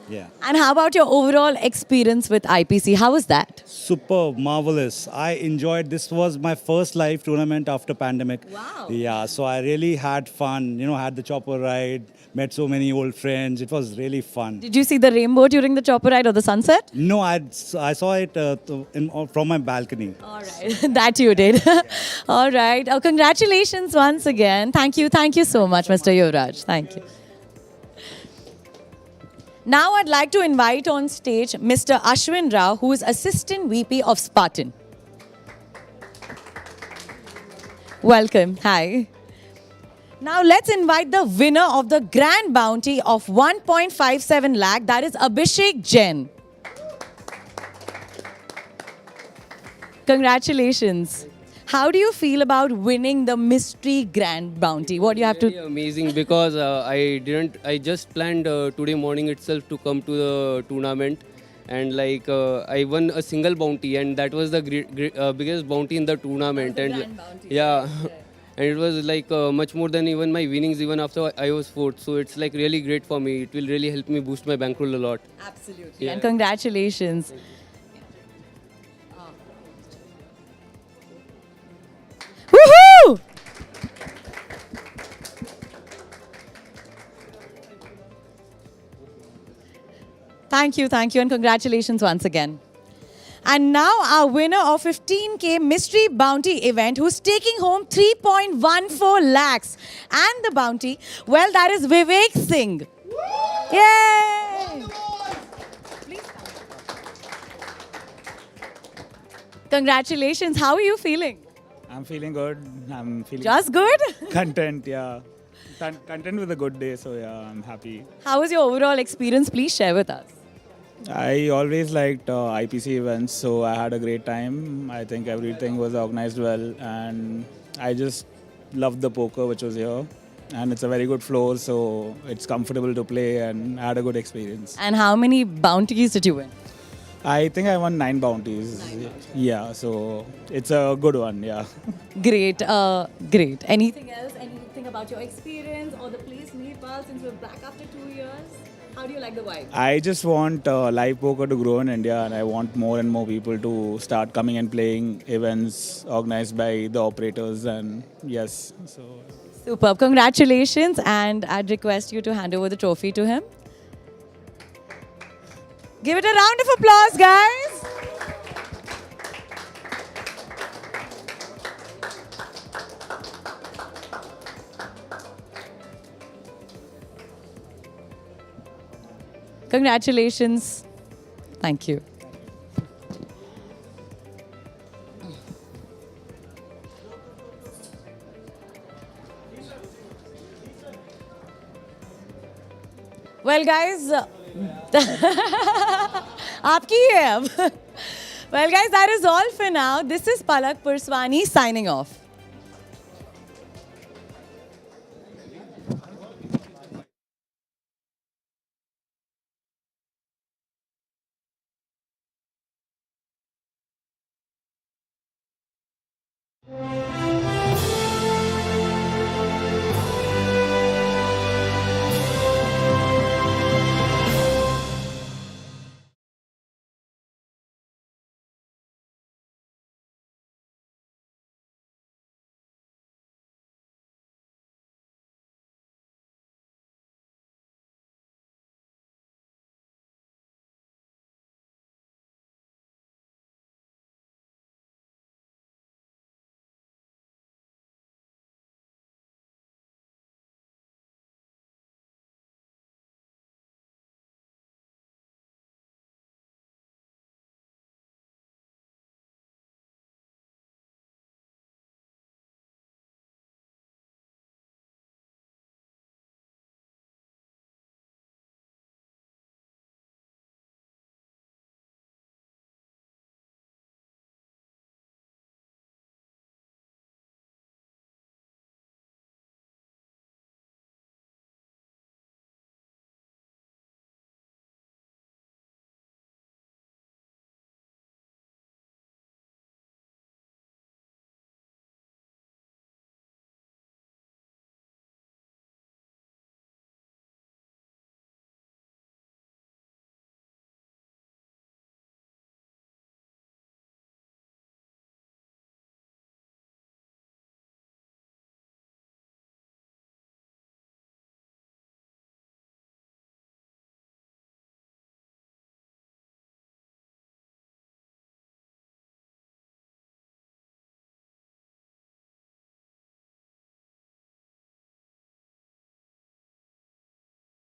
Yeah. And how about your overall experience with IPC? How was that? Superb, marvelous. I enjoyed. This was my first live tournament after pandemic. Wow. Yeah, so I really had fun. You know, had the chopper ride, met so many old friends. It was really fun. Did you see the rainbow during the chopper ride or the sunset? No, I saw it from my balcony. All right, that you did. All right. Oh, congratulations once again. Thank you so much, Mr. Yuvraj. Thank you. Now I'd like to invite on stage Mr. Ashwin Rao, who is Assistant VP of Spartan. Welcome. Hi. Now let's invite the winner of the grand bounty of 1.57 lakh, that is Abhishek Jain. Congratulations. How do you feel about winning the mystery grand bounty? What do you have Really to? amazing because I just planned today morning itself to come to the tournament, and I won a single bounty, and that was the biggest bounty in the tournament. Yeah. And it was much more than even my winnings, even after I was fourth. So it's like really great for me. It will really help me boost my bankroll a lot. Absolutely. Yeah. And congratulations. Woohoo! Thank you, and congratulations once again. And now our winner of 15K Mystery Bounty event who's taking home 3.14 lakhs. And the bounty, well, that is Vivek Singh. Yay! Congratulations. How are you feeling? I'm feeling good. I'm feeling Just good? content, yeah. Content with a good day, so yeah, I'm happy. How was your overall experience? Please share with us. I always liked IPC events, so I had a great time. I think everything was organized well, and I just loved the poker which was here. And it's a very good floor, so it's comfortable to play, and I had a good experience. And how many bounties did you win? I think I won 9 bounties. Yeah, so it's a good one, yeah. Great, great. Anything else? Anything about your experience or the place Nepal since we're back after 2 years? How do you like the vibe? I just want live poker to grow in India, and I want more and more people to start coming and playing events organized by the operators. And yes, so Superb. Congratulations. And I'd request you to hand over the trophy to him. Give it a round of applause, guys. Congratulations. Thank you. Well, guys, आपकी है अब. Well, guys, that is all for now. This is Palak Purswani signing off.